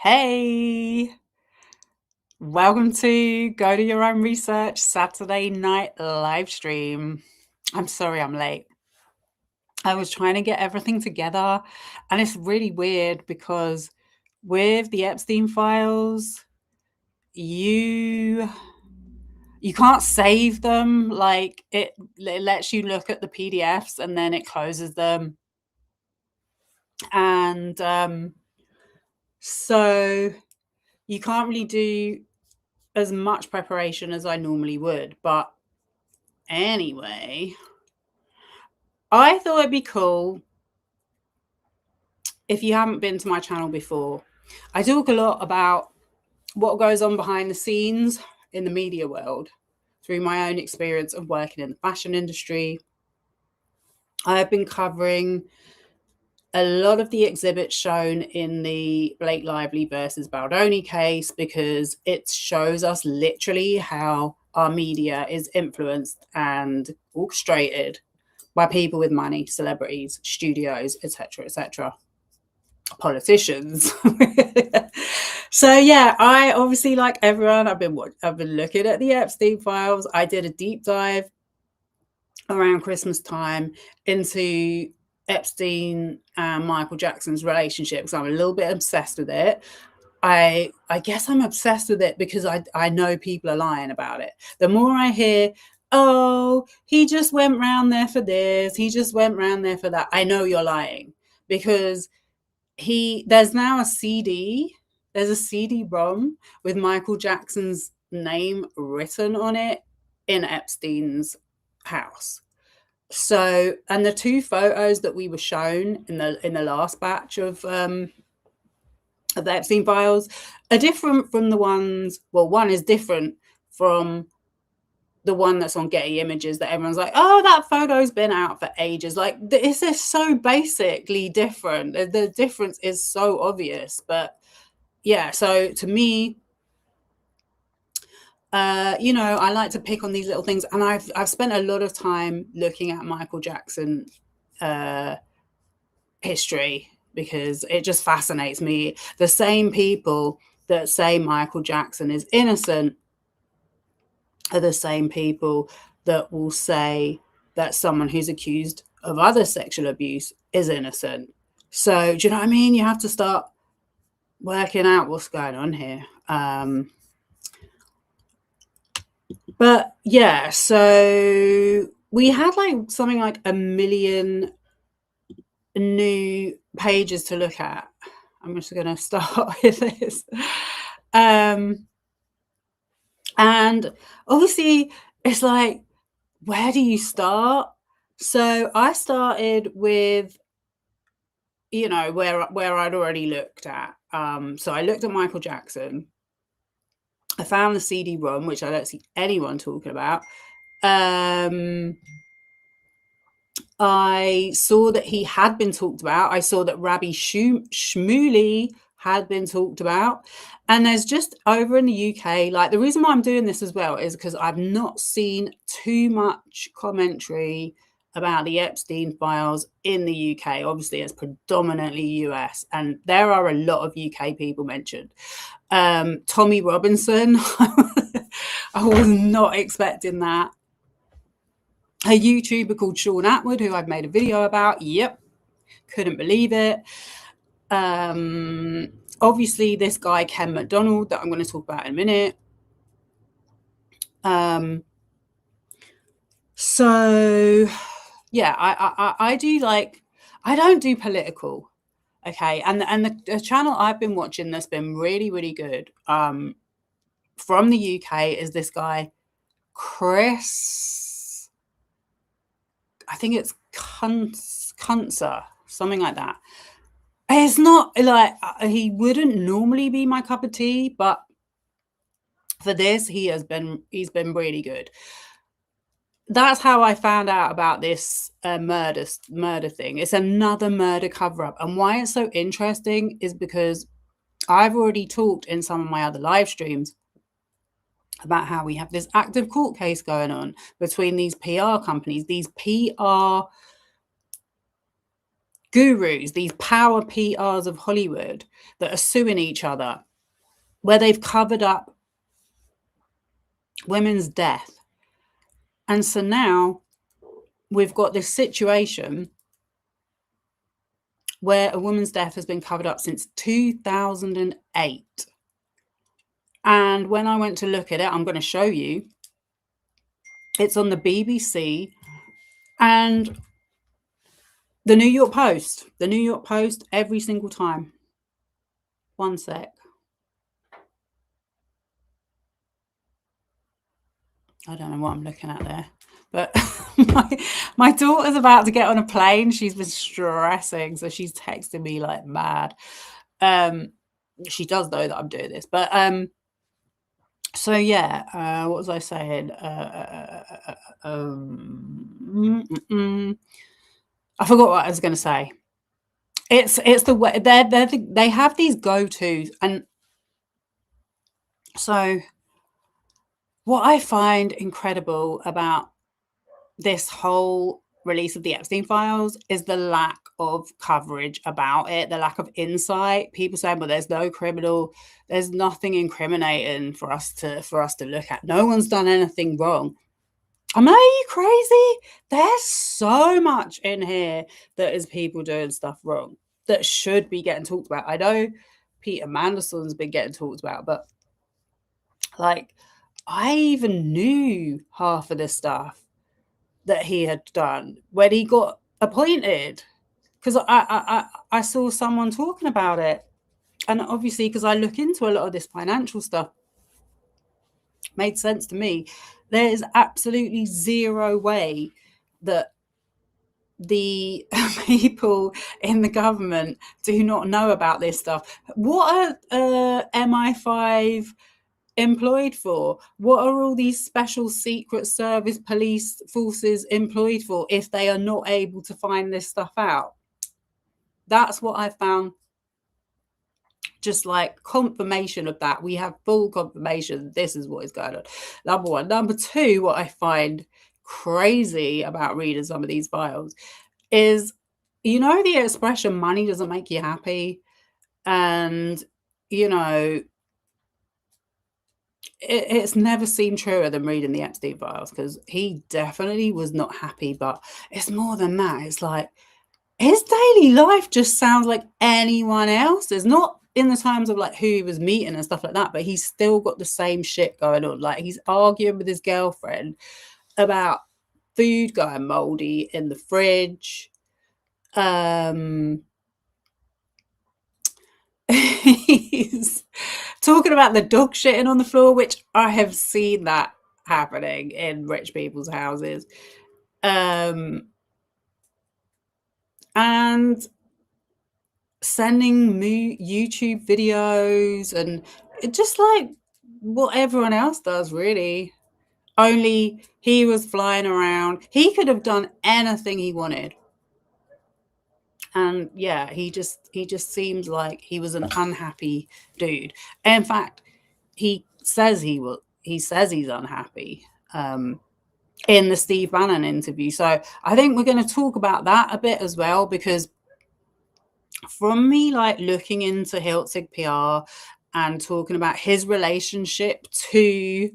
Hey, welcome to Go to Your Own Research Saturday night live stream. I'm sorry I'm late. I was trying to get everything together, and it's really weird because with the Epstein files, you you can't save them. Like it lets you look at the PDFs and then it closes them. And so you can't really do as much preparation as I normally would. But anyway, I thought it'd be cool if you haven't been to my channel before. I talk a lot about what goes on behind the scenes in the media world through my own experience of working in the fashion industry. I've been covering a lot of the exhibits shown in the Blake Lively versus Baldoni case because it shows us literally how our media is influenced and orchestrated by people with money, celebrities, studios, etc., politicians. So yeah, I obviously, like everyone, I've been looking at the Epstein files. I did a deep dive around Christmas time into Epstein and Michael Jackson's relationship because I'm a little bit obsessed with it. I guess I'm obsessed with it because I know people are lying about it. The more I hear, oh, he just went round there for this, he just went round there for that, I know you're lying because there's now a CD, there's a CD-ROM with Michael Jackson's name written on it in Epstein's house. So, and the two photos that we were shown in the last batch of the Epstein files are different from the ones. Well, one is different from the one that's on Getty Images that everyone's like, oh, that photo's been out for ages. Like, this is so basically different. The difference is so obvious. But yeah, so to me, I like to pick on these little things, and I've spent a lot of time looking at Michael Jackson history because it just fascinates me. The same people that say Michael Jackson is innocent are the same people that will say that someone who's accused of other sexual abuse is innocent. So, do you know what I mean? You have to start working out what's going on here. But yeah, so we had like something like 1 million new pages to look at. I'm just going to start with this. And obviously, it's like, where do you start? So I started with, where I'd already looked at. So I looked at Michael Jackson. I found the CD-ROM, which I don't see anyone talking about. I saw that he had been talked about. I saw that Rabbi Shmuley had been talked about. And there's just over in the UK, like the reason why I'm doing this as well is because I've not seen too much commentary about the Epstein files in the UK. Obviously, it's predominantly US, and there are a lot of UK people mentioned. Tommy Robinson, I was not expecting that. A YouTuber called Sean Atwood, who I've made a video about. Yep, couldn't believe it. Obviously, this guy, Ken McDonald, that I'm going to talk about in a minute. So, yeah, I do like, I don't do political. Okay, and the channel I've been watching that's been really, really good from the UK is this guy, Chris, I think it's Kunzer, something like that. It's not like, he wouldn't normally be my cup of tea, but for this, he's been really good. That's how I found out about this murder thing. It's another murder cover-up, and why it's so interesting is because I've already talked in some of my other live streams about how we have this active court case going on between these PR companies, these PR gurus, these power PRs of Hollywood that are suing each other, where they've covered up women's death. And so now we've got this situation where a woman's death has been covered up since 2008. And when I went to look at it, I'm going to show you, it's on the BBC and the New York Post. The New York Post every single time. One sec. I don't know what I'm looking at there. But my daughter's about to get on a plane. She's been stressing, so she's texting me like mad. She does know that I'm doing this. But so yeah, what was I saying? I forgot what I was going to say. It's the way they have these go-tos, and so what I find incredible about this whole release of the Epstein files is the lack of coverage about it, the lack of insight. People saying, well, there's nothing incriminating for us to look at. No one's done anything wrong. Are you crazy? There's so much in here that is people doing stuff wrong that should be getting talked about. I know Peter Mandelson's been getting talked about, but like, I even knew half of this stuff that he had done when he got appointed, because I saw someone talking about it, and obviously because I look into a lot of this financial stuff, made sense to me. There is absolutely zero way that the people in the government do not know about this stuff. What are MI5 employed for? What are all these special secret service police forces employed for if they are not able to find this stuff out? That's what I found, just like confirmation of that. We have full confirmation this is what is going on. Number one. Number two, what I find crazy about reading some of these files is, you know, the expression money doesn't make you happy, and you know, it's never seemed truer than reading the Epstein files, because he definitely was not happy. But it's more than that. It's like his daily life just sounds like anyone else's, not in the terms of like who he was meeting and stuff like that, but he's still got the same shit going on. Like, he's arguing with his girlfriend about food going moldy in the fridge. He's talking about the dog shitting on the floor, which I have seen that happening in rich people's houses. And sending YouTube videos, and just like what everyone else does, really. Only he was flying around. He could have done anything he wanted. And yeah, he just seems like he was an unhappy dude. In fact, he says he's unhappy in the Steve Bannon interview. So I think we're going to talk about that a bit as well, because from me like looking into Hiltzig PR and talking about his relationship to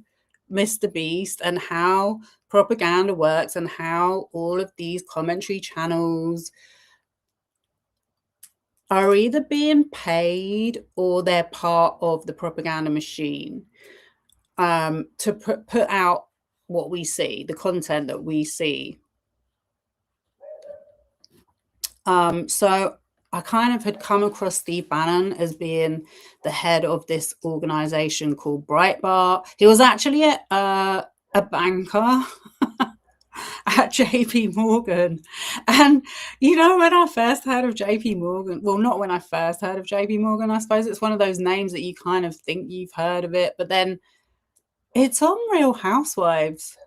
Mr. Beast and how propaganda works and how all of these commentary channels are either being paid or they're part of the propaganda machine to put out what we see, the content that we see. So I kind of had come across Steve Bannon as being the head of this organization called Breitbart. He was actually a banker at JP Morgan. And, you know, when I first heard of JP Morgan, well, not when I first heard of JP Morgan, I suppose it's one of those names that you kind of think you've heard of it, but then it's on Real Housewives.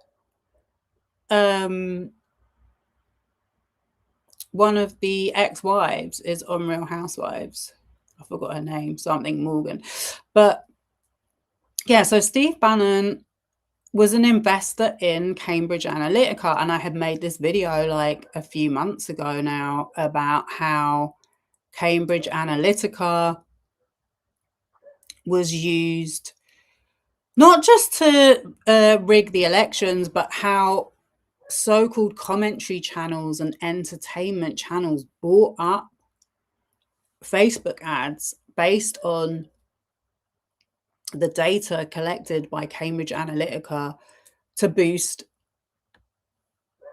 One of the ex-wives is on Real Housewives. I forgot her name, something Morgan. But yeah, so Steve Bannon was an investor in Cambridge Analytica, and I had made this video like a few months ago now about how Cambridge Analytica was used not just to rig the elections, but how so-called commentary channels and entertainment channels bought up Facebook ads based on the data collected by Cambridge Analytica to boost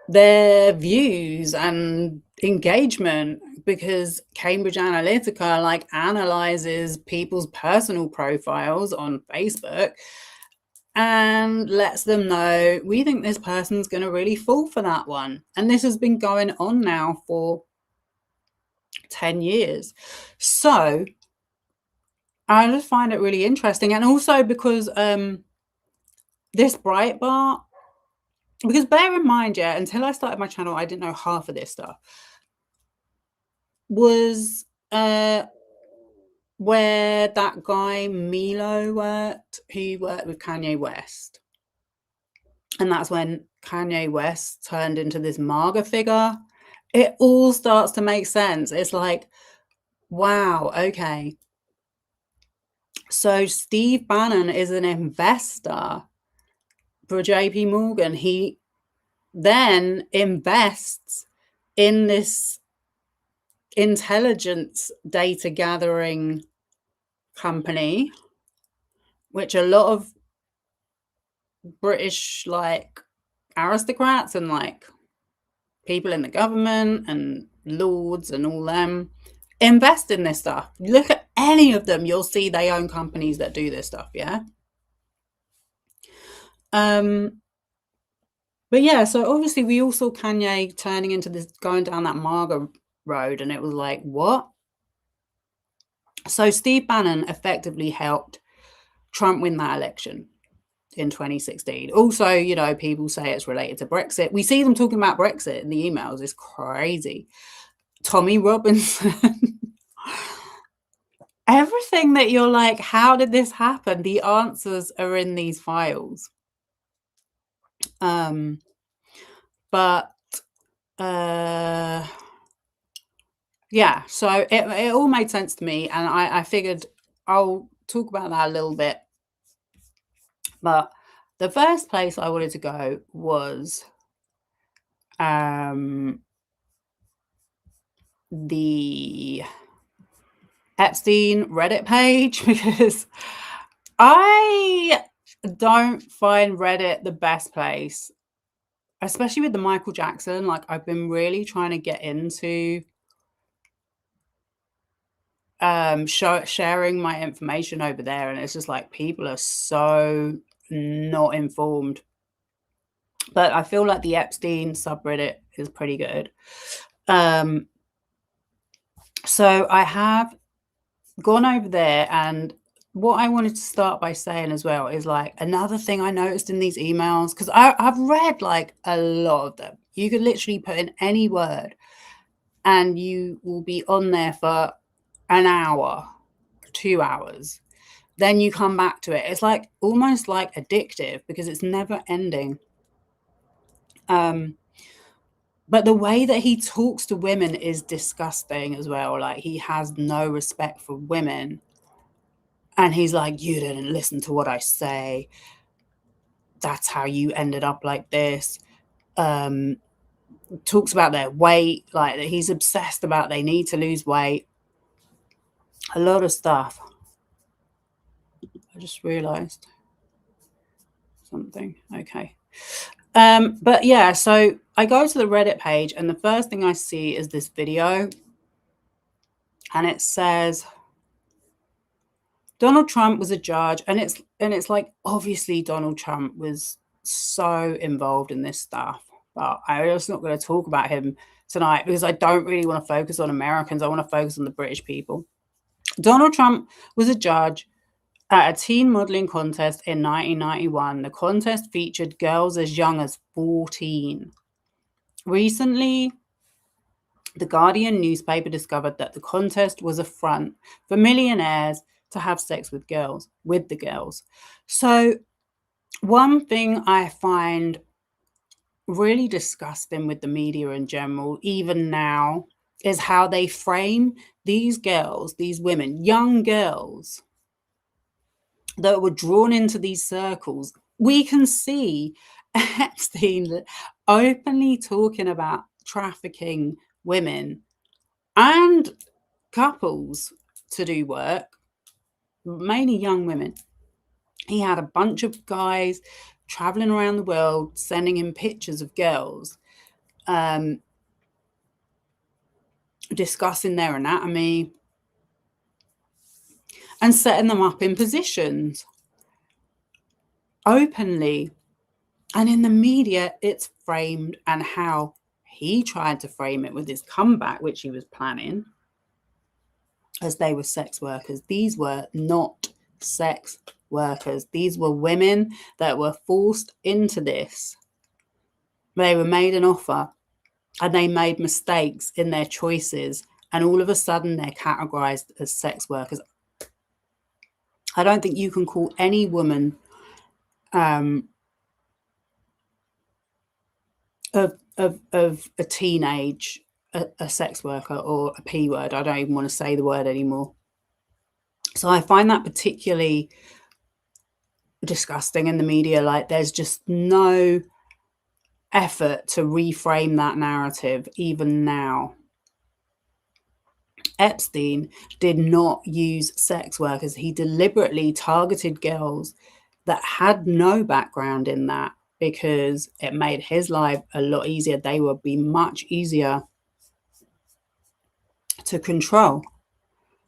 their views and engagement, because Cambridge Analytica like analyzes people's personal profiles on Facebook and lets them know, we think this person's going to really fall for that one. And this has been going on now for 10 years. So I just find it really interesting. And also because this Breitbart, because bear in mind, yeah, until I started my channel, I didn't know half of this stuff, was where that guy Milo worked, who worked with Kanye West. And that's when Kanye West turned into this MAGA figure. It all starts to make sense. It's like, wow, okay. So Steve Bannon is an investor for JP Morgan. He then invests in this intelligence data gathering company, which a lot of British like aristocrats and like people in the government and lords and all them invest in this stuff. Look at any of them, you'll see they own companies that do this stuff. Yeah. But yeah, so obviously we all saw Kanye turning into this, going down that MAGA road, and it was like, what? So Steve Bannon effectively helped Trump win that election in 2016. Also, you know, people say it's related to Brexit. We see them talking about Brexit in the emails. It's crazy. Tommy Robinson. Everything that you're like, how did this happen? The answers are in these files. But yeah, so it all made sense to me, and I figured I'll talk about that a little bit. But the first place I wanted to go was the Epstein Reddit page, because I don't find Reddit the best place, especially with the Michael Jackson. Like, I've been really trying to get into sharing my information over there, and it's just like people are so not informed. But I feel like the Epstein subreddit is pretty good. So I have gone over there, and what I wanted to start by saying as well is like another thing I noticed in these emails, because I've read like a lot of them. You could literally put in any word and you will be on there for an hour, 2 hours. Then you come back to it. It's like almost like addictive because it's never ending. But the way that he talks to women is disgusting as well. Like, he has no respect for women. And he's like, you didn't listen to what I say. That's how you ended up like this. Talks about their weight, like he's obsessed about they need to lose weight. A lot of stuff. I just realized something. Okay. But yeah, so I go to the Reddit page, and the first thing I see is this video, and it says Donald Trump was a judge, and it's like, obviously Donald Trump was so involved in this stuff, but I'm just not going to talk about him tonight because I don't really want to focus on Americans. I want to focus on the British people. Donald Trump was a judge at a teen modeling contest in 1991. The contest featured girls as young as 14. Recently, the Guardian newspaper discovered that the contest was a front for millionaires to have sex with the girls. So One thing I find really disgusting with the media in general, even now, is how they frame these girls, these women, young girls that were drawn into these circles. We can see Epstein openly talking about trafficking women and couples to do work, mainly young women. He had a bunch of guys traveling around the world sending him pictures of girls, discussing their anatomy and setting them up in positions openly. And in the media, it's framed, and how he tried to frame it with his comeback, which he was planning, as they were sex workers. These were not sex workers. These were women that were forced into this. They were made an offer and they made mistakes in their choices, and all of a sudden they're categorized as sex workers. I don't think you can call any woman of a teenage a sex worker or a P word. I don't even want to say the word anymore. So I find that particularly disgusting in the media. Like, there's just no effort to reframe that narrative even now. Epstein did not use sex workers. He deliberately targeted girls that had no background in that, because it made his life a lot easier. They would be much easier to control.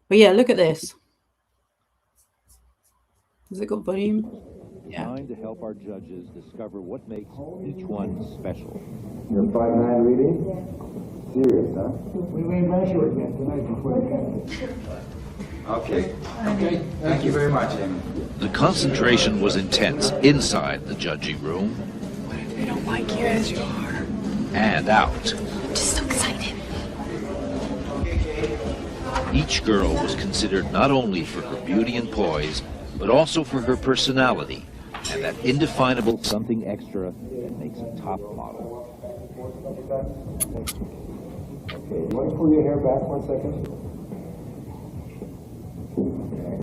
But yeah, look at this. Has it got volume? Yeah. Trying to help our judges discover what makes each one special. You're 5'9" reading? Serious, huh? We may measure again tonight before the Okay. Okay. Thank you very much, Amy. The concentration was intense inside the judging room. What if they don't like you as you are? And out. I'm just so excited. Each girl was considered not only for her beauty and poise, but also for her personality and that indefinable something extra that makes a top model. Okay, you want to pull your hair back 1 second? Okay.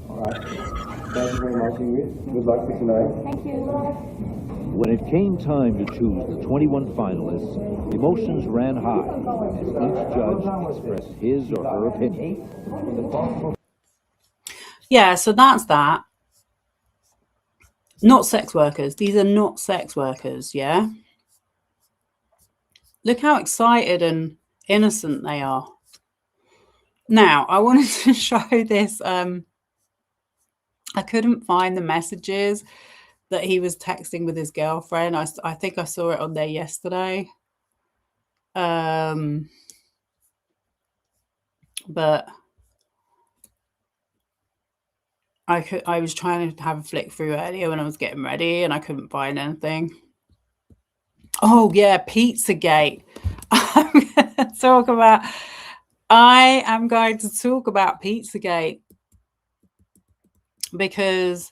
All right. Thank you very much, Ingrid. Good luck for tonight. Thank you. When it came time to choose the 21 finalists, emotions ran high as each judge expressed his or her opinion. Yeah, so that's that. Not sex workers. These are not sex workers, yeah? Look how excited and innocent they are. Now, I wanted to show this. I couldn't find the messages that he was texting with his girlfriend. I think I saw it on there yesterday. But I was trying to have a flick through earlier when I was getting ready, and I couldn't find anything. Oh yeah, Pizzagate. I am going to talk about Pizzagate, because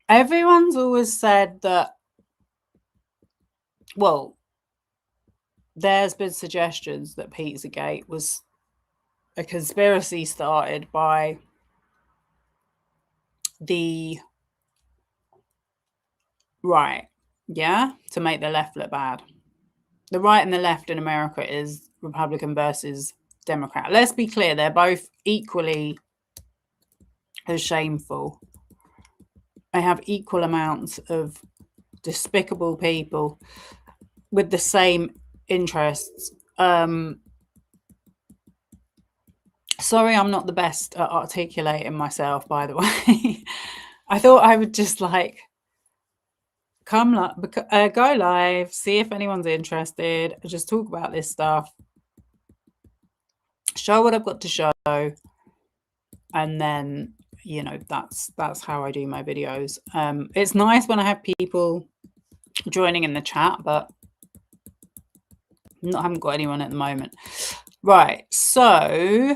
everyone's always said that, well, there's been suggestions that Pizzagate was a conspiracy started by the right, yeah, to make the left look bad. The right and the left in America is Republican versus Democrat. Let's be clear, they're both equally as shameful. They have equal amounts of despicable people with the same interests. Sorry, I'm not the best at articulating myself, by the way. I thought I would just like go live, see if anyone's interested, just talk about this stuff, show what I've got to show, and then, you know, that's how I do my videos. It's nice when I have people joining in the chat, but I haven't got anyone at the moment. Right, so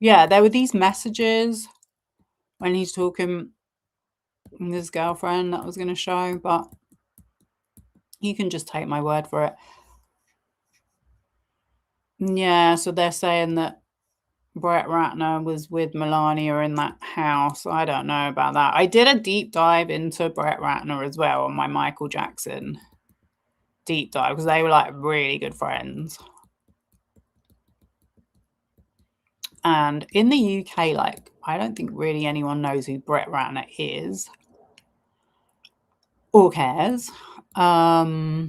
yeah, there were these messages when he's talking his girlfriend that was going to show, but you can just take my word for it. Yeah, so they're saying that Brett Ratner was with Melania in that house. I don't know about that. I did a deep dive into Brett Ratner as well on my Michael Jackson deep dive because they were like really good friends. And in the UK, like, I don't think really anyone knows who Brett Ratner is or cares. I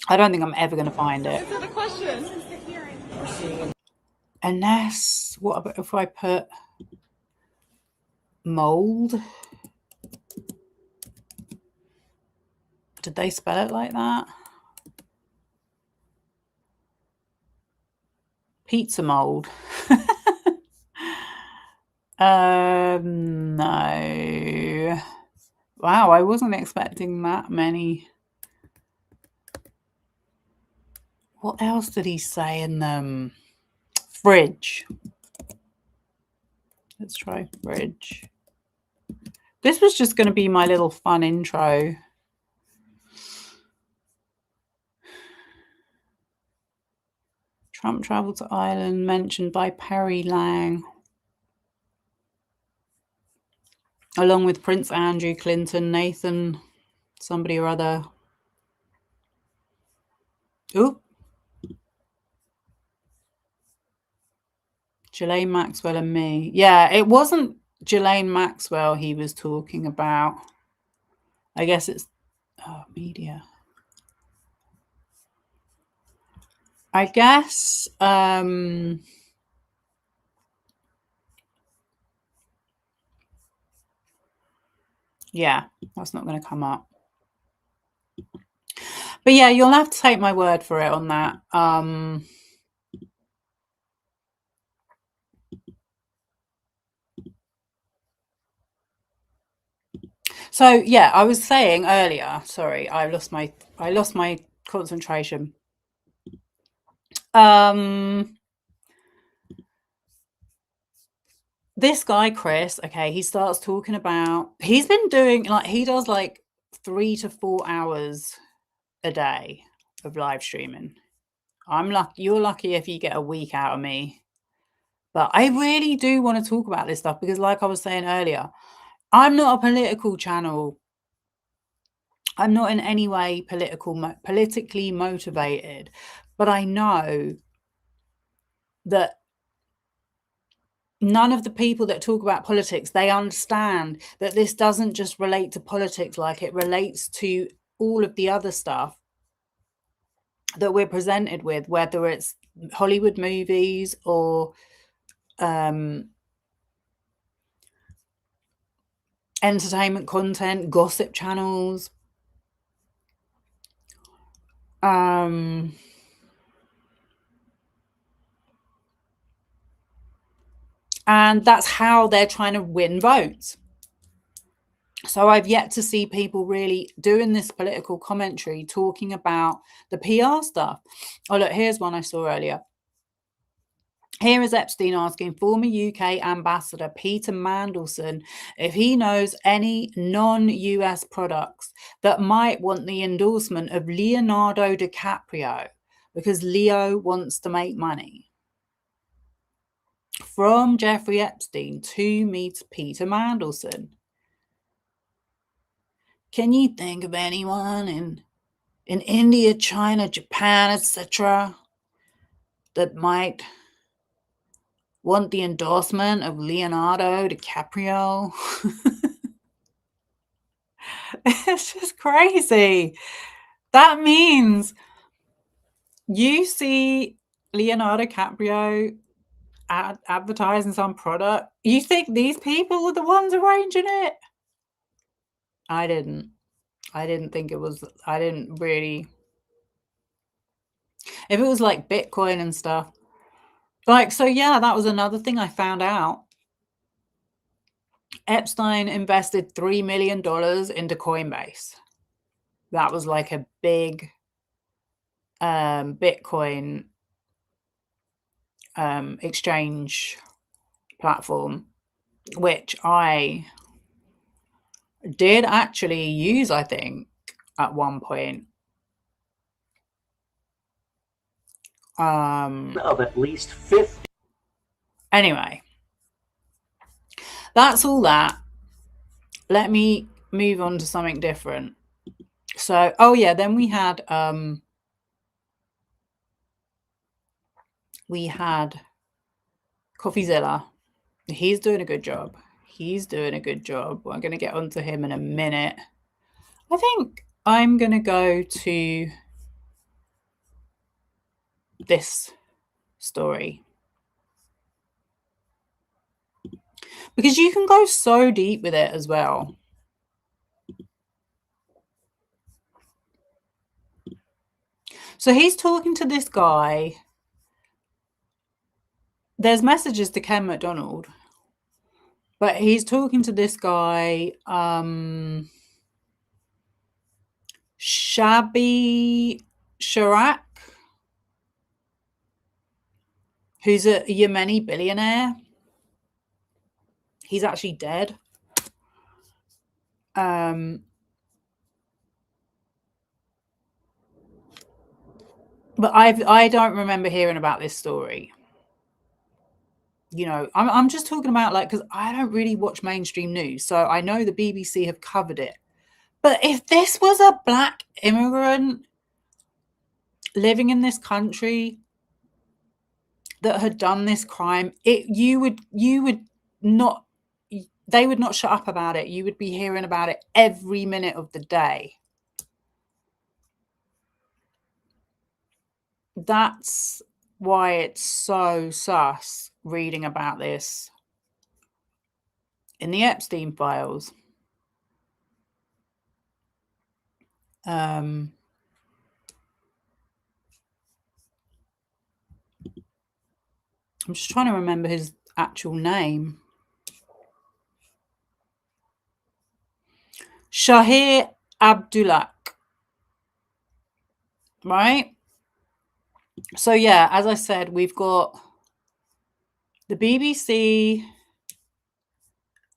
don't think I'm ever going to find it. Answer the question. Unless, what about if I put mold? Did they spell it like that? Pizza mold. No. Wow, I wasn't expecting that many. What else did he say in them? Fridge. Let's try fridge. This was just going to be my little fun intro. Trump traveled to Ireland, mentioned by Perry Lang. Along with Prince Andrew, Clinton, Nathan, somebody or other. Oop. Ghislaine Maxwell and me. Yeah, it wasn't Ghislaine Maxwell he was talking about. I guess it's media. I guess yeah, that's not going to come up. But yeah, you'll have to take my word for it on that. So yeah, I was saying earlier, sorry, I lost my concentration. This guy, Chris, okay, he starts talking about, he's been doing, like, he does like 3 to 4 hours a day of live streaming. I'm lucky, you're lucky if you get a week out of me. But I really do want to talk about this stuff because, like I was saying earlier, I'm not a political channel. I'm not in any way politically motivated, but I know that none of the people that talk about politics, they understand that this doesn't just relate to politics, like it relates to all of the other stuff that we're presented with, whether it's Hollywood movies or entertainment content, gossip channels. And that's how they're trying to win votes. So I've yet to see people really doing this political commentary, talking about the PR stuff. Oh, look, here's one I saw earlier. Here is Epstein asking former UK ambassador Peter Mandelson if he knows any non-US products that might want the endorsement of Leonardo DiCaprio because Leo wants to make money. From Jeffrey Epstein to meet Peter Mandelson. Can you think of anyone in India, China, Japan, etc., that might want the endorsement of Leonardo DiCaprio? It's just crazy. That means you see Leonardo DiCaprio advertising some product. You think these people are the ones arranging it? I didn't think it was. I didn't really. If it was like Bitcoin and stuff. Like, so yeah, that was another thing I found out. Epstein invested $3 million into Coinbase. That was like a big Bitcoin exchange platform, which I did actually use, I think, at one point. Of at least 50. Anyway, that's all that. Let me move on to something different. So, oh yeah, then we had Coffeezilla. He's doing a good job. He's doing a good job. I'm going to get onto him in a minute. I think I'm going to go to this story, because you can go so deep with it as well. So he's talking to this guy. There's messages to Ken McDonald, but he's talking to this guy, Shabby Sharak, who's a Yemeni billionaire. He's actually dead. But I don't remember hearing about this story. You know, I'm just talking about, like, because I don't really watch mainstream news, so I know the BBC have covered it. But if this was a black immigrant living in this country that had done this crime, they would not shut up about it. You would be hearing about it every minute of the day. That's why it's so sus reading about this in the Epstein files. I'm just trying to remember his actual name. Shahir Abdullah. Right? So yeah, as I said, we've got the BBC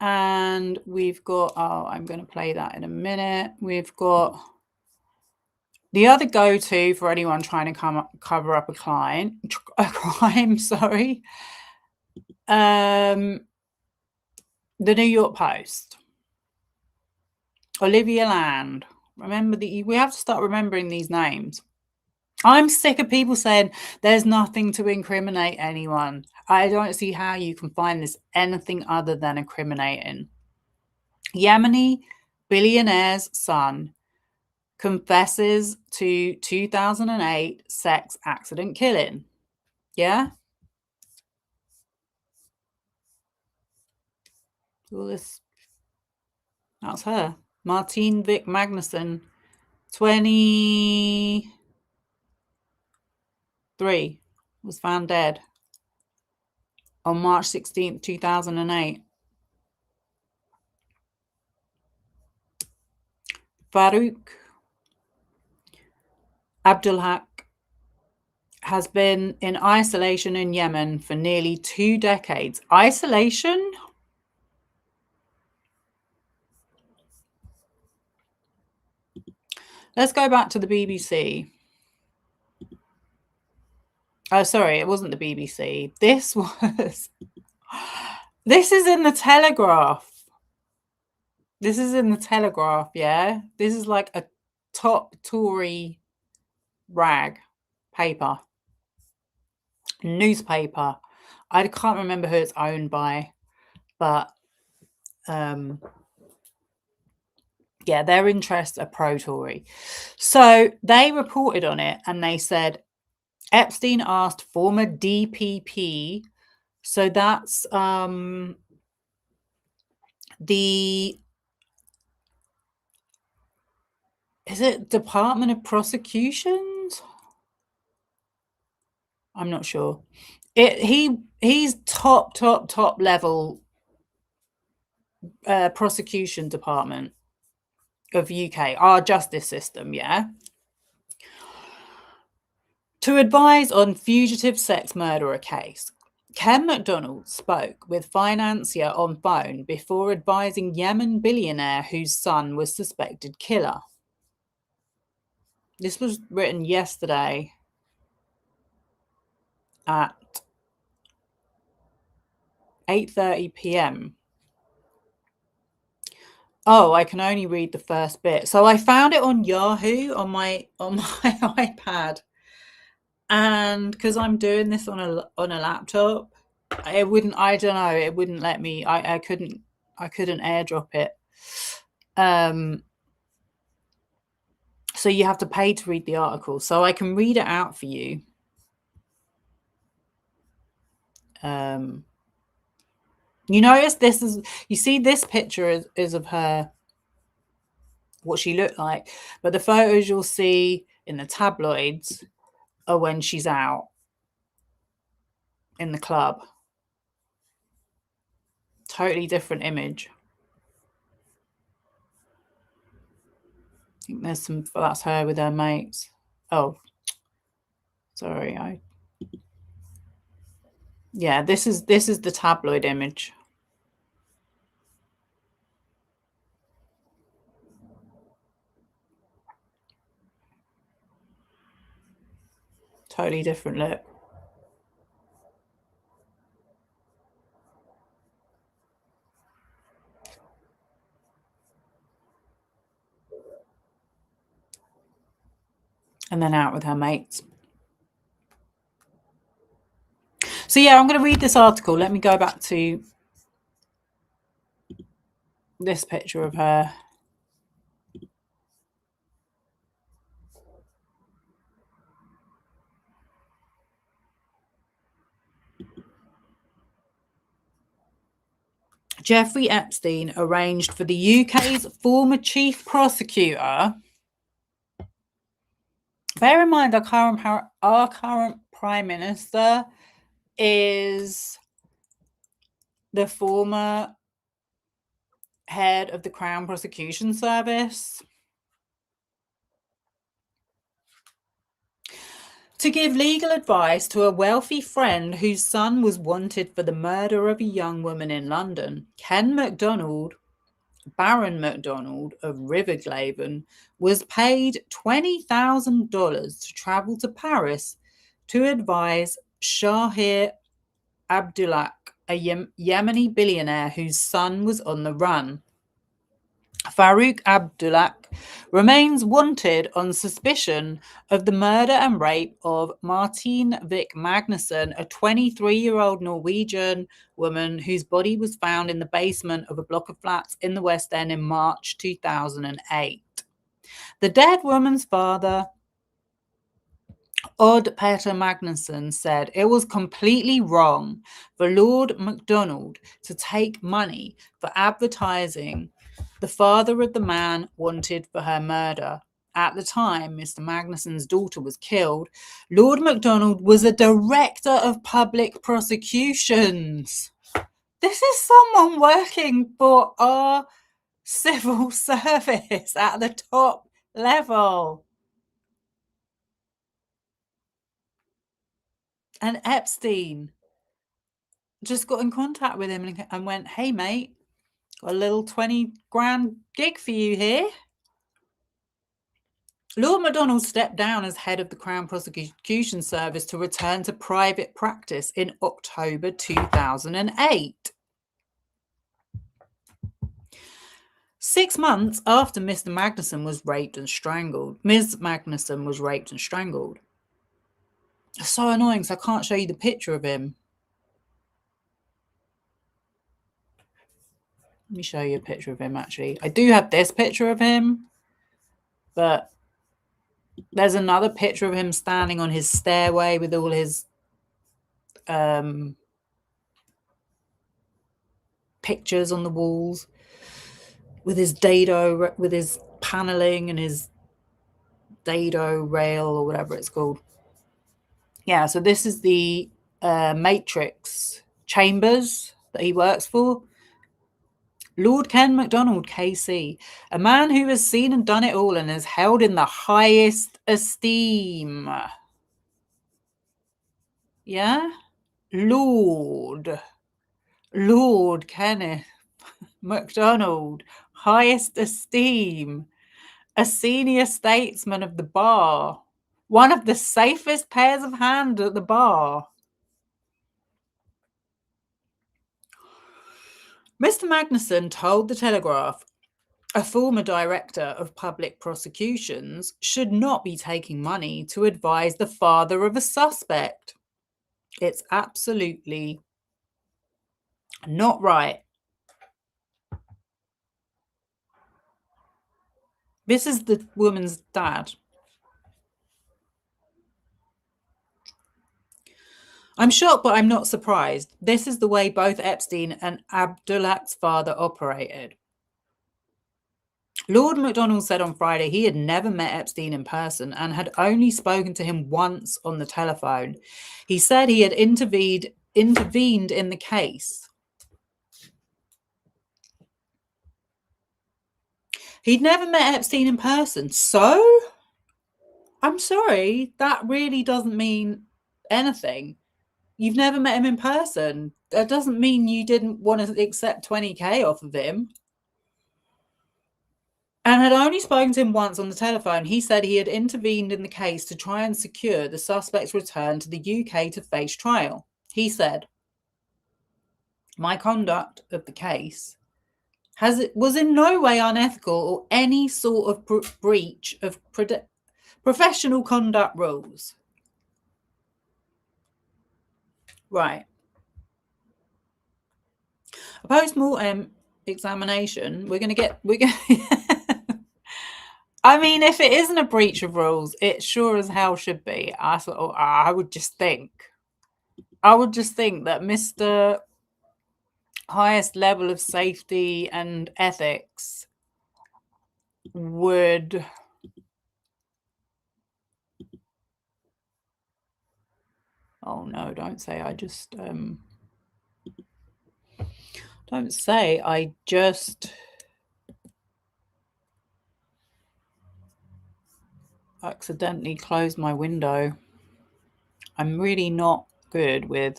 and we've got, I'm going to play that in a minute. We've got the other go-to for anyone trying to cover up a crime, sorry. The New York Post. Olivia Land. Remember, we have to start remembering these names. I'm sick of people saying there's nothing to incriminate anyone. I don't see how you can find this anything other than incriminating. Yemeni billionaire's son confesses to 2008 sex accident killing. Yeah? All this. That's her. Martine Vik Magnussen, 23, was found dead on March 16th, 2008. Farouk Abdulhaq has been in isolation in Yemen for nearly 2 decades. Isolation? Let's go back to the BBC. Oh, sorry, it wasn't the BBC. This is in the Telegraph. This is in the Telegraph, yeah? This is like a top Tory rag paper. Newspaper. I can't remember who it's owned by, but yeah, their interests are pro-Tory. So they reported on it and they said Epstein asked former DPP, so that's is it Department of Prosecutions? I'm not sure. He's top level prosecution department of UK, our justice system, yeah, to advise on fugitive sex murderer case. Ken McDonald spoke with financier on phone before advising Yemen billionaire whose son was suspected killer. This was written yesterday at 8:30 p.m. Oh, I can only read the first bit. So I found it on Yahoo on my iPad, and because I'm doing this on a laptop, it wouldn't. I don't know. It wouldn't let me. I couldn't airdrop it. So you have to pay to read the article. So I can read it out for you. You notice this is, you see this picture is of her, what she looked like, but the photos you'll see in the tabloids are when she's out in the club. Totally different image. I think there's some, that's her with her mates. Oh, sorry. Yeah, this is the tabloid image. Totally different look. And then out with her mates. So yeah, I'm going to read this article. Let me go back to this picture of her. Jeffrey Epstein arranged for the UK's former chief prosecutor. Bear in mind, our current Prime Minister is the former head of the Crown Prosecution Service. To give legal advice to a wealthy friend whose son was wanted for the murder of a young woman in London, Ken McDonald, Baron McDonald of Riverglaven, was paid $20,000 to travel to Paris to advise Shahir Abdullah, a Yemeni billionaire whose son was on the run. Farouk Abdullah remains wanted on suspicion of the murder and rape of Martine Vik Magnussen, a 23-year-old Norwegian woman whose body was found in the basement of a block of flats in the West End in March 2008. The dead woman's father, Odd Peter Magnussen, said it was completely wrong for Lord MacDonald to take money for advertising the father of the man wanted for her murder. At the time Mr. Magnussen's daughter was killed, Lord MacDonald was a director of public prosecutions. This is someone working for our civil service at the top level. And Epstein just got in contact with him and went, hey, mate, got a little 20 grand gig for you here. Lord MacDonald stepped down as head of the Crown Prosecution Service to return to private practice in October 2008. 6 months after Mr. Magnussen was raped and strangled. Ms. Magnussen was raped and strangled. It's so annoying because I can't show you the picture of him. Let me show you a picture of him, actually. I do have this picture of him, but there's another picture of him standing on his stairway with all his pictures on the walls, with his dado, with his paneling and his dado rail or whatever it's called. Yeah, so this is the Matrix chambers that he works for. Lord Ken MacDonald, KC, a man who has seen and done it all and is held in the highest esteem. Yeah? Lord Kenneth MacDonald, highest esteem, a senior statesman of the bar, one of the safest pairs of hands at the bar. Mr. Magnussen told the Telegraph a former director of public prosecutions should not be taking money to advise the father of a suspect. It's absolutely not right. This is the woman's dad. I'm shocked, but I'm not surprised. This is the way both Epstein and Abdullah's father operated. Lord MacDonald said on Friday he had never met Epstein in person and had only spoken to him once on the telephone. He said he had intervened in the case. He'd never met Epstein in person. So, I'm sorry, that really doesn't mean anything. You've never met him in person. That doesn't mean you didn't want to accept 20k off of him. And had only spoken to him once on the telephone. He said he had intervened in the case to try and secure the suspect's return to the UK to face trial. He said, my conduct of the case was in no way unethical or any sort of breach of professional conduct rules. Right. A post-mortem examination, we're going I mean, if it isn't a breach of rules, it sure as hell should be. I would just think that Mr. Highest level of safety and ethics would oh no, don't say I just accidentally closed my window. I'm really not good with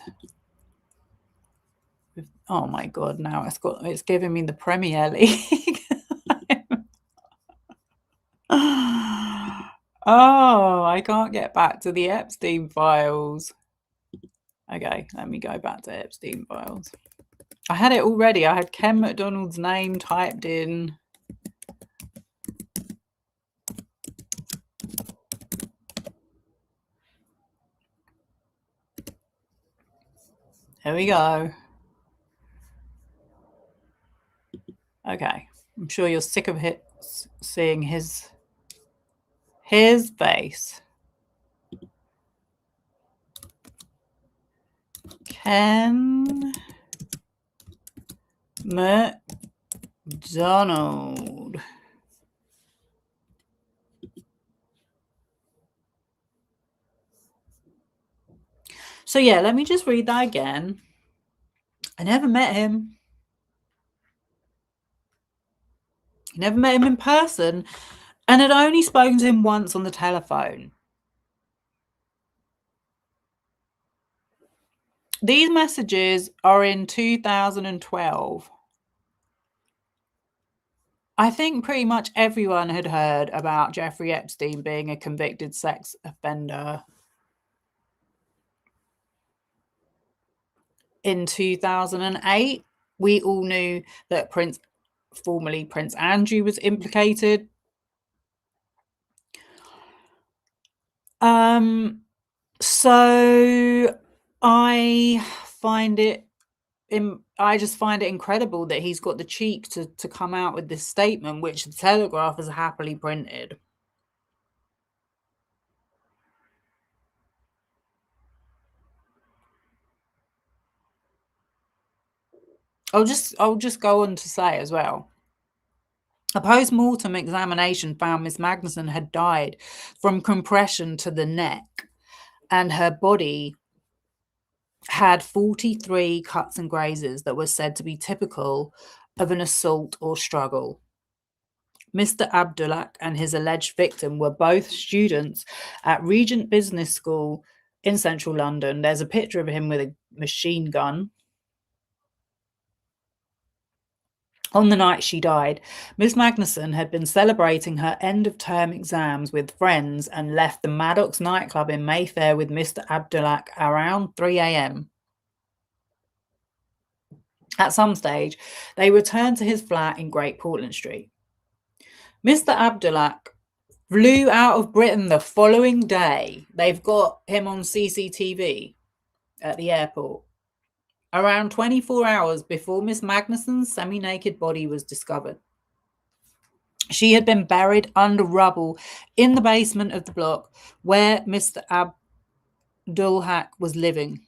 oh my god, now it's giving me the Premier League. Oh, I can't get back to the Epstein files. Okay, let me go back to Epstein files. I had it already. I had Ken MacDonald's name typed in. There we go. Okay, I'm sure you're sick of seeing his face. Ken MacDonald. So yeah, let me just read that again. I never met him. Never met him in person and had only spoken to him once on the telephone. These messages are in 2012. I think pretty much everyone had heard about Jeffrey Epstein being a convicted sex offender in 2008. We all knew that formerly Prince Andrew, was implicated. So I just find it incredible that he's got the cheek to come out with this statement, which the Telegraph has happily printed. I'll just go on to say as well. A post-mortem examination found Miss Magnussen had died from compression to the neck, and her body had 43 cuts and grazes that were said to be typical of an assault or struggle. Mr. Abdullah and his alleged victim were both students at Regent Business School in central London. There's a picture of him with machine gun. On the night she died, Miss Magnussen had been celebrating her end-of-term exams with friends and left the Maddox nightclub in Mayfair with Mr. Abdullah around 3 a.m. At some stage, they returned to his flat in Great Portland Street. Mr. Abdullah flew out of Britain the following day. They've got him on CCTV at the airport. Around 24 hours before Miss Magnussen's semi-naked body was discovered. She had been buried under rubble in the basement of the block where Mr. Abdullah was living.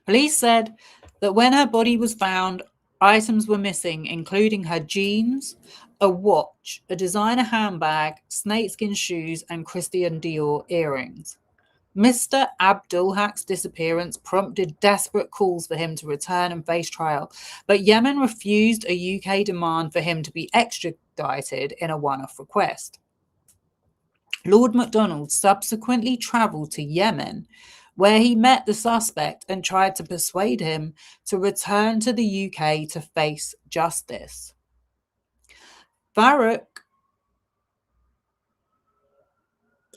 Police said that when her body was found, items were missing, including her jeans, a watch, a designer handbag, snakeskin shoes, and Christian Dior earrings. Mr. Abdullah's disappearance prompted desperate calls for him to return and face trial, but Yemen refused a UK demand for him to be extradited in a one-off request. Lord MacDonald subsequently travelled to Yemen, where he met the suspect and tried to persuade him to return to the UK to face justice. Farouk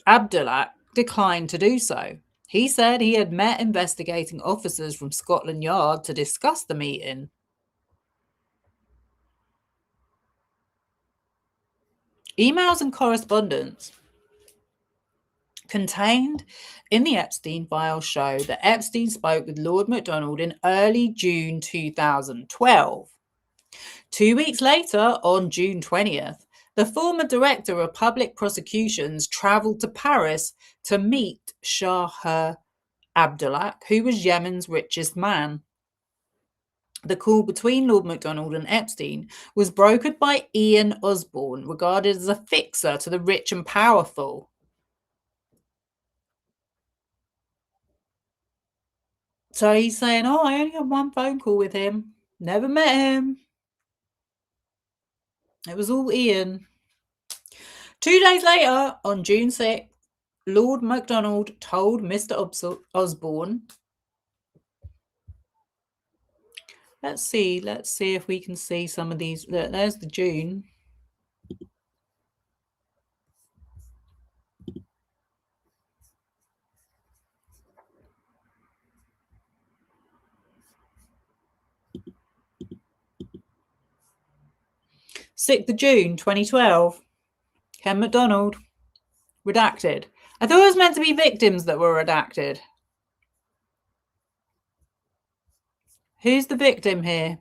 Abdullah declined to do so. He said he had met investigating officers from Scotland Yard to discuss the meeting. Emails and correspondence contained in the Epstein files show that Epstein spoke with Lord MacDonald in early June 2012. 2 weeks later, on June 20th, the former director of public prosecutions travelled to Paris to meet Shah Abdullah, who was Yemen's richest man. The call between Lord MacDonald and Epstein was brokered by Ian Osborne, regarded as a fixer to the rich and powerful. So he's saying, oh, I only had one phone call with him. Never met him. It was all Ian. 2 days later, on June 6th, Lord MacDonald told Mr. Osborne, let's see if we can see some of these. There's the June. Sixth of June 2012. Ken MacDonald. Redacted. I thought it was meant to be victims that were redacted. Who's the victim here?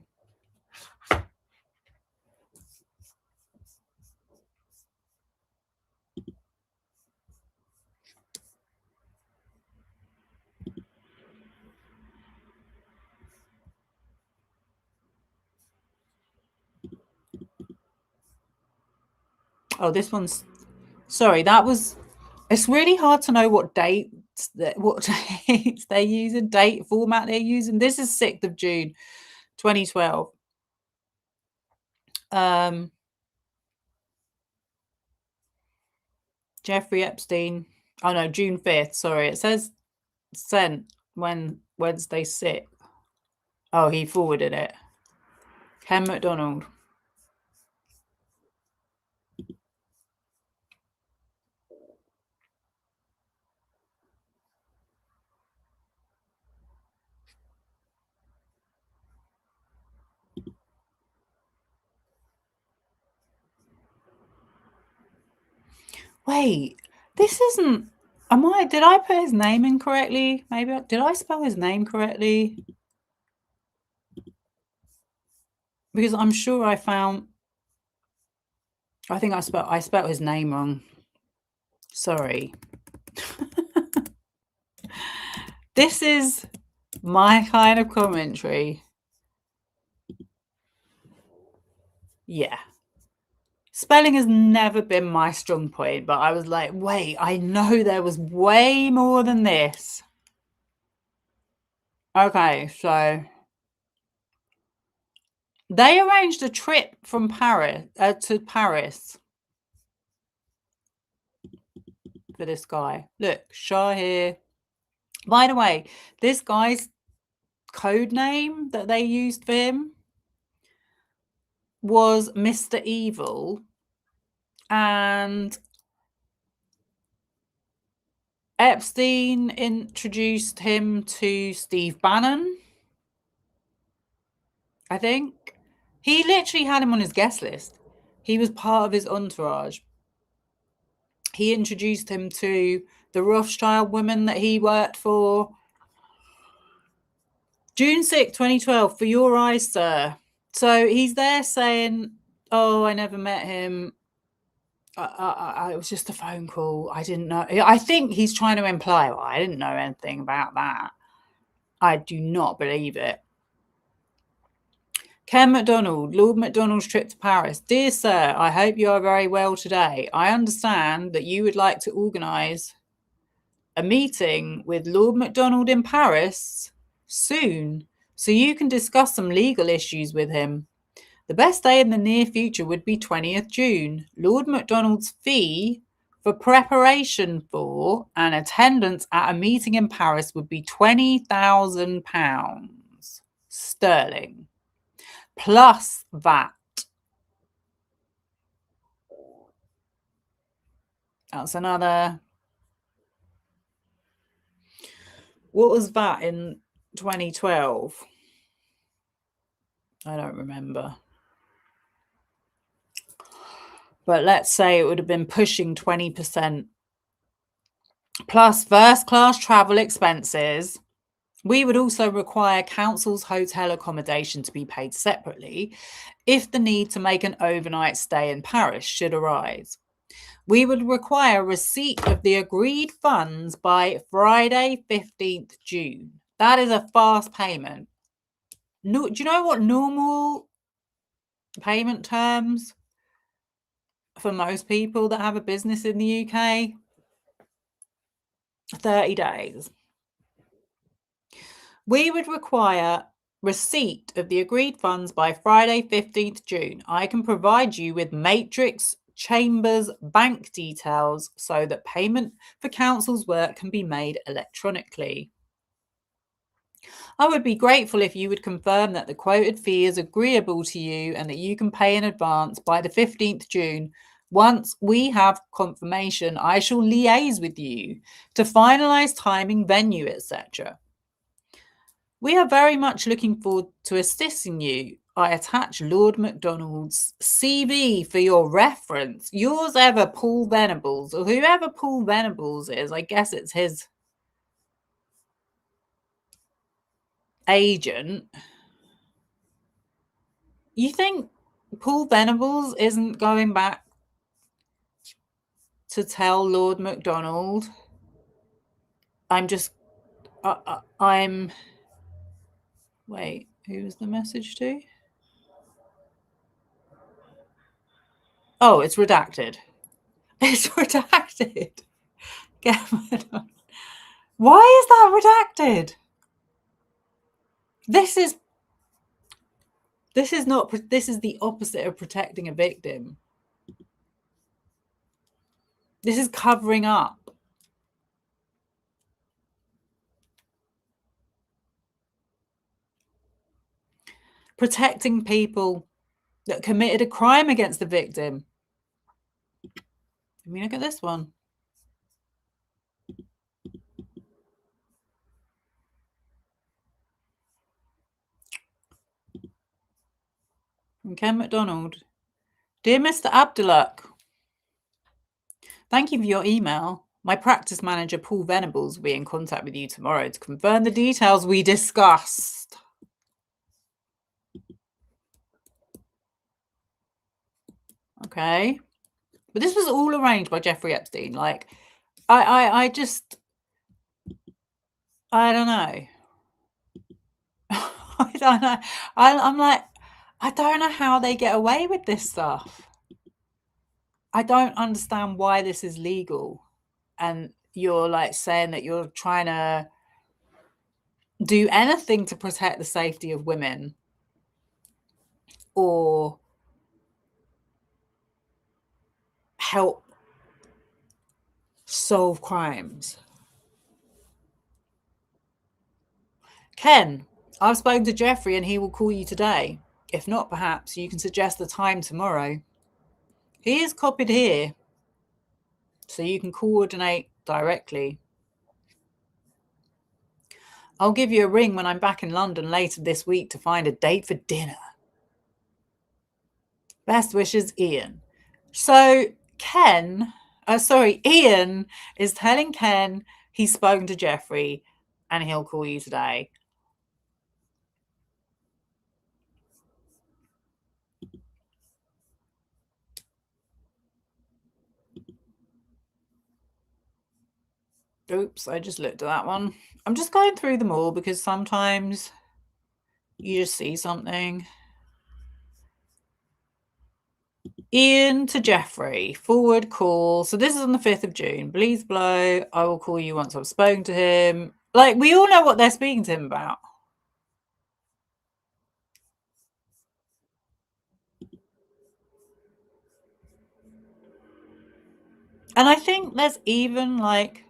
Oh, this one's... Sorry, that was... It's really hard to know what dates they're using, date format they're using. This is 6th of June, 2012. Jeffrey Epstein. Oh no, June 5th. Sorry, it says sent when Wednesday 6th. Oh, he forwarded it. Ken MacDonald. Wait, this isn't... Did I put his name in correctly? Maybe, did I spell his name correctly? Because I'm sure I found... I think I spelled his name wrong. Sorry. This is my kind of commentary. Yeah. Spelling has never been my strong point, but I was like, wait, I know there was way more than this. Okay, so they arranged a trip from Paris to Paris for this guy. Look, Shah here. By the way, this guy's code name that they used for him was Mr. Evil, and Epstein introduced him to Steve Bannon, I think. He literally had him on his guest list. He was part of his entourage. He introduced him to the Rothschild women that he worked for. June 6, 2012, for your eyes, sir. So he's there saying, oh, I never met him. It was just a phone call. I didn't know. I think he's trying to imply, well, I didn't know anything about that. I do not believe it. Ken MacDonald, Lord MacDonald's trip to Paris. Dear sir, I hope you are very well today. I understand that you would like to organise a meeting with Lord MacDonald in Paris soon, so you can discuss some legal issues with him. The best day in the near future would be 20th June. Lord MacDonald's fee for preparation for and attendance at a meeting in Paris would be £20,000 sterling, plus VAT. That's another... What was VAT in 2012? I don't remember. But let's say it would have been pushing 20%. Plus first class travel expenses. We would also require council's hotel accommodation to be paid separately if the need to make an overnight stay in Paris should arise. We would require receipt of the agreed funds by Friday, 15th June. That is a fast payment. No, do you know what normal payment terms for most people that have a business in the UK? 30 days. We would require receipt of the agreed funds by Friday, 15th June. I can provide you with Matrix Chambers bank details so that payment for council's work can be made electronically. I would be grateful if you would confirm that the quoted fee is agreeable to you and that you can pay in advance by the 15th June. Once we have confirmation, I shall liaise with you to finalise timing, venue, etc. We are very much looking forward to assisting you. I attach Lord MacDonald's CV for your reference. Yours ever, Paul Venables, or whoever Paul Venables is. I guess it's his agent. You think Paul Venables isn't going back to tell Lord MacDonald, wait, who's the message to? Oh, it's redacted. It's redacted. Why is that redacted? This is the opposite of protecting a victim. This is covering up. Protecting people that committed a crime against the victim. Let me look at this one. From Ken MacDonald. Dear Mr. Abdullah, thank you for your email. My practice manager, Paul Venables, will be in contact with you tomorrow to confirm the details we discussed. Okay. But this was all arranged by Jeffrey Epstein. Like, I don't know. I don't know. I'm like, I don't know how they get away with this stuff. I don't understand why this is legal. And you're like saying that you're trying to do anything to protect the safety of women or help solve crimes. Ken, I've spoken to Jeffrey and he will call you today. If not, perhaps you can suggest the time tomorrow. He is copied here, so you can coordinate directly. I'll give you a ring when I'm back in London later this week to find a date for dinner. Best wishes, Ian. So Ian is telling Ken he's spoken to Jeffrey and he'll call you today. Oops, I just looked at that one. I'm just going through them all because sometimes you just see something. Ian to Jeffrey, forward call. So this is on the 5th of June. Please blow. I will call you once I've spoken to him. Like, we all know what they're speaking to him about. And I think there's even like,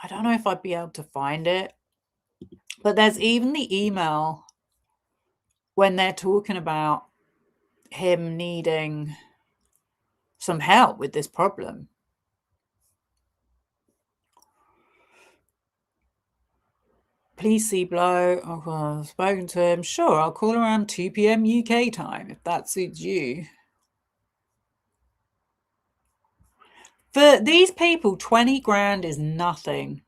I don't know if I'd be able to find it, but there's even the email when they're talking about him needing some help with this problem. Please see below. Oh, I've spoken to him. Sure, I'll call around 2 p.m. UK time if that suits you. For these people, 20 grand is nothing.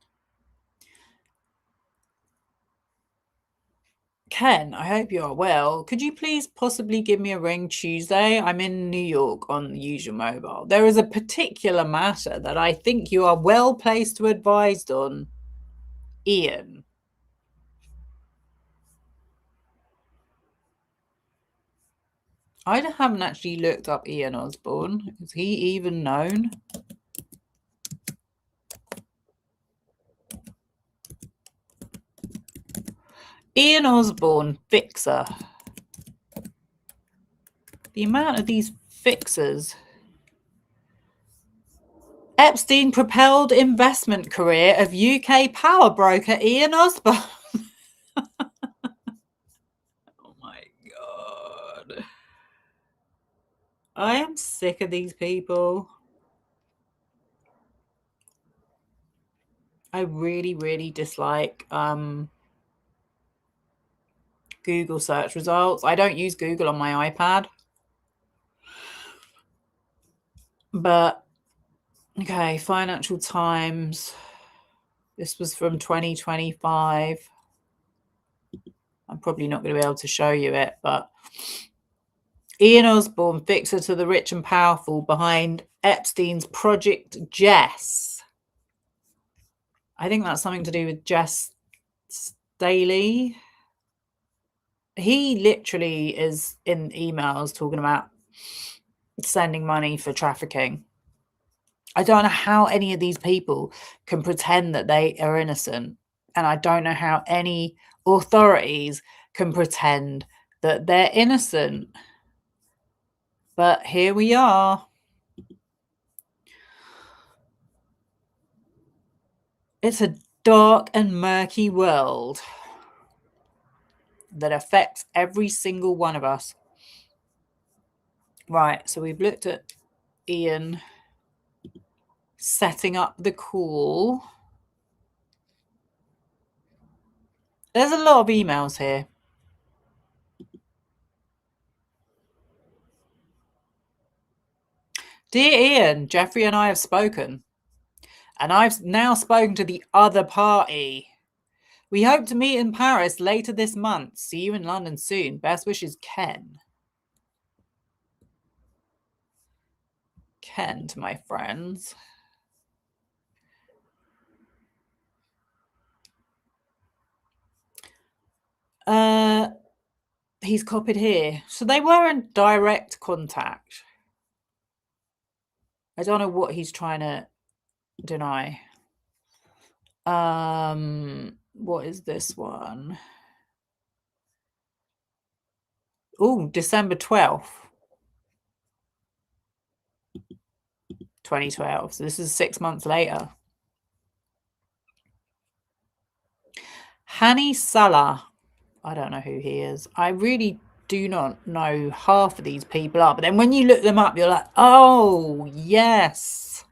Ken, I hope you are well. Could you please possibly give me a ring Tuesday? I'm in New York on the usual mobile. There is a particular matter that I think you are well placed to advise on. Ian. I haven't actually looked up Ian Osborne. Is he even known? Ian Osborne, fixer. The amount of these fixers. Epstein propelled investment career of UK power broker Ian Osborne. Oh my God. I am sick of these people. I really, really dislike Google search results. I don't use Google on my iPad. But, okay, Financial Times. This was from 2025. I'm probably not going to be able to show you it, but Ian Osborne, fixer to the rich and powerful behind Epstein's Project Jess. I think that's something to do with Jess Staley. He literally is in emails talking about sending money for trafficking. I don't know how any of these people can pretend that they are innocent. And I don't know how any authorities can pretend that they're innocent. But here we are. It's a dark and murky world that affects every single one of us. Right, so we've looked at Ian setting up the call. There's a lot of emails here. Dear Ian, Jeffrey and I have spoken. And I've now spoken to the other party. We hope to meet in Paris later this month. See you in London soon. Best wishes, Ken. Ken to my friends. He's copied here. So they were in direct contact. I don't know what he's trying to deny. What is this one? Oh, December 12th. 2012. So this is 6 months later. Hani Salah. I don't know who he is. I really do not know half of these people are. But then when you look them up, you're like, oh, yes.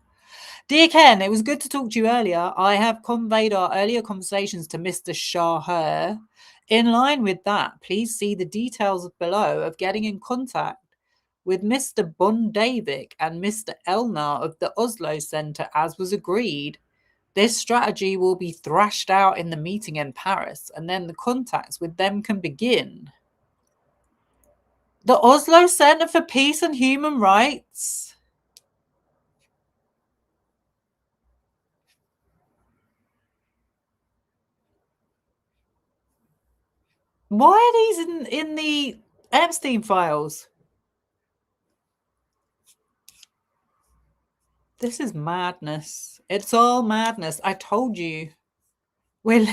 Dear Ken, it was good to talk to you earlier. I have conveyed our earlier conversations to Mr. Shaher. In line with that, please see the details below of getting in contact with Mr. Bondavik and Mr. Elnar of the Oslo Centre, as was agreed. This strategy will be thrashed out in the meeting in Paris, and then the contacts with them can begin. The Oslo Centre for Peace and Human Rights? Why are these in the Epstein files? This is madness. It's all madness. I told you. We're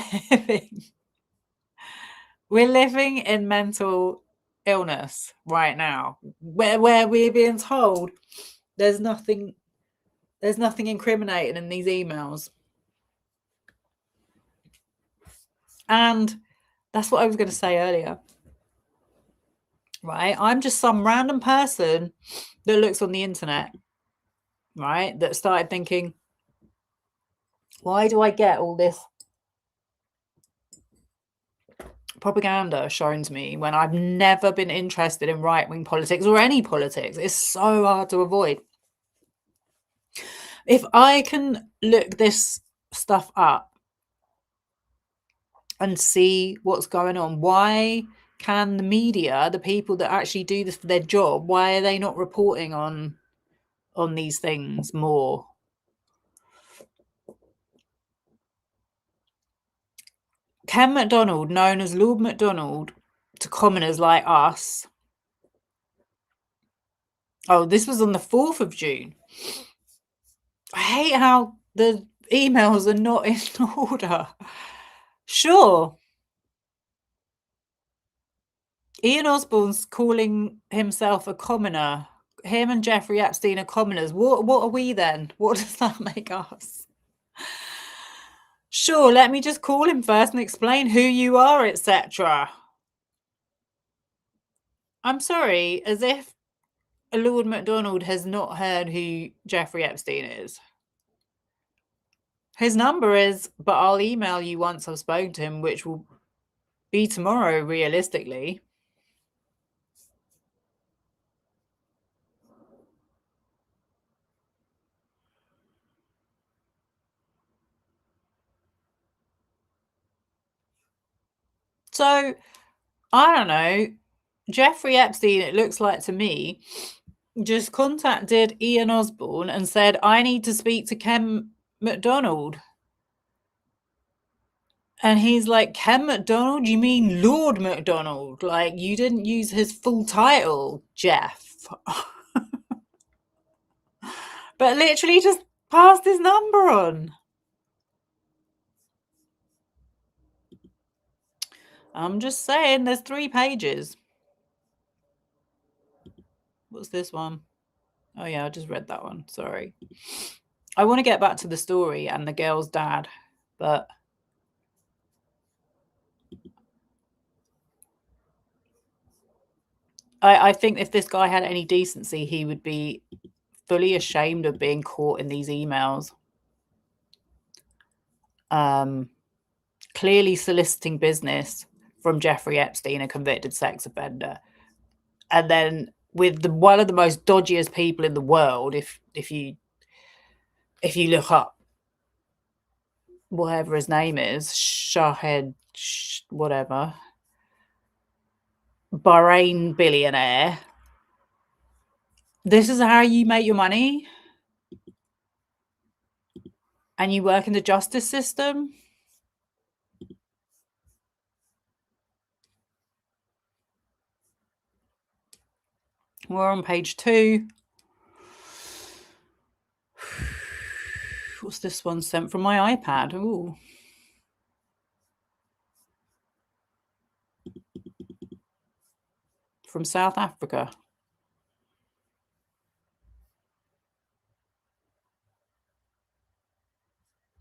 living in mental illness right now, where we're being told there's nothing incriminating in these emails. And that's what I was going to say earlier. Right? I'm just some random person that looks on the internet, right? That started thinking, why do I get all this propaganda shown to me when I've never been interested in right-wing politics or any politics? It's so hard to avoid. If I can look this stuff up and see what's going on, why can the media, the people that actually do this for their job, why are they not reporting on these things more? Ken MacDonald, known as Lord MacDonald to commoners like us. Oh, this was on the 4th of June. I hate how the emails are not in order. Sure. Ian Osborne's calling himself a commoner. Him and Jeffrey Epstein are commoners. What are we then? What does that make us? Sure, let me just call him first and explain who you are, etc. I'm sorry, as if Lord MacDonald has not heard who Jeffrey Epstein is. His number is, but I'll email you once I've spoken to him, which will be tomorrow, realistically. So, I don't know. Jeffrey Epstein, it looks like to me, just contacted Ian Osborne and said, I need to speak to Ken MacDonald. And he's like, Ken MacDonald? You mean Lord MacDonald? Like, you didn't use his full title, Jeff. But literally just passed his number on. I'm just saying, there's 3 pages. What's this one? Oh, yeah, I just read that one. Sorry. I want to get back to the story and the girl's dad, but I think if this guy had any decency, he would be fully ashamed of being caught in these emails. Clearly soliciting business from Jeffrey Epstein, a convicted sex offender. And then with one of the most dodgiest people in the world, if you look up whatever his name is, Shahed, whatever, Bahrain billionaire. This is how you make your money? And you work in the justice system? We're on page 2. What's this one sent from my iPad? Ooh. From South Africa.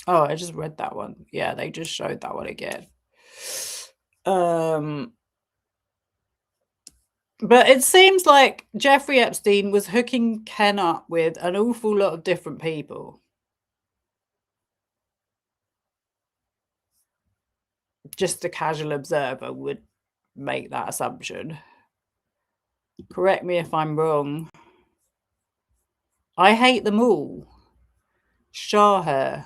Oh, I just read that one. Yeah, they just showed that one again. But it seems like Jeffrey Epstein was hooking Ken up with an awful lot of different people. Just a casual observer would make that assumption. Correct me if I'm wrong. I hate them all. Shah.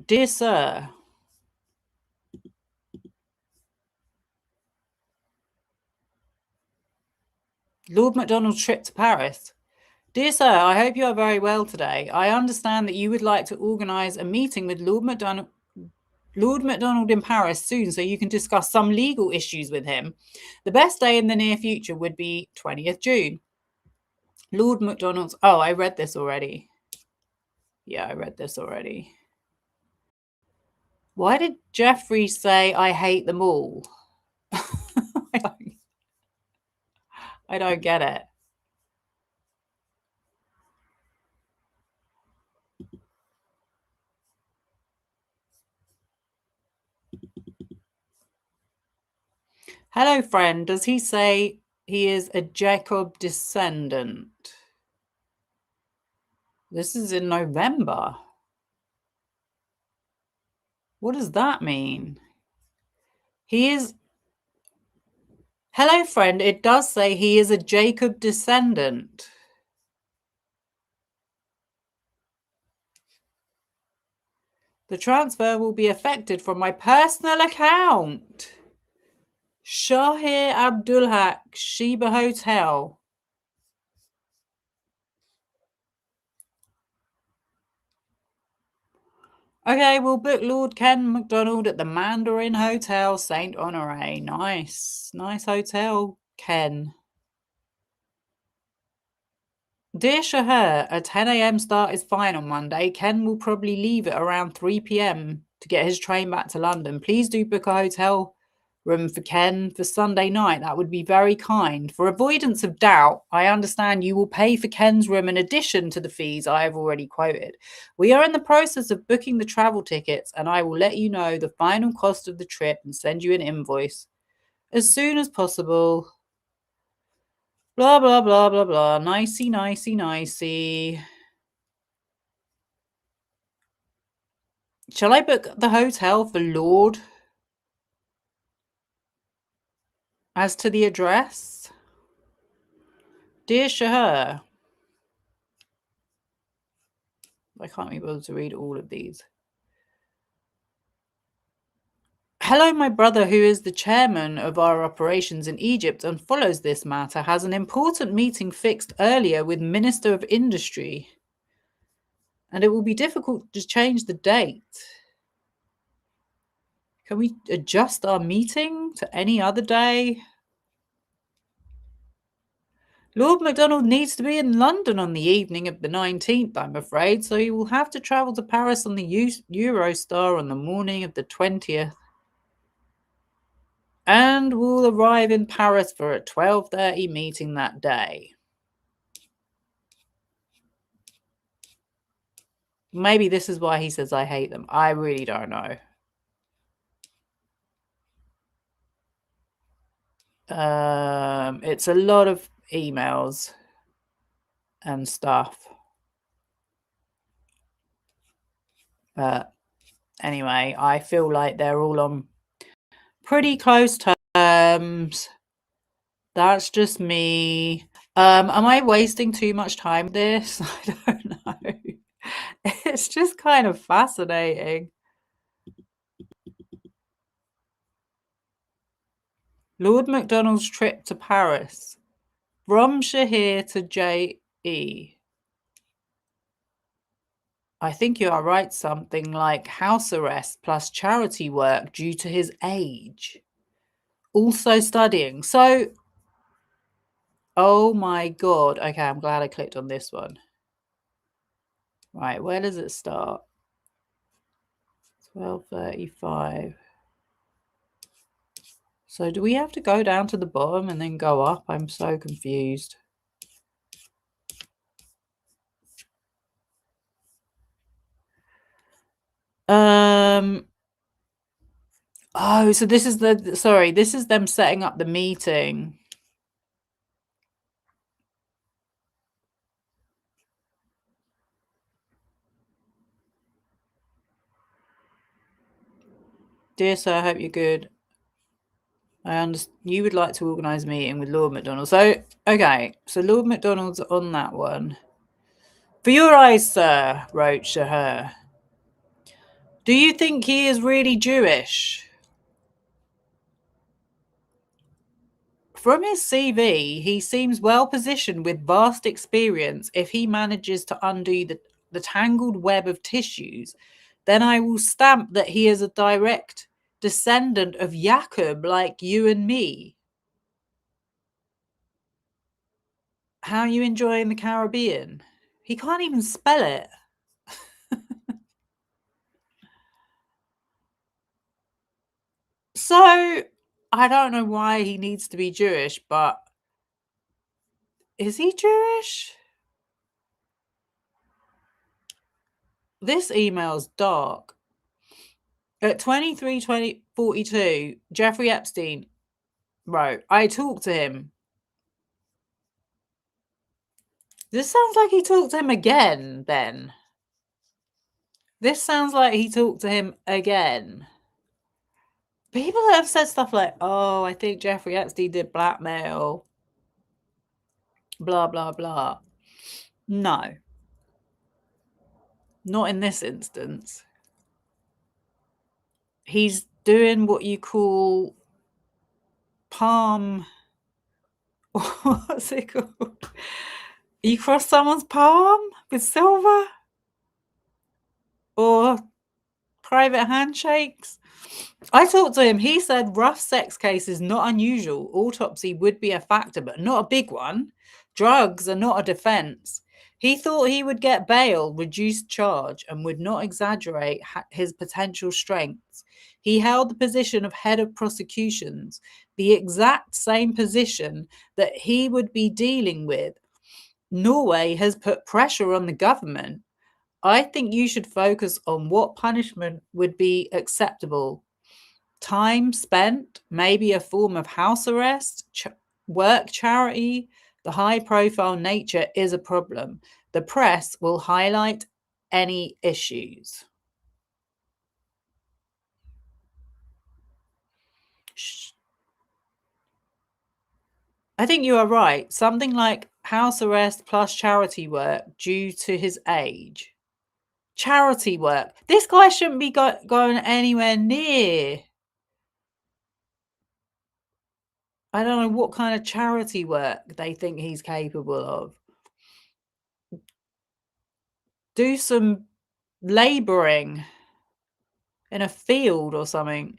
Dear Sir, Lord MacDonald's trip to Paris. Dear Sir, I hope you are very well today. I understand that you would like to organise a meeting with Lord MacDonald in Paris soon so you can discuss some legal issues with him. The best day in the near future would be 20th June. Lord MacDonald's... Oh, I read this already. Yeah, I read this already. Why did Jeffrey say, I hate them all? I don't get it. Hello, friend. Does he say he is a Jacob descendant? This is in November. What does that mean? He is... Hello, friend. It does say he is a Jacob descendant. The transfer will be effected from my personal account. Shahir Abdulhaq, Sheba Hotel. Okay, we'll book Lord Ken MacDonald at the Mandarin Hotel, Saint Honore. Nice. Nice hotel, Ken. Dear Shahir, a 10 a.m. start is fine on Monday. Ken will probably leave at around 3 p.m. to get his train back to London. Please do book a hotel room for Ken for Sunday night. That would be very kind. For avoidance of doubt, I understand you will pay for Ken's room in addition to the fees I have already quoted. We are in the process of booking the travel tickets, and I will let you know the final cost of the trip and send you an invoice as soon as possible. Blah, blah, blah, blah, blah. Nicey, nicey, nicey. Shall I book the hotel for Lord? As to the address? Dear Shahir. I can't be able to read all of these. Hello, my brother, who is the chairman of our operations in Egypt and follows this matter, has an important meeting fixed earlier with Minister of Industry. And it will be difficult to change the date. Can we adjust our meeting to any other day? Lord MacDonald needs to be in London on the evening of the 19th, I'm afraid, so he will have to travel to Paris on the Eurostar on the morning of the 20th. And will arrive in Paris for a 12:30 meeting that day. Maybe this is why he says I hate them. I really don't know. It's a lot of emails and stuff. But anyway, I feel like they're all on pretty close terms. That's just me. Am I wasting too much time with this? I don't know. It's just kind of fascinating. Lord MacDonald's trip to Paris. From Shahir to J.E. I think you are right, something like house arrest plus charity work due to his age. Also studying. So, oh my God. Okay, I'm glad I clicked on this one. Right, where does it start? 12:35. So do we have to go down to the bottom and then go up? I'm so confused. Oh, so this is this is them setting up the meeting. Dear sir, I hope you're good. I understand you would like to organise a meeting with Lord MacDonald. So, okay, so Lord MacDonald's on that one. For your eyes, sir, wrote Shahar. Do you think he is really Jewish? From his CV, he seems well positioned with vast experience. If he manages to undo the tangled web of tissues, then I will stamp that he is a direct descendant of Jacob like you and me. How are you enjoying the Caribbean? He can't even spell it. So, I don't know why he needs to be Jewish, but is he Jewish? This email's dark. At 23:42, Jeffrey Epstein wrote, I talked to him. This sounds like he talked to him again, then. This sounds like he talked to him again. People that have said stuff like, oh, I think Jeffrey Epstein did blackmail, blah, blah, blah. No. Not in this instance. He's doing what you call palm. What's it called? You cross someone's palm with silver? Or private handshakes? I talked to him. He said rough sex case is not unusual. Autopsy would be a factor, but not a big one. Drugs are not a defense. He thought he would get bail, reduced charge, and would not exaggerate his potential strengths. He held the position of head of prosecutions, the exact same position that he would be dealing with. Norway has put pressure on the government. I think you should focus on what punishment would be acceptable. Time spent, maybe a form of house arrest, work charity. The high profile nature is a problem. The press will highlight any issues. I think you are right. Something like house arrest plus charity work due to his age. Charity work. This guy shouldn't be going anywhere near. I don't know what kind of charity work they think he's capable of. Do some labouring in a field or something.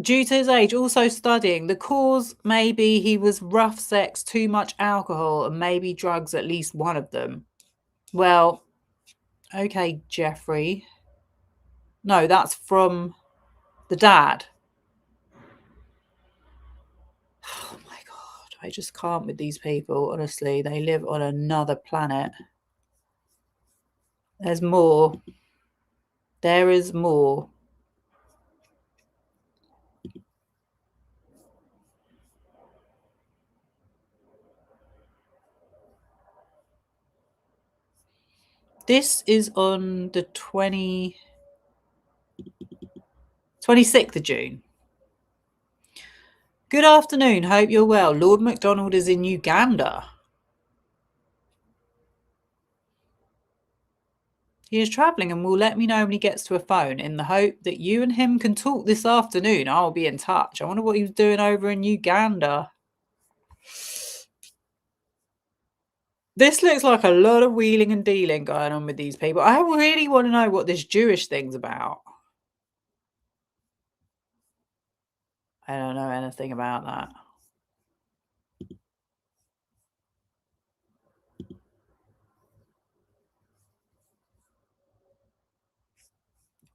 Due to his age, also studying. The cause, maybe he was rough sex, too much alcohol, and maybe drugs, at least one of them. Well, okay, Jeffrey. No, that's from the dad. Oh my God, I just can't with these people. Honestly, they live on another planet. There's more. There is more. This is on the 26th of June. Good afternoon. Hope you're well. Lord MacDonald is in Uganda. He is travelling and will let me know when he gets to a phone in the hope that you and him can talk this afternoon. I'll be in touch. I wonder what he was doing over in Uganda. This looks like a lot of wheeling and dealing going on with these people. I really want to know what this Jewish thing's about. I don't know anything about that.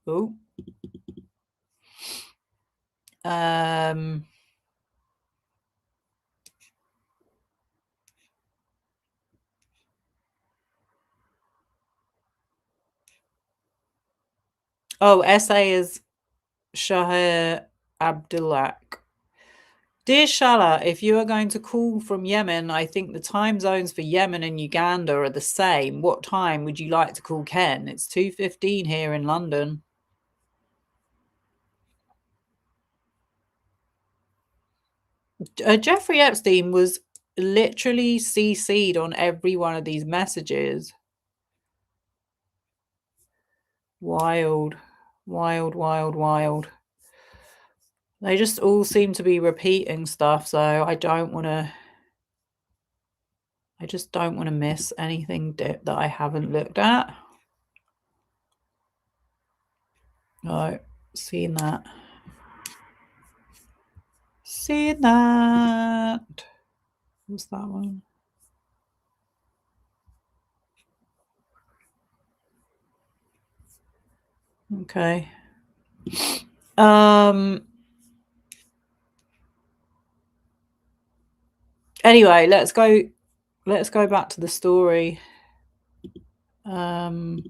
Oh. Oh, essay is Shahir Abdullah. Dear Shala, if you are going to call from Yemen, I think the time zones for Yemen and Uganda are the same. What time would you like to call Ken? It's 2:15 here in London. Jeffrey Epstein was literally CC'd on every one of these messages. Wild, wild, wild, wild. They just all seem to be repeating stuff, so I just don't want to miss anything that I haven't looked at. Oh, seen that. Seen that. What's that one? Okay. Anyway, let's go back to the story. I'll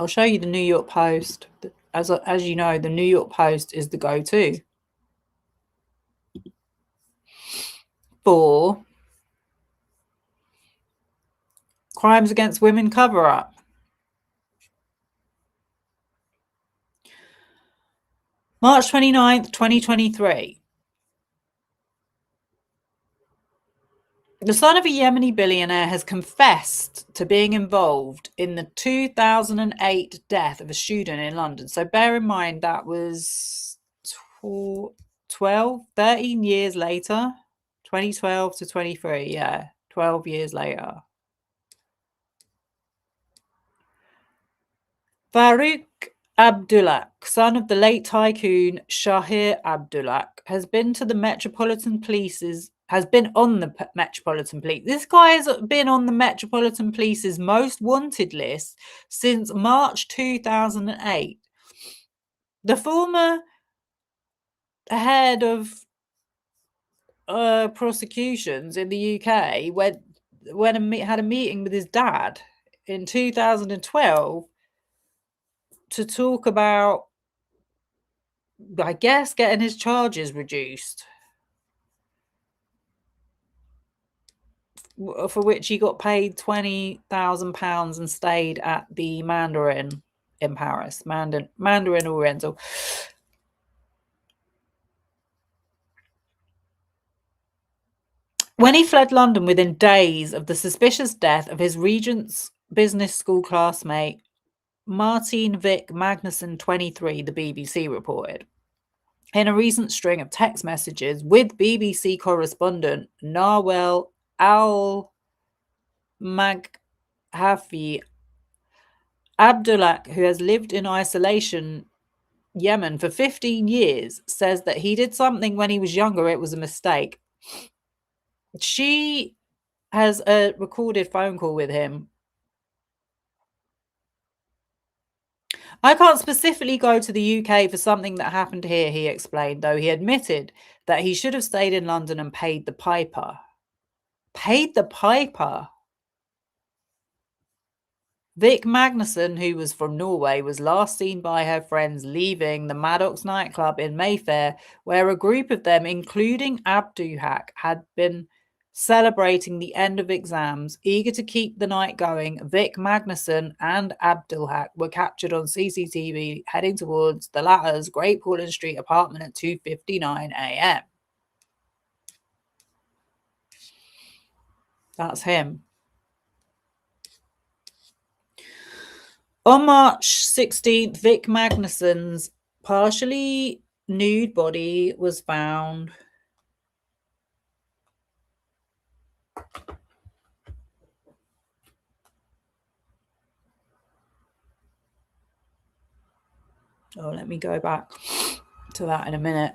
show you the New York Post. As you know, the New York Post is the go-to for crimes against women cover-up. March 29th, 2023. The son of a Yemeni billionaire has confessed to being involved in the 2008 death of a student in London. So bear in mind that was 13 years later, 2012 to 23. Yeah, 12 years later. Farouk Abdullah, son of the late tycoon Shahir Abdullah, has been on the Metropolitan Police's. This guy has been on the Metropolitan Police's most wanted list since March 2008. The former head of prosecutions in the UK had a meeting with his dad in 2012 to talk about, I guess, getting his charges reduced, for which he got paid £20,000 and stayed at the Mandarin in Paris, Mandarin Oriental. When he fled London within days of the suspicious death of his Regent's business school classmate, Martine Vik Magnussen, 23, the BBC reported. In a recent string of text messages with BBC correspondent Nawal Al-Maghafi, Abdullah, who has lived in isolation Yemen for 15 years, says that he did something when he was younger. It was a mistake. She has a recorded phone call with him. I can't specifically go to the UK for something that happened here, he explained, though he admitted that he should have stayed in London and paid the piper. Paid the piper? Vik Magnussen, who was from Norway, was last seen by her friends leaving the Maddox nightclub in Mayfair, where a group of them, including Abdullah, had been celebrating the end of exams. Eager to keep the night going, Vik Magnussen and Abdullah were captured on CCTV heading towards the latter's Great Portland Street apartment at 2:59 a.m. That's him. On March 16th, Vik Magnussen's partially nude body was found. Oh, let me go back to that in a minute.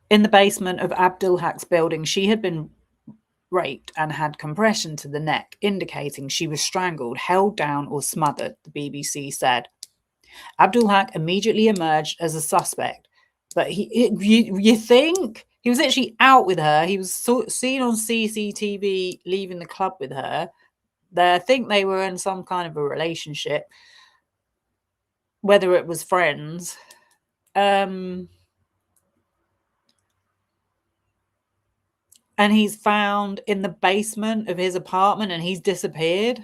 In the basement of Abdulhaq's building, she had been raped and had compression to the neck, indicating she was strangled, held down, or smothered, the BBC said. Abdulhaq immediately emerged as a suspect, but you think He was actually out with her. He was seen on CCTV leaving the club with her. I think they were in some kind of a relationship, whether it was friends. And he's found in the basement of his apartment and he's disappeared.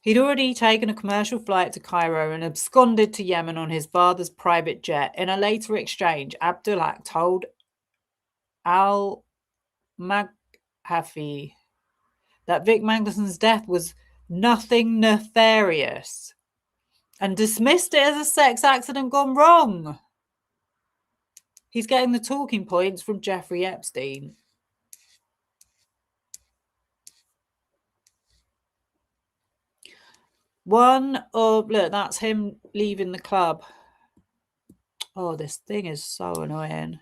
He'd already taken a commercial flight to Cairo and absconded to Yemen on his father's private jet. In a later exchange, Abdulhak told al-Maghafi that Vik Magnussen's death was nothing nefarious and dismissed it as a sex accident gone wrong. He's getting the talking points from Jeffrey Epstein. Look, that's him leaving the club. Oh, this thing is so annoying.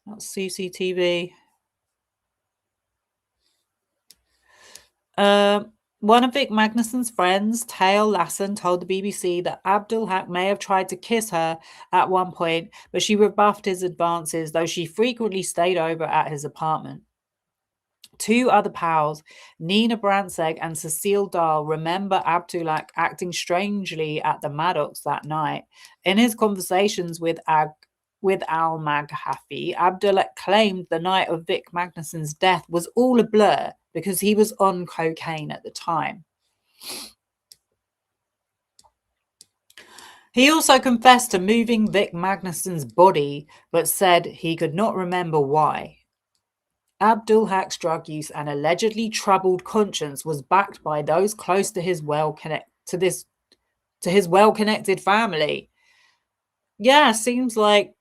That's CCTV. One of Vik Magnussen's friends, Tail Lassen, told the BBC that Abdulhak may have tried to kiss her at one point, but she rebuffed his advances, though she frequently stayed over at his apartment. Two other pals, Nina Brantzeg and Cecile Dahl, remember Abdulhak acting strangely at the Maddox that night. In his conversations with al-Maghafi, Abdulhak claimed the night of Vik Magnussen's death was all a blur because he was on cocaine at the time. He also confessed to moving Vik Magnussen's body, but said he could not remember why. Abdulhak's drug use and allegedly troubled conscience was backed by those close to his well-connected family. Yeah, seems like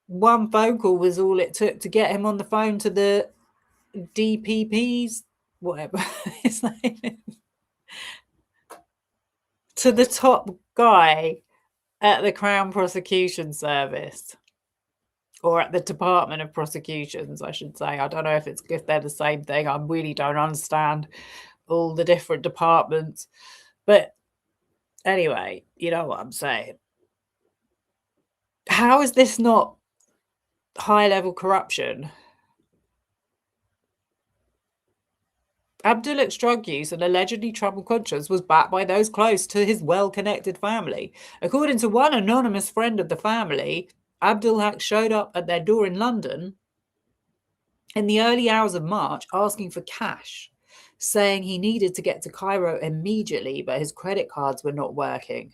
one phone call was all it took to get him on the phone to the DPPs, whatever his name is, to the top guy at the Crown Prosecution Service, or at the Department of Prosecutions, I should say. I don't know if they're the same thing. I really don't understand all the different departments. But anyway, you know what I'm saying. How is this not high-level corruption? Abdulhak's drug use and allegedly troubled conscience was backed by those close to his well-connected family. According to one anonymous friend of the family, Abdulhak showed up at their door in London in the early hours of March asking for cash, saying he needed to get to Cairo immediately, but his credit cards were not working.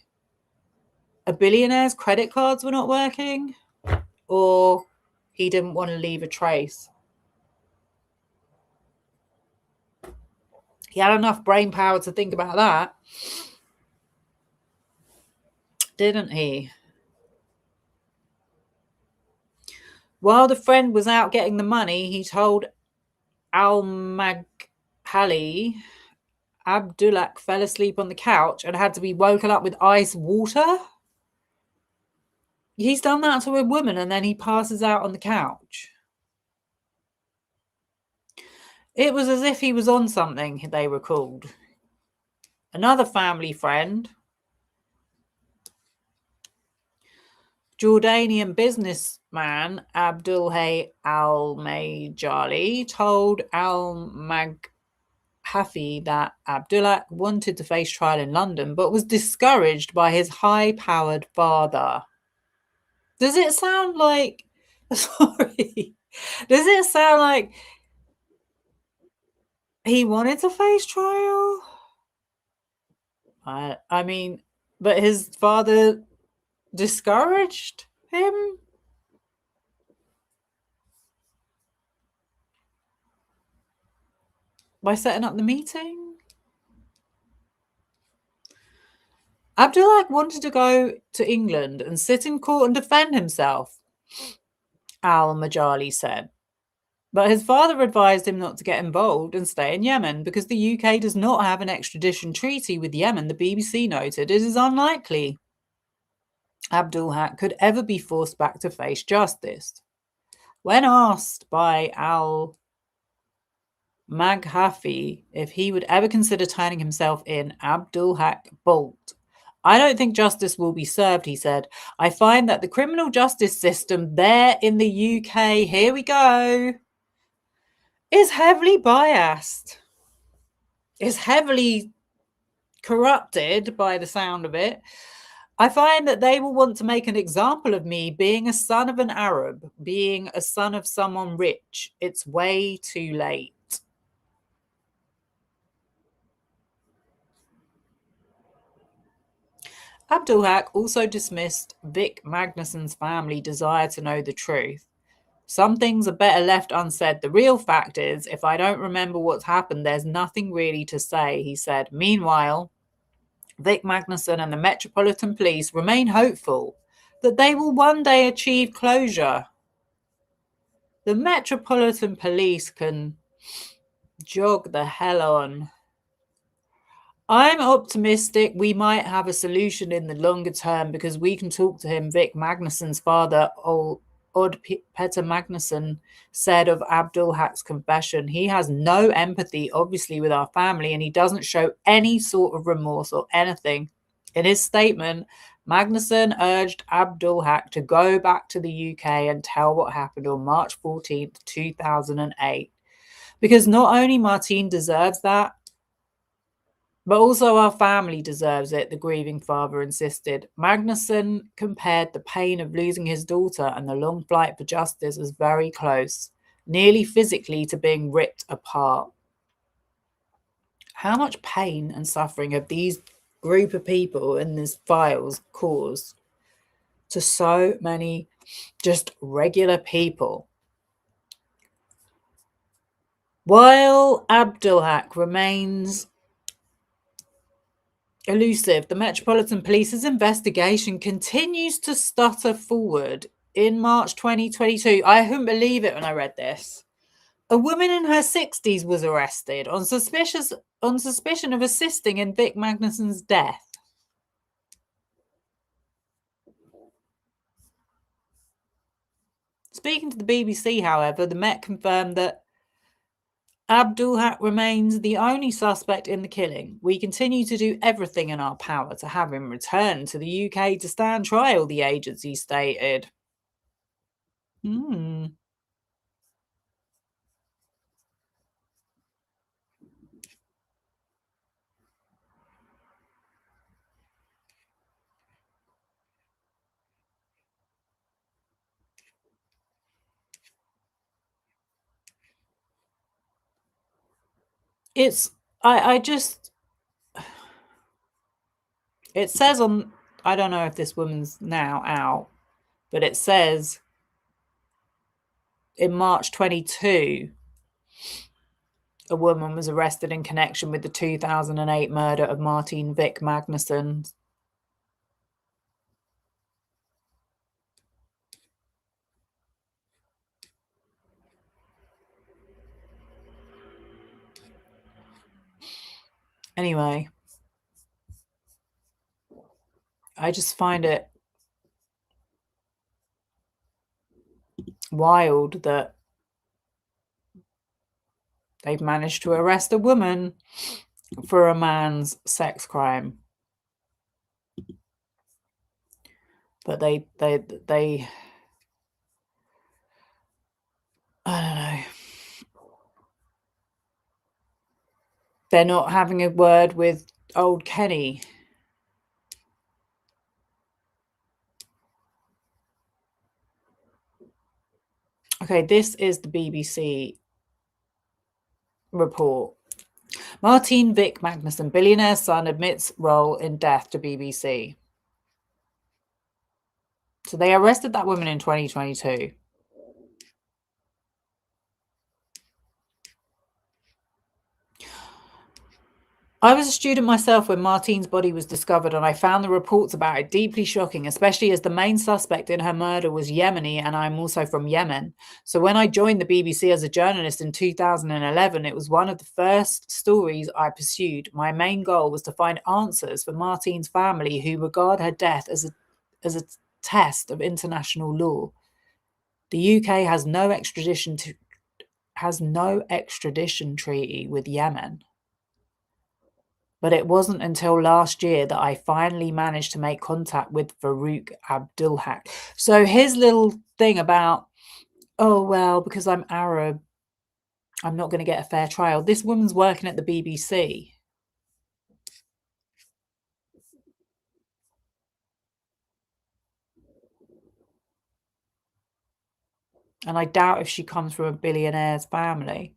A billionaire's credit cards were not working? Or he didn't want to leave a trace? He had enough brain power to think about that, didn't he? While the friend was out getting the money, he told al-Maghali Abdulhak fell asleep on the couch and had to be woken up with ice water. He's done that to a woman and then he passes out on the couch. It was as if he was on something, they recalled. Another family friend, Jordanian businessman Abdulhay al-Majali, told al-Maghafi that Abdulhak wanted to face trial in London but was discouraged by his high-powered father. Does it sound like... Sorry. Does it sound like he wanted to face trial? I mean, but his father discouraged him? By setting up the meeting? Abdulhak wanted to go to England and sit in court and defend himself, al-Majali said. But his father advised him not to get involved and stay in Yemen because the UK does not have an extradition treaty with Yemen, the BBC noted. It is unlikely Abdulhak could ever be forced back to face justice. When asked by al-Maghafi if he would ever consider turning himself in, Abdulhak balked, I don't think justice will be served, he said. I find that the criminal justice system there in the UK, here we go, is heavily biased. Is heavily corrupted by the sound of it. I find that they will want to make an example of me being a son of an Arab, being a son of someone rich. It's way too late. Abdul Haq also dismissed Vik Magnussen's family desire to know the truth. Some things are better left unsaid. The real fact is, if I don't remember what's happened, there's nothing really to say, he said. Meanwhile, Vik Magnussen and the Metropolitan Police remain hopeful that they will one day achieve closure. The Metropolitan Police can jog the hell on. I'm optimistic we might have a solution in the longer term because we can talk to him. Vik Magnussen's father, Odd Petter Magnussen, said of Abdul Haq's confession. He has no empathy, obviously, with our family, and he doesn't show any sort of remorse or anything. In his statement, Magnussen urged Abdul Haq to go back to the UK and tell what happened on March 14th, 2008. Because not only Martine deserves that, but also our family deserves it, the grieving father insisted. Magnussen compared the pain of losing his daughter and the long flight for justice as very close, nearly physically, to being ripped apart. How much pain and suffering have these group of people in these files caused to so many just regular people? While Abdul Haq remains elusive, the Metropolitan Police's investigation continues to stutter forward. In March 2022, I couldn't believe it when I read this. A woman in her 60s was arrested on suspicion of assisting in Vik Magnussen's death. Speaking to the BBC, however, the Met confirmed that Abdul Haq remains the only suspect in the killing. We continue to do everything in our power to have him return to the UK to stand trial, the agency stated. It says on, I don't know if this woman's now out, but it says in March 22, a woman was arrested in connection with the 2008 murder of Martine Vik Magnussen. Anyway, I just find it wild that they've managed to arrest a woman for a man's sex crime. But they I don't know. They're not having a word with old Kenny. Okay, this is the BBC report. Martine Vik Magnussen, billionaire son, admits role in death to BBC. So they arrested that woman in 2022. I was a student myself when Martine's body was discovered, and I found the reports about it deeply shocking, especially as the main suspect in her murder was Yemeni, and I'm also from Yemen. So when I joined the BBC as a journalist in 2011, it was one of the first stories I pursued. My main goal was to find answers for Martine's family, who regard her death as a test of international law. The UK has no extradition treaty with Yemen. But it wasn't until last year that I finally managed to make contact with Farouk Abdulhak. So his little thing about, oh, well, because I'm Arab, I'm not going to get a fair trial. This woman's working at the BBC. And I doubt if she comes from a billionaire's family.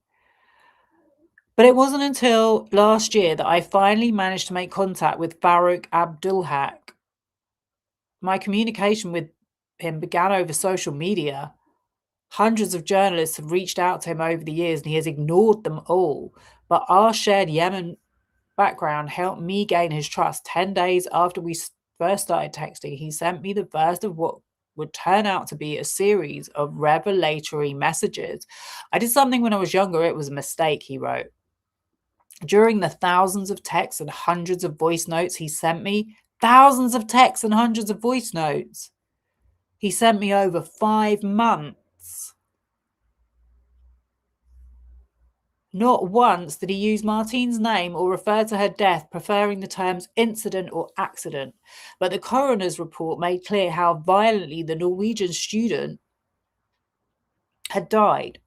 But it wasn't until last year that I finally managed to make contact with Farouk Abdulhak. My communication with him began over social media. Hundreds of journalists have reached out to him over the years and he has ignored them all. But our shared Yemen background helped me gain his trust. 10 days after we first started texting, he sent me the first of what would turn out to be a series of revelatory messages. I did something when I was younger. It was a mistake, he wrote. During the thousands of texts and hundreds of voice notes he sent me, thousands of texts and hundreds of voice notes, he sent me over 5 months. Not once did he use Martine's name or refer to her death, preferring the terms incident or accident. But the coroner's report made clear how violently the Norwegian student had died.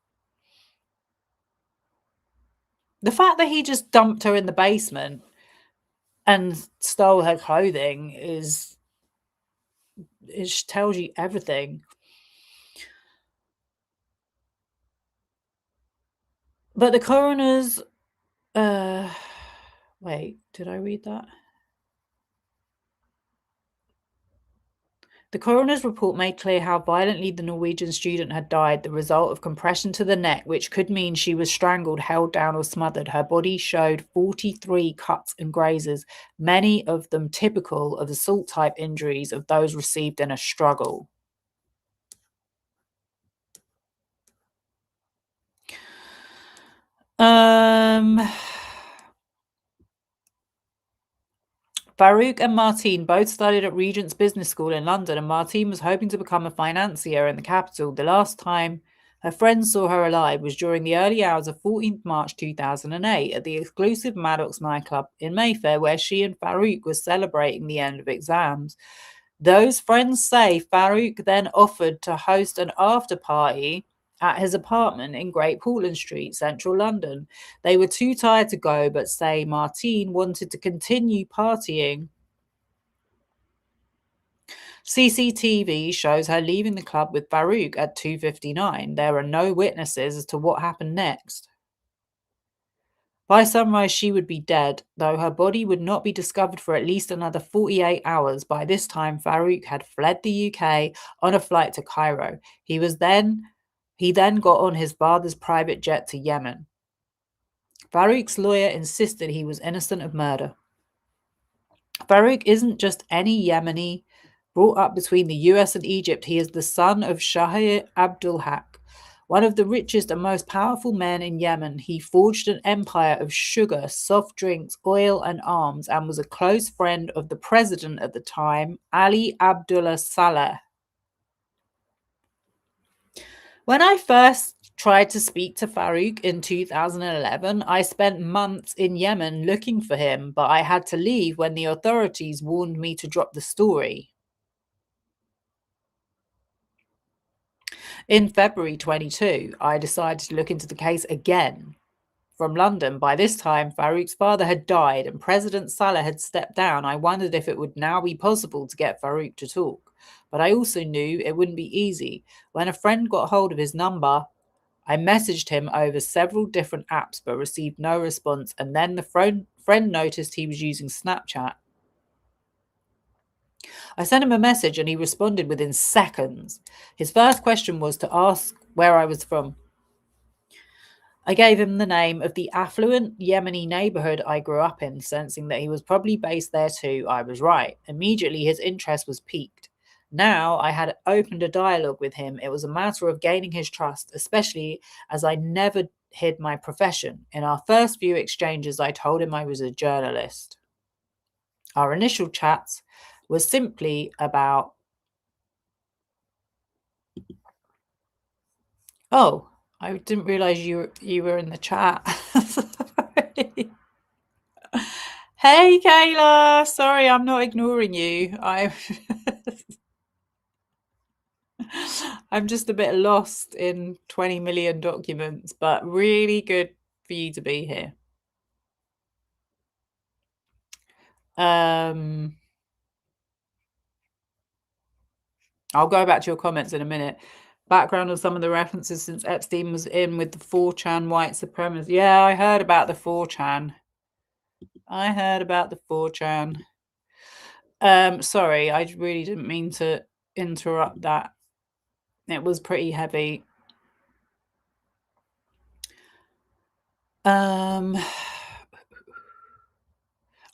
The fact that he just dumped her in the basement and stole her clothing it tells you everything. But the coroner's wait, did I read that? The coroner's report made clear how violently the Norwegian student had died, the result of compression to the neck, which could mean she was strangled, held down, or smothered. Her body showed 43 cuts and grazes, many of them typical of assault-type injuries of those received in a struggle. Farouk and Martine both studied at Regent's Business School in London, and Martine was hoping to become a financier in the capital. The last time her friends saw her alive was during the early hours of 14th March 2008 at the exclusive Maddox nightclub in Mayfair, where she and Farouk were celebrating the end of exams. Those friends say Farouk then offered to host an after-party at his apartment in Great Portland Street, central London. They were too tired to go, but say Martine wanted to continue partying. CCTV shows her leaving the club with Farouk at 2:59. There are no witnesses as to what happened next. By sunrise, she would be dead, though her body would not be discovered for at least another 48 hours. By this time, Farouk had fled the UK on a flight to Cairo. He then got on his father's private jet to Yemen. Farouk's lawyer insisted he was innocent of murder. Farouk isn't just any Yemeni brought up between the US and Egypt. He is the son of Shahir Abdulhak, one of the richest and most powerful men in Yemen. He forged an empire of sugar, soft drinks, oil, and arms, and was a close friend of the president at the time, Ali Abdullah Saleh. When I first tried to speak to Farouk in 2011, I spent months in Yemen looking for him, but I had to leave when the authorities warned me to drop the story. In February 22, I decided to look into the case again from London. By this time, Farouk's father had died and President Saleh had stepped down. I wondered if it would now be possible to get Farouk to talk. But I also knew it wouldn't be easy. When a friend got hold of his number, I messaged him over several different apps but received no response. And then the friend noticed he was using Snapchat. I sent him a message and he responded within seconds. His first question was to ask where I was from. I gave him the name of the affluent Yemeni neighborhood I grew up in, sensing that he was probably based there too. I was right. Immediately, his interest was piqued. Now I had opened a dialogue with him. It was a matter of gaining his trust, especially as I never hid my profession. In our first few exchanges, I told him I was a journalist. Our initial chats was simply about, oh, I didn't realize you were in the chat. Hey, Kayla. Sorry, I'm not ignoring you. I'm just a bit lost in 20 million documents, but really good for you to be here. I'll go back to your comments in a minute. Background on some of the references since Epstein was in with the 4chan white supremacists. Yeah, I heard about the 4chan. Sorry, I really didn't mean to interrupt that. It was pretty heavy.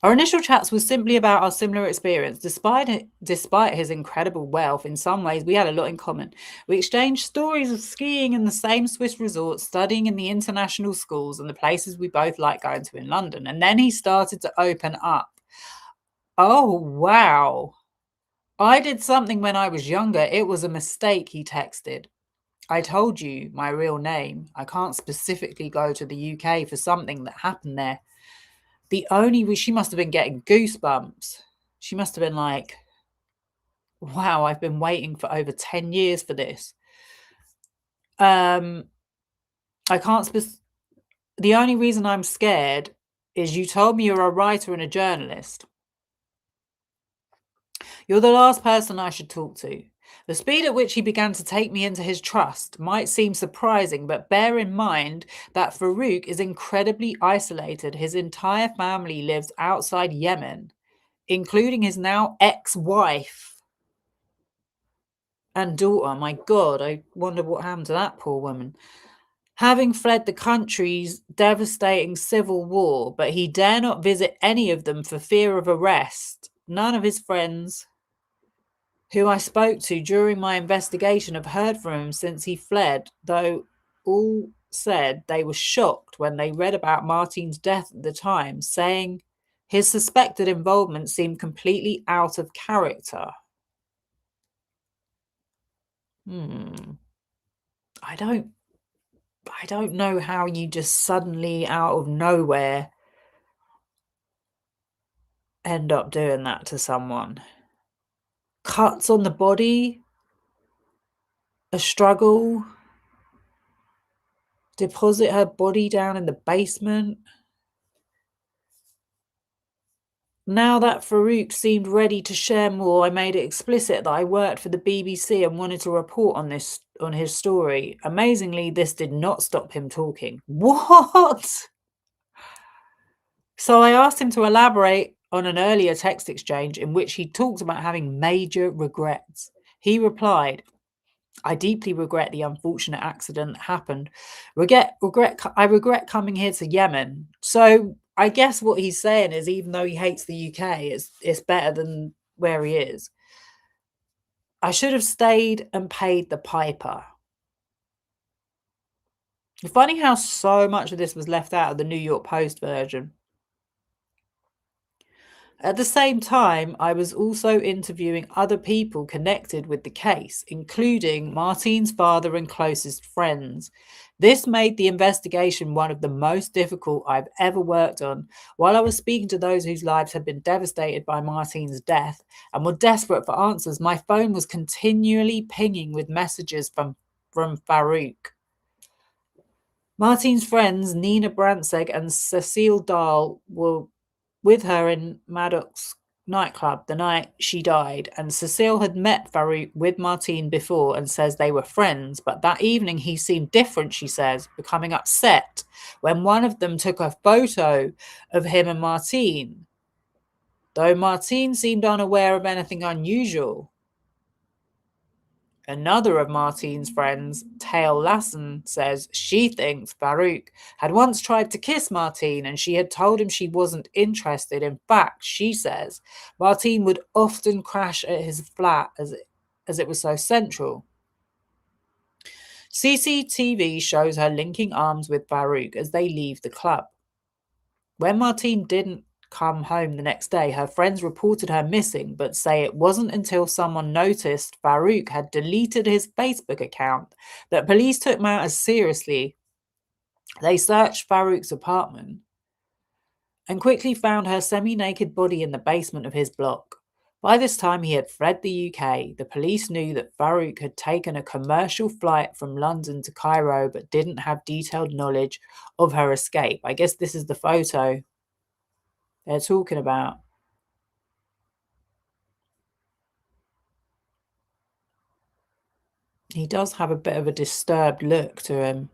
Our initial chats was simply about our similar experience. Despite his incredible wealth, in some ways we had a lot in common. We exchanged stories of skiing in the same Swiss resorts, studying in the international schools, and the places we both liked going to in London. And then he started to open up. Oh, wow. I did something when I was younger. It was a mistake, he texted. I told you my real name. I can't specifically go to the UK for something that happened there. She must have been getting goosebumps. She must have been like, wow, I've been waiting for over 10 years for this. The only reason I'm scared is you told me you're a writer and a journalist. You're the last person I should talk to. The speed at which he began to take me into his trust might seem surprising, but bear in mind that Farouk is incredibly isolated. His entire family lives outside Yemen, including his now ex-wife and daughter. My God, I wonder what happened to that poor woman. Having fled the country's devastating civil war, but he dare not visit any of them for fear of arrest. None of his friends who I spoke to during my investigation have heard from him since he fled, though all said they were shocked when they read about Martine's death at the time, saying his suspected involvement seemed completely out of character. I don't know how you just suddenly out of nowhere end up doing that to someone. Cuts on the body, a struggle, deposit her body down in the basement. Now that Farouk seemed ready to share more, I made it explicit that I worked for the BBC and wanted to report on his story. Amazingly, this did not stop him talking. What? So I asked him to elaborate on an earlier text exchange in which he talked about having major regrets. He replied, I deeply regret the unfortunate accident that happened. I regret coming here to Yemen. So I guess what he's saying is, even though he hates the UK, it's better than where he is. I should have stayed and paid the piper. Funny how so much of this was left out of the New York Post version. At the same time, I was also interviewing other people connected with the case, including Martine's father and closest friends. This made the investigation one of the most difficult I've ever worked on. While I was speaking to those whose lives had been devastated by Martine's death and were desperate for answers, my phone was continually pinging with messages from Farouk. Martine's friends, Nina Brantseg and Cecile Dahl, were with her in Maddox's nightclub the night she died, and Cecile had met Farouk with Martine before and says they were friends, but that evening he seemed different, she says, becoming upset when one of them took a photo of him and Martine, though Martine seemed unaware of anything unusual. Another of Martine's friends, Tail Lassen, says she thinks Farouk had once tried to kiss Martine and she had told him she wasn't interested. In fact, she says Martine would often crash at his flat as it was so central. CCTV shows her linking arms with Farouk as they leave the club. When Martine didn't come home the next day, her friends reported her missing, but say it wasn't until someone noticed Farouk had deleted his Facebook account that police took matters seriously. They searched Farouk's apartment and quickly found her semi-naked body in the basement of his block. By this time, he had fled the UK. The police knew that Farouk had taken a commercial flight from London to Cairo, but didn't have detailed knowledge of her escape. I guess this is the photo they're talking about. He does have a bit of a disturbed look to him.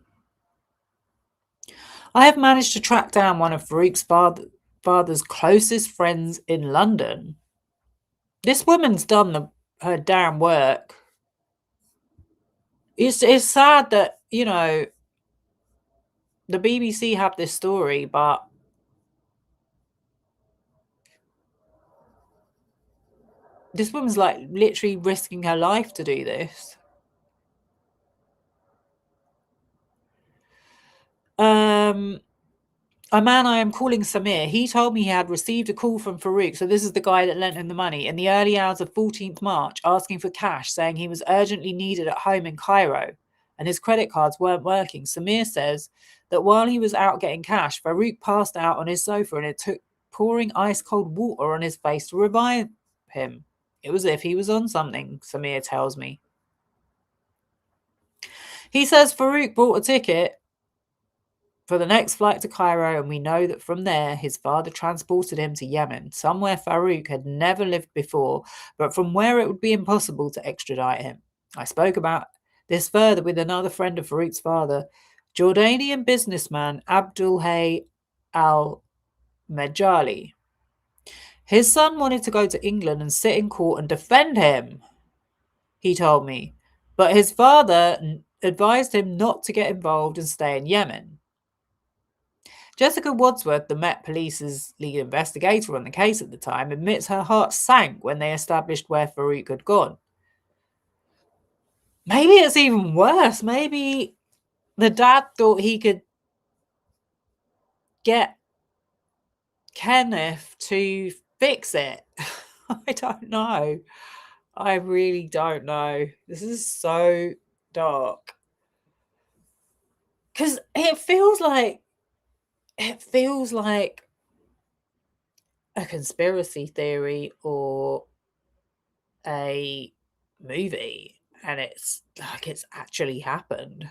I have managed to track down one of Farouk's father's closest friends in London. This woman's done her damn work. It's sad that, you know, the BBC have this story, but this woman's like literally risking her life to do this. A man I am calling Samir, he told me he had received a call from Farouk, so this is the guy that lent him the money, in the early hours of 14th March, asking for cash, saying he was urgently needed at home in Cairo, and his credit cards weren't working. Samir says that while he was out getting cash, Farouk passed out on his sofa, and it took pouring ice-cold water on his face to revive him. It was as if he was on something, Samir tells me. He says Farouk bought a ticket for the next flight to Cairo, and we know that from there his father transported him to Yemen, somewhere Farouk had never lived before, but from where it would be impossible to extradite him. I spoke about this further with another friend of Farouk's father, Jordanian businessman Abdul Hay al-Majali. His son wanted to go to England and sit in court and defend him, he told me, but his father advised him not to get involved and stay in Yemen. Jessica Wadsworth, the Met Police's lead investigator on the case at the time, admits her heart sank when they established where Farouk had gone. Maybe it's even worse. Maybe the dad thought he could get Kenneth to fix it. I don't know. I really don't know. This is so dark. Because it feels like a conspiracy theory or a movie, and it's like it's actually happened.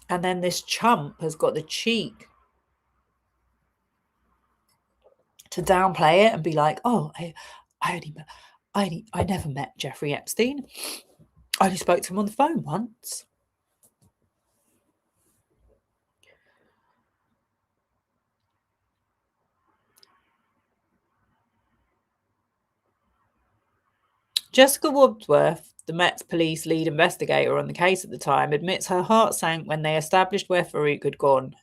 And then this chump has got the cheek to downplay it and be like, oh, I never met Jeffrey Epstein. I only spoke to him on the phone once. Jessica Wadsworth, the Met's police lead investigator on the case at the time, admits her heart sank when they established where Farouk had gone.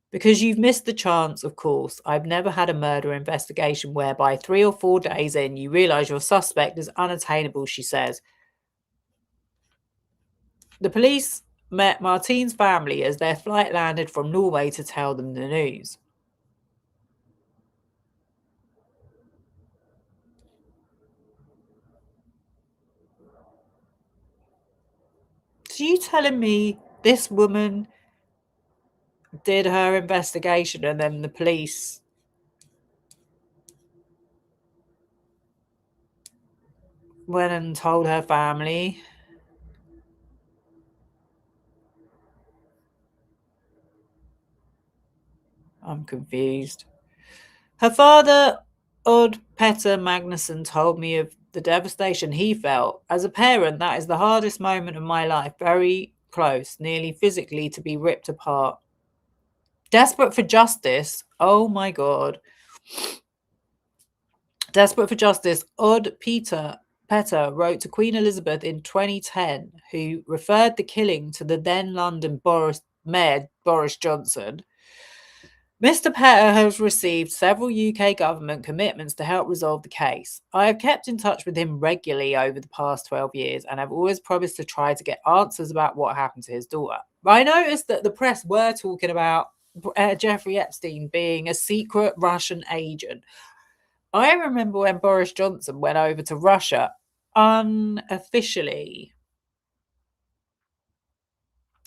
Because you've missed the chance, of course. I've never had a murder investigation whereby 3 or 4 days in you realise your suspect is unattainable, she says. The police met Martine's family as their flight landed from Norway to tell them the news. So you telling me this woman did her investigation and then the police went and told her family? I'm confused. Her father, Odd Petter Magnussen, told me of the devastation he felt. As a parent, that is the hardest moment of my life. Very close, nearly physically, to be ripped apart. Desperate for justice. Oh my God. Desperate for justice, Odd Petter wrote to Queen Elizabeth in 2010, who referred the killing to the then London Mayor Boris Johnson. Mr. Petter has received several UK government commitments to help resolve the case. I have kept in touch with him regularly over the past 12 years and have always promised to try to get answers about what happened to his daughter. I noticed that the press were talking about Jeffrey Epstein being a secret Russian agent. I remember when Boris Johnson went over to Russia unofficially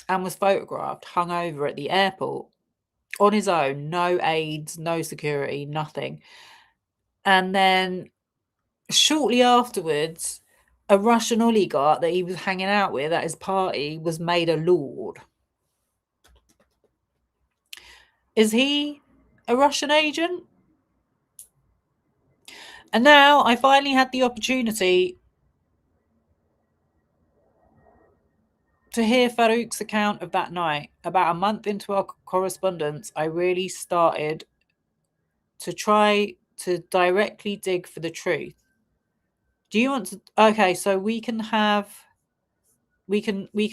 and was photographed hung over at the airport on his own, no aides, no security, nothing. And then shortly afterwards, a Russian oligarch that he was hanging out with at his party was made a lord. Is he a Russian agent? And now I finally had the opportunity to hear Farouk's account of that night. About a month into our correspondence, I really started to try to directly dig for the truth. Do you want to? Okay, so we can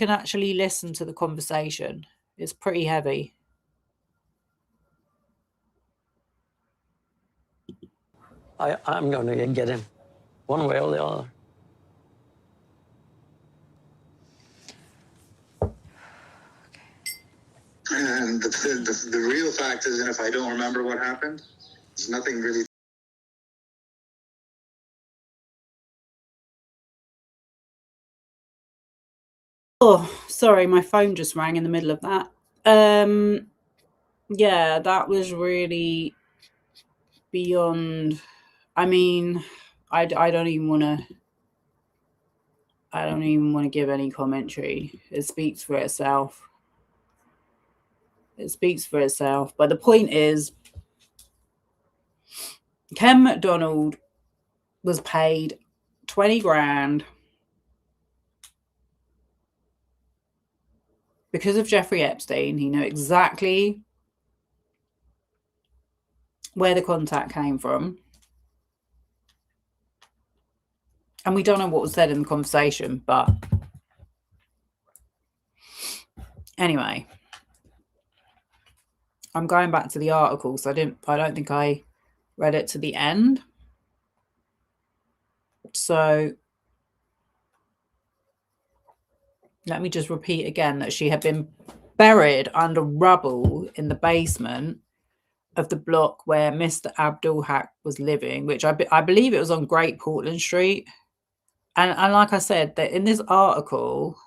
actually listen to the conversation. It's pretty heavy. I'm going to get him, one way or the other. And the real fact is, and if I don't remember what happened, there's nothing really. Oh, sorry, my phone just rang in the middle of that. Yeah, that was really beyond. I mean, I don't even want to. I don't even want to give any commentary. It speaks for itself. It speaks for itself. But the point is, Ken McDonald was paid 20 grand because of Jeffrey Epstein. He knew exactly where the contact came from. And we don't know what was said in the conversation, but anyway, I'm going back to the article, so I don't think I read it to the end. So let me just repeat again that she had been buried under rubble in the basement of the block where Mr. Abdul Haq was living, which I believe it was on Great Portland Street. And like I said, that in this article,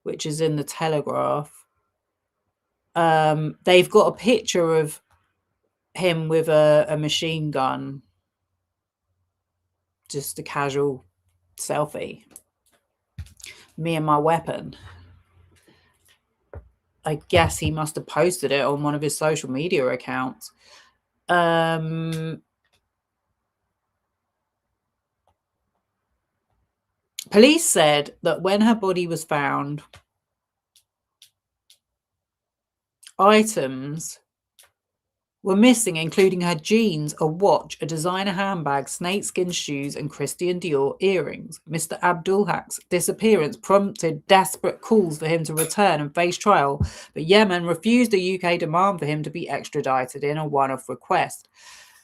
which is in the Telegraph, they've got a picture of him with a machine gun, just a casual selfie. Me and my weapon. I guess he must have posted it on one of his social media accounts. Police said that when her body was found, items were missing, including her jeans, a watch, a designer handbag, snakeskin shoes, and Christian Dior earrings. Mr. Abdul Haq's disappearance prompted desperate calls for him to return and face trial, but Yemen refused a UK demand for him to be extradited in a one-off request.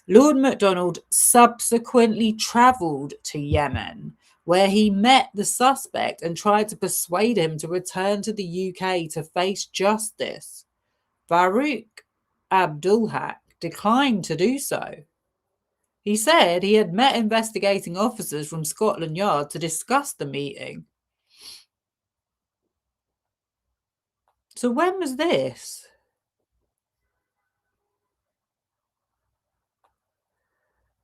Lord MacDonald subsequently travelled to Yemen, where he met the suspect and tried to persuade him to return to the UK to face justice. Farouk Abdul Haq declined to do so. He said he had met investigating officers from Scotland Yard to discuss the meeting. So when was this?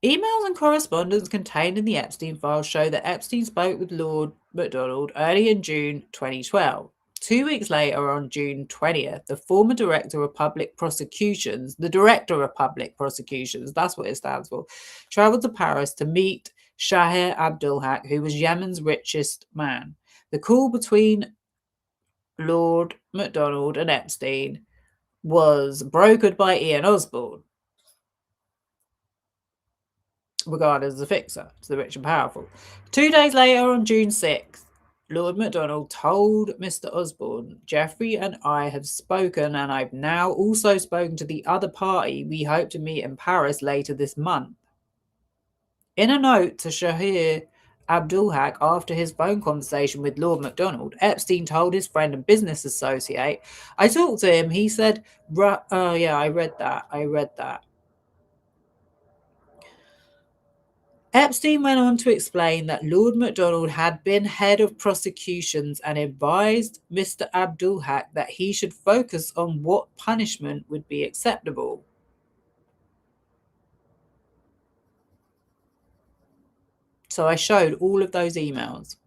Emails and correspondence contained in the Epstein files show that Epstein spoke with Lord MacDonald early in June 2012. 2 weeks later, on June 20th, the former Director of Public Prosecutions, that's what it stands for, travelled to Paris to meet Shahir Abdul Haq, who was Yemen's richest man. The call between Lord MacDonald and Epstein was brokered by Ian Osborne, regarded as a fixer to the rich and powerful. 2 days later, on June 6th, Lord MacDonald told Mr. Osborne, Jeffrey and I have spoken, and I've now also spoken to the other party. We hope to meet in Paris later this month. In a note to Shahir Abdul Haq after his phone conversation with Lord MacDonald, Epstein told his friend and business associate, I talked to him, he said, oh yeah, I read that. Epstein went on to explain that Lord MacDonald had been head of prosecutions and advised Mr. Abdul-Haq that he should focus on what punishment would be acceptable. So I showed all of those emails.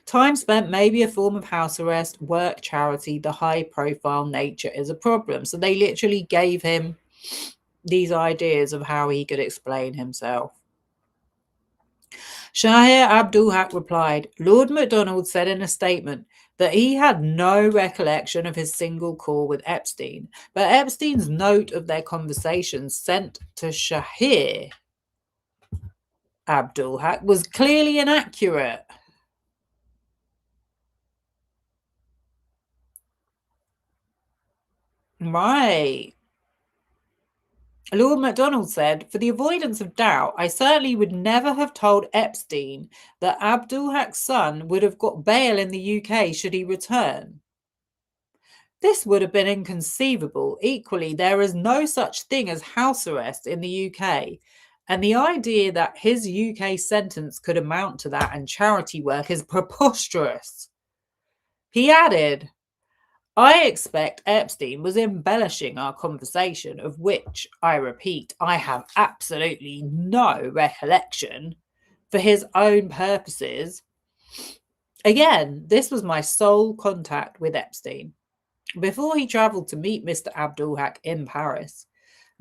Time spent may be a form of house arrest, work, charity. The high-profile nature is a problem. So they literally gave him these ideas of how he could explain himself. Shahir Abdul-Haq replied, Lord MacDonald said in a statement that he had no recollection of his single call with Epstein, but Epstein's note of their conversations sent to Shahir Abdul-Haq was clearly inaccurate. Right. Lord MacDonald said, for the avoidance of doubt, I certainly would never have told Epstein that Abdul-Haq's son would have got bail in the UK should he return. This would have been inconceivable. Equally, there is no such thing as house arrest in the UK, and the idea that his UK sentence could amount to that and charity work is preposterous. He added, I expect Epstein was embellishing our conversation, of which, I repeat, I have absolutely no recollection, for his own purposes. Again, this was my sole contact with Epstein. Before he travelled to meet Mr. Abdul-Haq in Paris,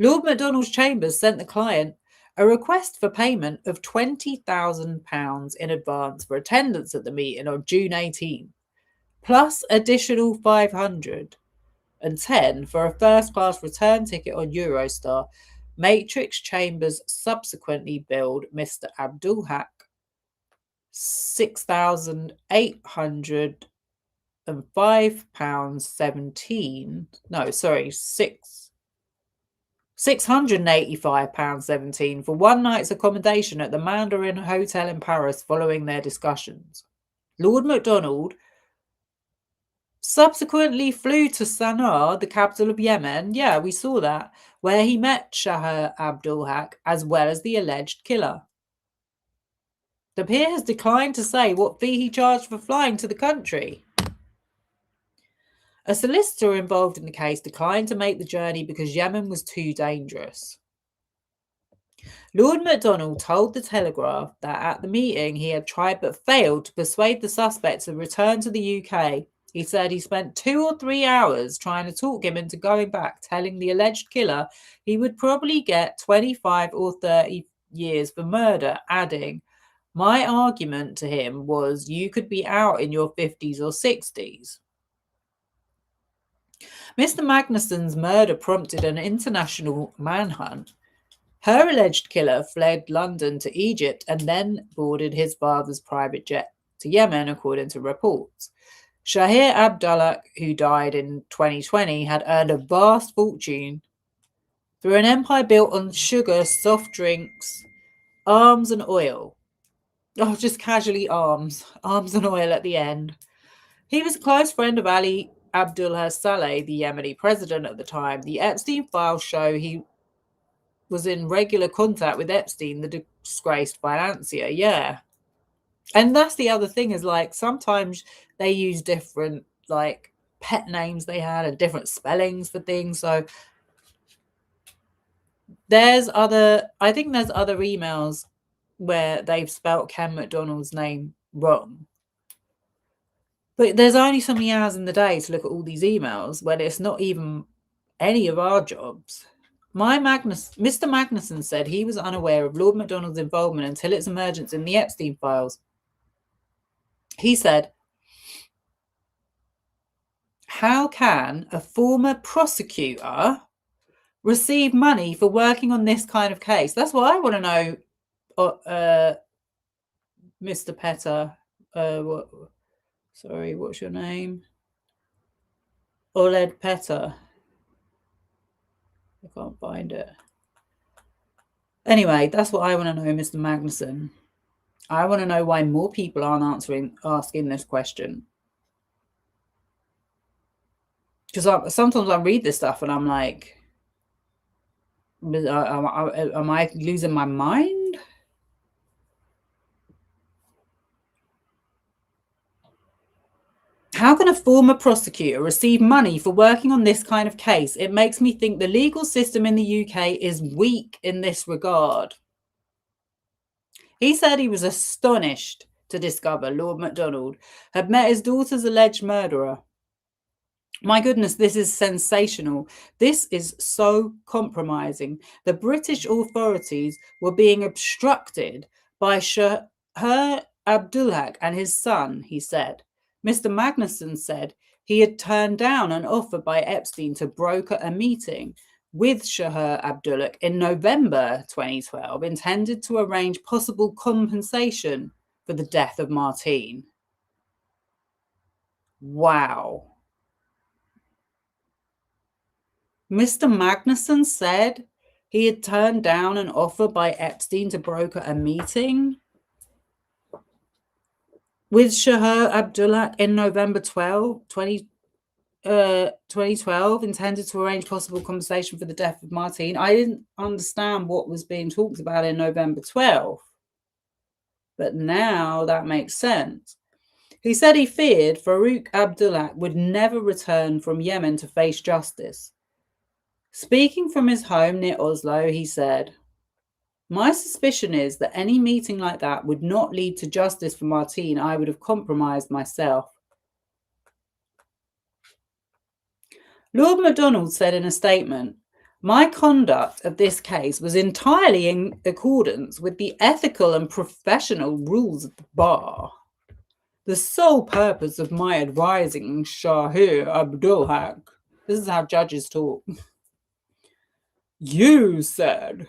Lord MacDonald's chambers sent the client a request for payment of £20,000 in advance for attendance at the meeting on June 18, plus additional £510 for a first-class return ticket on Eurostar. Matrix Chambers subsequently billed Mr. Abdul-Haq £685.17. No, sorry, £685.17 for one night's accommodation at the Mandarin Hotel in Paris following their discussions. Lord MacDonald subsequently flew to Sana'a, the capital of Yemen. Yeah, we saw that, where he met Shahir Abdul-Haq as well as the alleged killer. The peer has declined to say what fee he charged for flying to the country. A solicitor involved in the case declined to make the journey because Yemen was too dangerous. Lord MacDonald told the Telegraph that at the meeting he had tried but failed to persuade the suspect to return to the UK. He said he spent 2 or 3 hours trying to talk him into going back, telling the alleged killer he would probably get 25 or 30 years for murder, adding, my argument to him was you could be out in your 50s or 60s. Mr. Magnussen's murder prompted an international manhunt. Her alleged killer fled London to Egypt and then boarded his father's private jet to Yemen, according to reports. Shahir Abdul-Haq, who died in 2020, had earned a vast fortune through an empire built on sugar, soft drinks, arms and oil. Oh, just casually arms and oil at the end. He was a close friend of Ali Abdullah Saleh, the Yemeni president at the time. The Epstein files show he was in regular contact with Epstein, the disgraced financier. Yeah. And that's the other thing is, like, sometimes they use different, like, pet names they had and different spellings for things. So I think there's other emails where they've spelt Ken MacDonald's name wrong. But there's only so many hours in the day to look at all these emails when it's not even any of our jobs. Mr. Magnussen said he was unaware of Lord MacDonald's involvement until its emergence in the Epstein files. He said, how can a former prosecutor receive money for working on this kind of case? That's what I want to know, Mr. Petter. What's your name? Oleg Petter. I can't find it. Anyway, that's what I want to know, Mr. Magnussen. I want to know why more people aren't asking this question. Because sometimes I read this stuff and I'm like, Am I losing my mind? How can a former prosecutor receive money for working on this kind of case? It makes me think the legal system in the UK is weak in this regard. He said he was astonished to discover Lord MacDonald had met his daughter's alleged murderer. My goodness, this is sensational. This is so compromising. The British authorities were being obstructed by Shah Abdulhaq and his son, he said. Mr. Magnussen said he had turned down an offer by Epstein to broker a meeting with Shah Abdulhaq in November 2012, intended to arrange possible compensation for the death of Martine. Wow. Mr. Magnussen said he had turned down an offer by Epstein to broker a meeting with Shah Abdulhaq in November 2012, intended to arrange possible compensation for the death of Martine. I didn't understand what was being talked about in November 12, but now that makes sense. He said he feared Farouk Abdulhaq would never return from Yemen to face justice. Speaking from his home near Oslo, he said, "My suspicion is that any meeting like that would not lead to justice for Martine. I would have compromised myself." Lord MacDonald said in a statement, "My conduct of this case was entirely in accordance with the ethical and professional rules of the bar. The sole purpose of my advising Shah Abdulhaq," this is how judges talk, "you said,"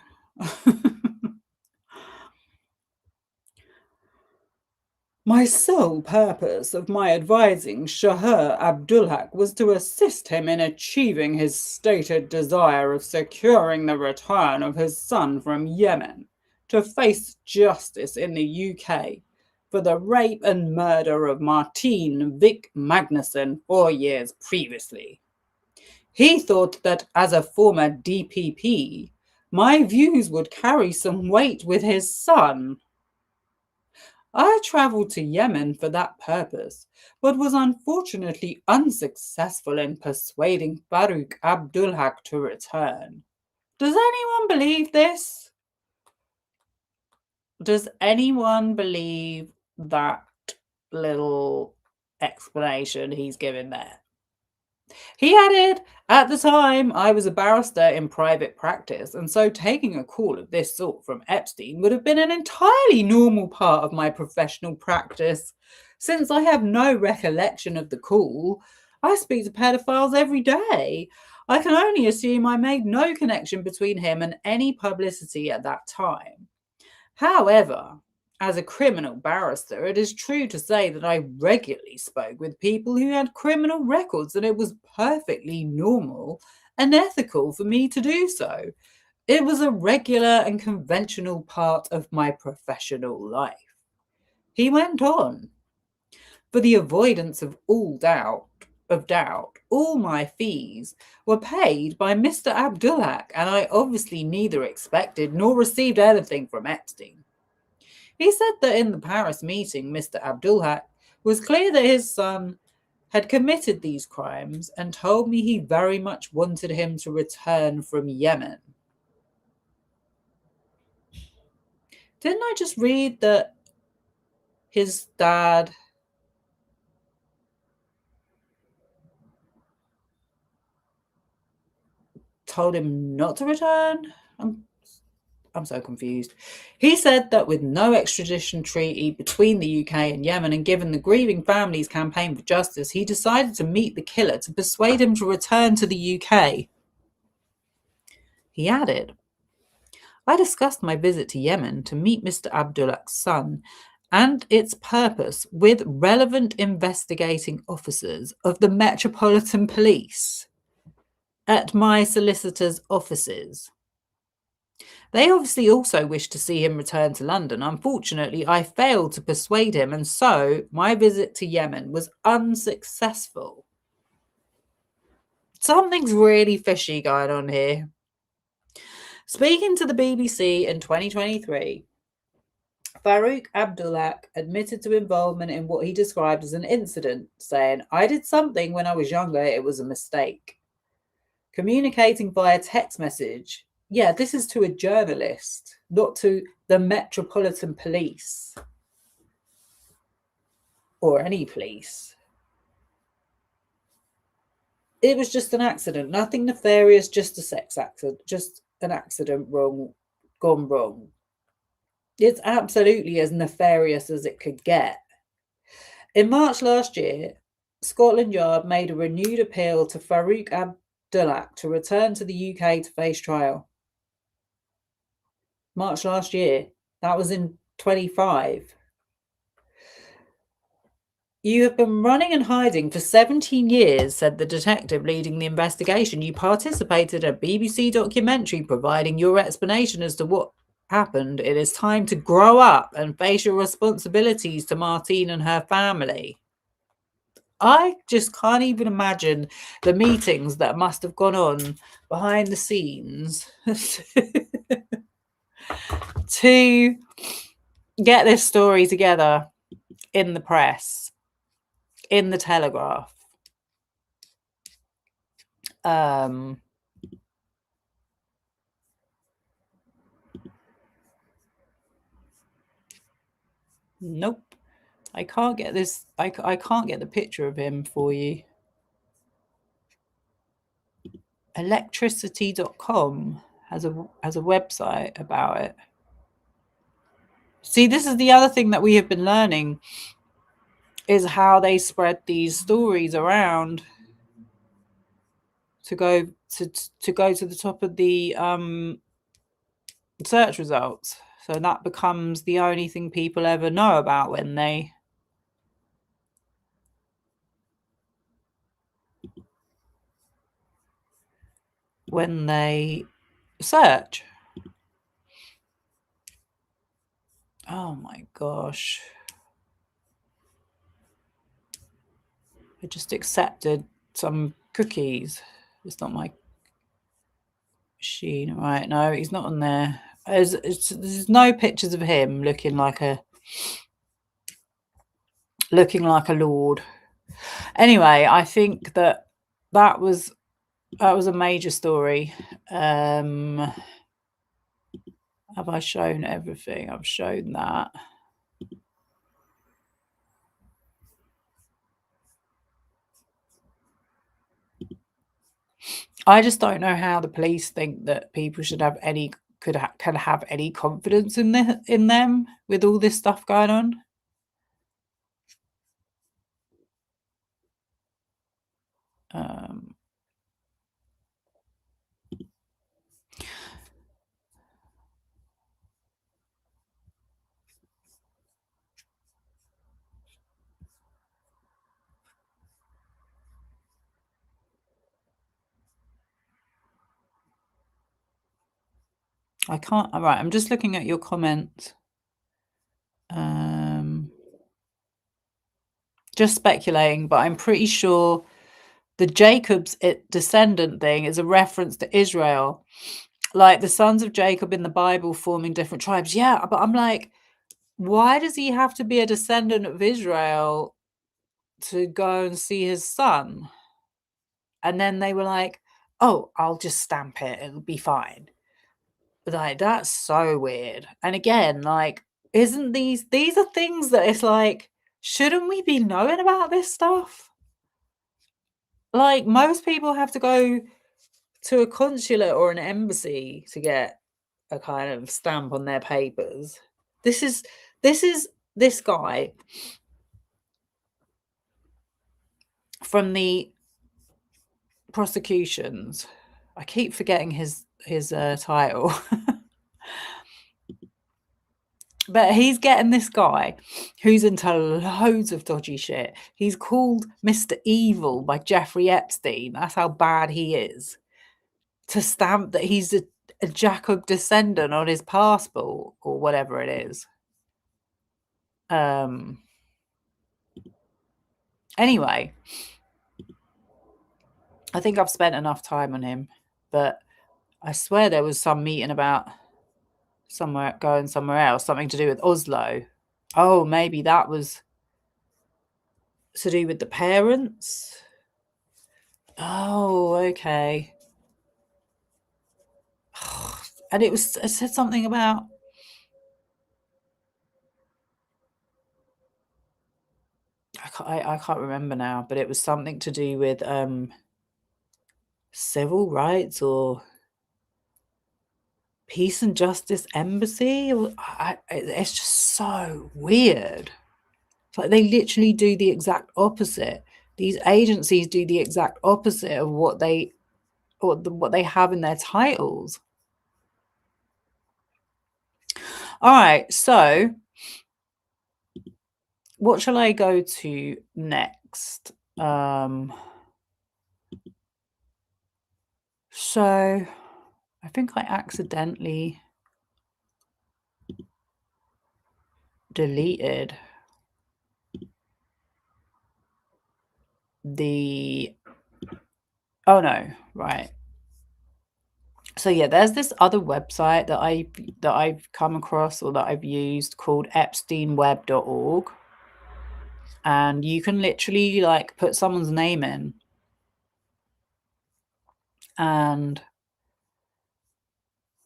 "My sole purpose of my advising Shah Abdulhaq was to assist him in achieving his stated desire of securing the return of his son from Yemen to face justice in the UK for the rape and murder of Martine Vik Magnussen 4 years previously. He thought that as a former DPP, my views would carry some weight with his son. I travelled to Yemen for that purpose, but was unfortunately unsuccessful in persuading Farouk Abdulhaq to return." Does anyone believe this? Does anyone believe that little explanation he's given there? He added, "At the time, I was a barrister in private practice, and so taking a call of this sort from Epstein would have been an entirely normal part of my professional practice. Since I have no recollection of the call, I speak to pedophiles every day. I can only assume I made no connection between him and any publicity at that time. However, as a criminal barrister, it is true to say that I regularly spoke with people who had criminal records, and it was perfectly normal and ethical for me to do so. It was a regular and conventional part of my professional life." He went on, "For the avoidance of all doubt, all my fees were paid by Mr. Abdulhaq, and I obviously neither expected nor received anything from Epstein." He said that in the Paris meeting, Mr. Abdulhaq was clear that his son had committed these crimes and told me he very much wanted him to return from Yemen. Didn't I just read that his dad told him not to return? I'm so confused. He said that with no extradition treaty between the UK and Yemen, and given the grieving family's campaign for justice, he decided to meet the killer to persuade him to return to the UK. He added, "I discussed my visit to Yemen to meet Mr. Abdullah's son and its purpose with relevant investigating officers of the Metropolitan Police at my solicitor's offices. They obviously also wished to see him return to London. Unfortunately, I failed to persuade him, and so my visit to Yemen was unsuccessful." Something's really fishy going on here. Speaking to the BBC in 2023, Farouk Abdullah admitted to involvement in what he described as an incident, saying, "I did something when I was younger, it was a mistake." Communicating via text message. Yeah, this is to a journalist, not to the Metropolitan Police or any police. It was just an accident, nothing nefarious, just a sex accident, just an accident gone wrong. It's absolutely as nefarious as it could get. In March last year, Scotland Yard made a renewed appeal to Farouk Abdullah to return to the UK to face trial. March last year. That was in 25. "You have been running and hiding for 17 years, said the detective leading the investigation. You participated in a BBC documentary providing your explanation as to what happened. It is time to grow up and face your responsibilities to Martine and her family." I just can't even imagine the meetings that must have gone on behind the scenes to get this story together in the press, in the Telegraph. Nope. I can't get this. I can't get the picture of him for you. Electricity.com has a website about it. See, this is the other thing that we have been learning, is how they spread these stories around to go to the top of the search results. So that becomes the only thing people ever know about when they search. Oh my gosh. I just accepted some cookies. It's not my machine. Right, no, he's not on there. There's no pictures of him looking like a lord. Anyway, I think that was a major story. Have I shown everything? I've shown that. I just don't know how the police think that people should have any can have any confidence in them with all this stuff going on. I can't. All right, I'm just looking at your comments. Just speculating, but I'm pretty sure the Jacob's descendant thing is a reference to Israel, like the sons of Jacob in the Bible forming different tribes. Yeah, but I'm like, why does he have to be a descendant of Israel to go and see his son? And then they were like, "Oh, I'll just stamp it, it'll be fine." Like, that's so weird. And again, like, isn't these are things that it's like, shouldn't we be knowing about this stuff? Like, most people have to go to a consulate or an embassy to get a kind of stamp on their papers. This is this guy from the prosecutions. I keep forgetting his title. But he's getting this guy who's into loads of dodgy shit. He's called Mr. Evil by Jeffrey Epstein. That's how bad he is. To stamp that he's a Jacob descendant on his passport or whatever it is. Anyway, I think I've spent enough time on him, but I swear there was some meeting about going somewhere else, something to do with Oslo. Oh, maybe that was to do with the parents. Oh, okay. And it said something about I can't remember now, but it was something to do with civil rights or peace and justice embassy. It's just so weird. It's like they literally do the exact opposite. These agencies do the exact opposite of what they have in their titles. All right, so what shall I go to next? So I think I accidentally deleted oh no, right. So yeah, there's this other website that I've come across or that I've used called epsteinweb.org, and you can literally like put someone's name in and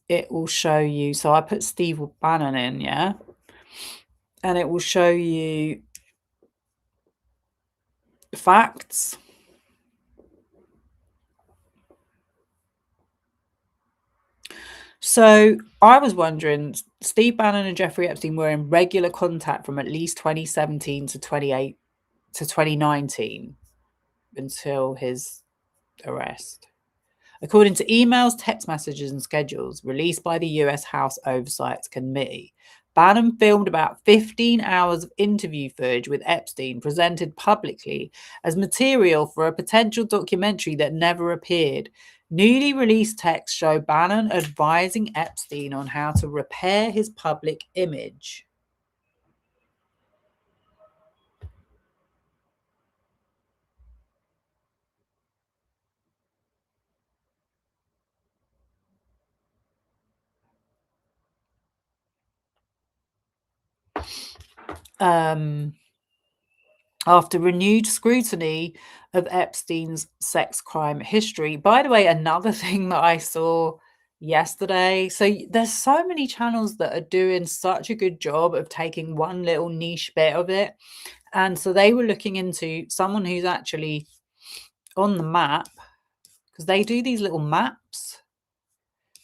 it will show you. So I put Steve Bannon in, yeah, and it will show you facts. So I was wondering, Steve Bannon and Jeffrey Epstein were in regular contact from at least 2017 to 2019 until his arrest. According to emails, text messages, and schedules released by the US House Oversight Committee, Bannon filmed about 15 hours of interview footage with Epstein presented publicly as material for a potential documentary that never appeared. Newly released texts show Bannon advising Epstein on how to repair his public image. After renewed scrutiny of Epstein's sex crime history. By the way, another thing that I saw yesterday, so there's so many channels that are doing such a good job of taking one little niche bit of it. And so they were looking into someone who's actually on the map, because they do these little maps.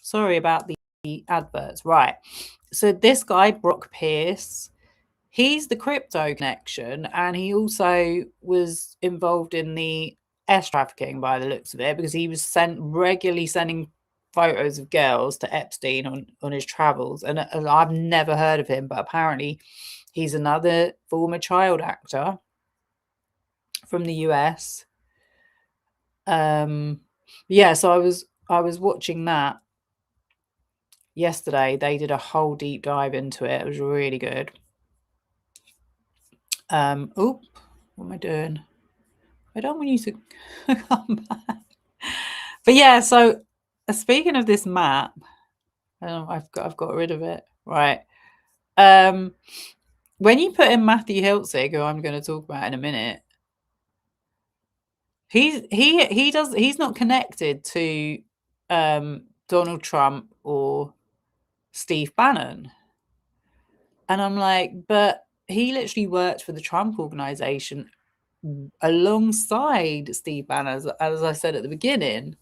Sorry about the adverts. Right. So this guy, Brock Pierce, he's the crypto connection, and he also was involved in the S trafficking by the looks of it, because he was regularly sending photos of girls to Epstein on his travels. And I've never heard of him, but apparently he's another former child actor from the US. Yeah, so I was watching that yesterday. They did a whole deep dive into it. It was really good. What am I doing? I don't want you to come back. But yeah, so speaking of this map, I've got rid of it. Right. When you put in Matthew Hiltzig, who I'm going to talk about in a minute, he's not connected to Donald Trump or Steve Bannon. And I'm like, but he literally worked for the Trump organization alongside Steve Bannon, as I said at the beginning.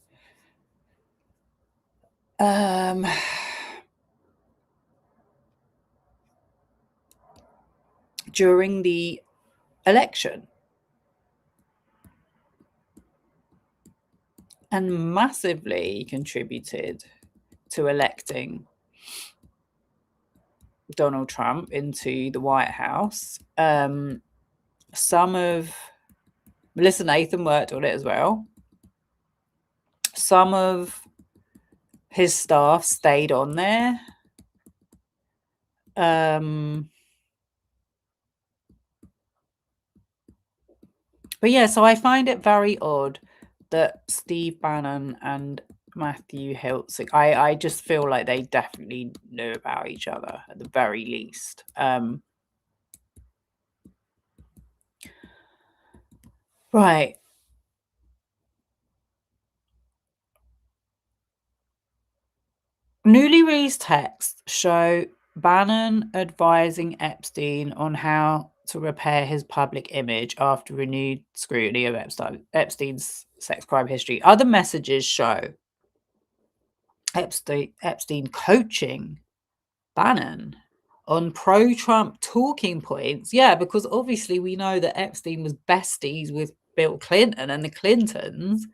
During the election, and massively contributed to electing Donald Trump into the White House. Some of Melissa Nathan worked on it as well. Some of his staff stayed on there. But yeah, so I find it very odd that Steve Bannon and Matthew Hiltzik. I just feel like they definitely knew about each other at the very least. Right. Newly released texts show Bannon advising Epstein on how to repair his public image after renewed scrutiny of Epstein's sex crime history. Other messages show Epstein coaching Bannon on pro-Trump talking points. Yeah, because obviously we know that Epstein was besties with Bill Clinton and the Clintons.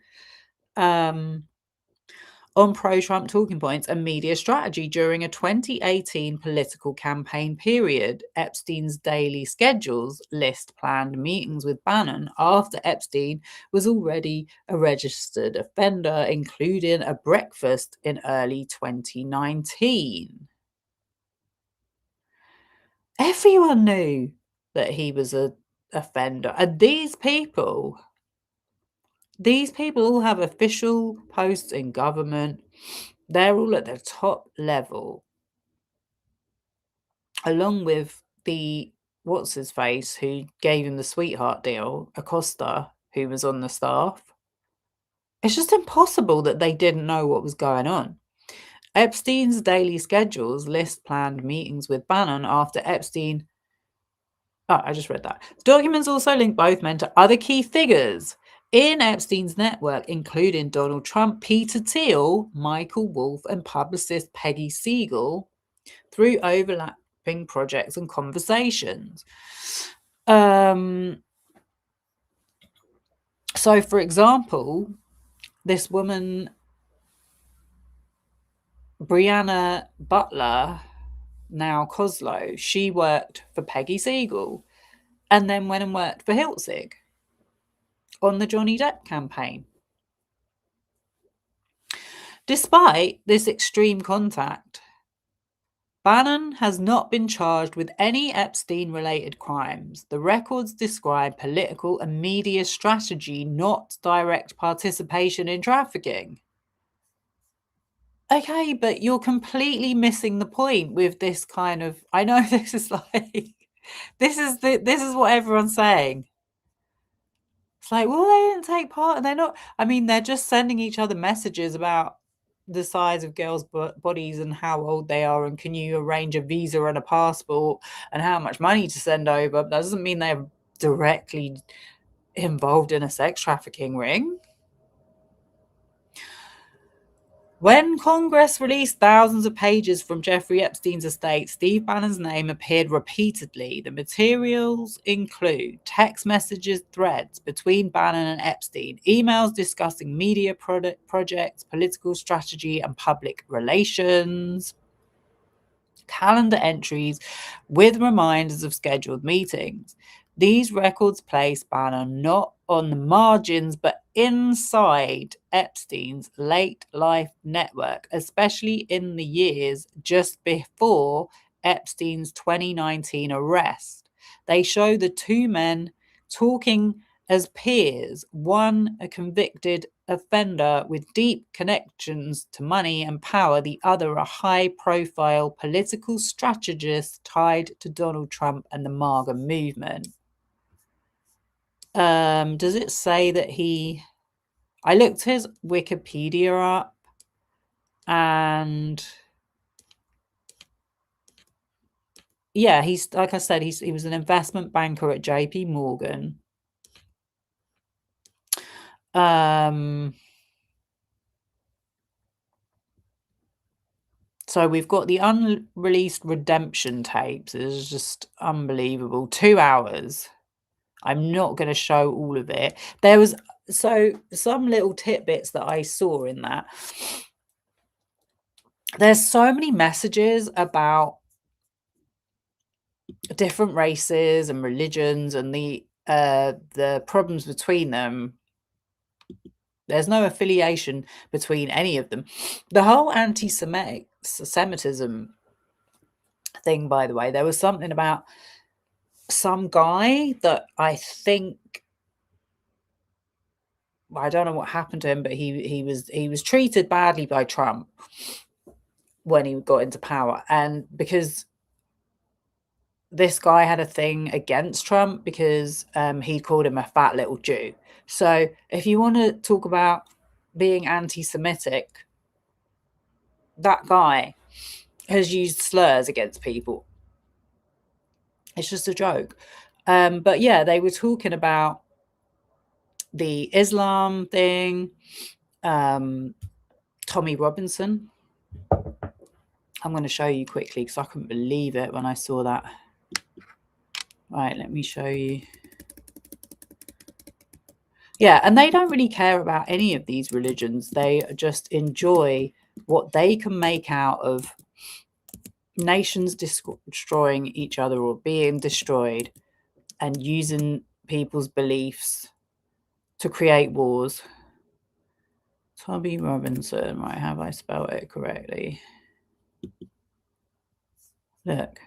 On pro-Trump talking points and media strategy during a 2018 political campaign period. Epstein's daily schedules list planned meetings with Bannon after Epstein was already a registered offender, including a breakfast in early 2019. Everyone knew that he was an offender. And these people all have official posts in government. They're all at the top level, along with the what's-his-face who gave him the sweetheart deal, Acosta, who was on the staff. It's just impossible that they didn't know what was going on. Epstein's daily schedules list planned meetings with Bannon after Epstein... Oh, I just read that. Documents also link both men to other key figures in Epstein's network, including Donald Trump, Peter Thiel, Michael Wolff, and publicist Peggy Siegel, through overlapping projects and conversations. So, for example, this woman, Brianna Butler, now Koslow, she worked for Peggy Siegel and then went and worked for Hiltzik on the Johnny Depp campaign. Despite this extreme contact, Bannon has not been charged with any Epstein-related crimes. The records describe political and media strategy, not direct participation in trafficking. Okay, but you're completely missing the point with this kind of... I know this is like... This is what everyone's saying. It's like, well, they didn't take part, and they're not... I mean, they're just sending each other messages about the size of girls' bodies and how old they are, and can you arrange a visa and a passport and how much money to send over. That doesn't mean they're directly involved in a sex trafficking ring. When Congress released thousands of pages from Jeffrey Epstein's estate, Steve Bannon's name appeared repeatedly. The materials include text messages, threads between Bannon and Epstein, emails discussing media projects, political strategy, and public relations, calendar entries with reminders of scheduled meetings. These records place Bannon not on the margins, but inside Epstein's late life network, especially in the years just before Epstein's 2019 arrest. They show the two men talking as peers, one a convicted offender with deep connections to money and power, the other a high-profile political strategist tied to Donald Trump and the MAGA movement. Does it say that he... I looked his Wikipedia up, and yeah, he's, like I said, he was an investment banker at JP Morgan. So we've got the unreleased redemption tapes. It's just unbelievable. 2 hours. I'm not going to show all of it. There was some little tidbits that I saw in that. There's so many messages about different races and religions and the problems between them. There's no affiliation between any of them. The whole anti-Semitism thing, by the way, there was something about some guy that I think I don't know what happened to him, but he was treated badly by Trump when he got into power, and because this guy had a thing against Trump because he called him a fat little Jew. So if you want to talk about being anti-Semitic, that guy has used slurs against people. It's just a joke. But yeah, they were talking about the Islam thing. Tommy Robinson. I'm going to show you quickly because I couldn't believe it when I saw that. Right, let me show you. Yeah, and they don't really care about any of these religions. They just enjoy what they can make out of nations destroying each other or being destroyed and using people's beliefs to create wars. Tommy Robinson, right? Have I spelled it correctly? Look.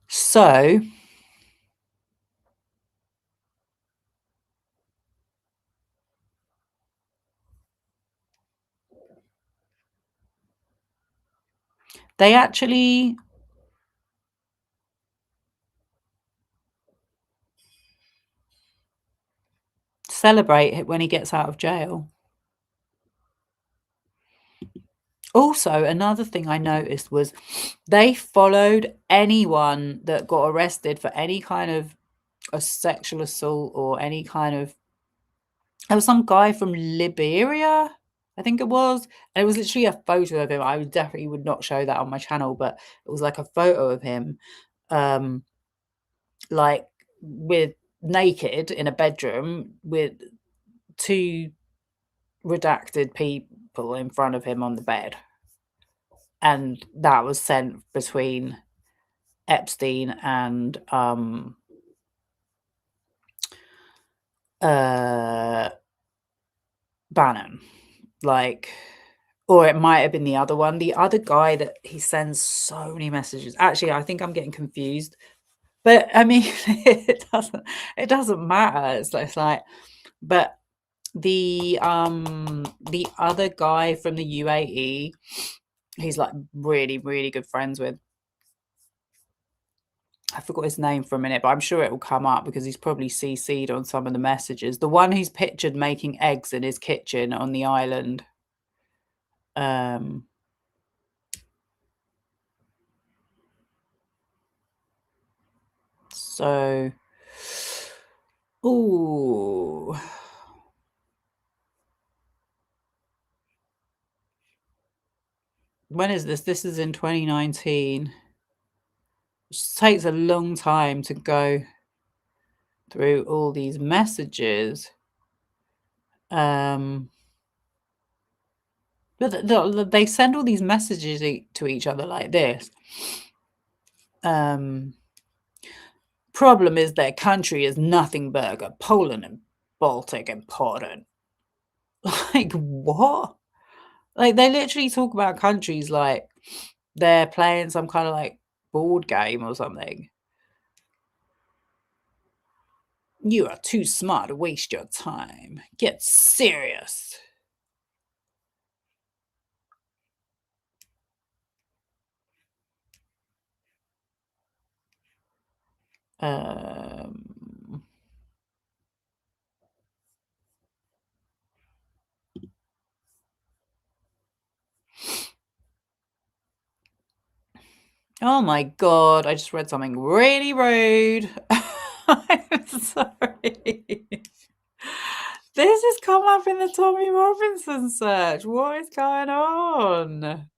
So they actually celebrate it when he gets out of jail. Also, another thing I noticed was they followed anyone that got arrested for any kind of a sexual assault or any kind of... There was some guy from Liberia, I think it was, and it was literally a photo of him. I definitely would not show that on my channel, but it was like a photo of him, like with naked in a bedroom with two redacted people in front of him on the bed. And that was sent between Epstein and Bannon. Like, or it might have been the other one. The other guy that he sends so many messages. Actually, I think I'm getting confused. But I mean, it doesn't matter. It's like, but the other guy from the UAE, he's like really, really good friends with. I forgot his name for a minute, but I'm sure it will come up because he's probably CC'd on some of the messages. The one who's pictured making eggs in his kitchen on the island. So, ooh. When is this? This is in 2019. It takes a long time to go through all these messages. But they send all these messages to each other like this. Problem is their country is nothing but a Poland and Baltic important. Like, what? Like, they literally talk about countries like they're playing some kind of like board game or something. You are too smart to waste your time. Get serious. Oh my God, I just read something really rude. I'm sorry. This has come up in the Tommy Robinson search. What is going on?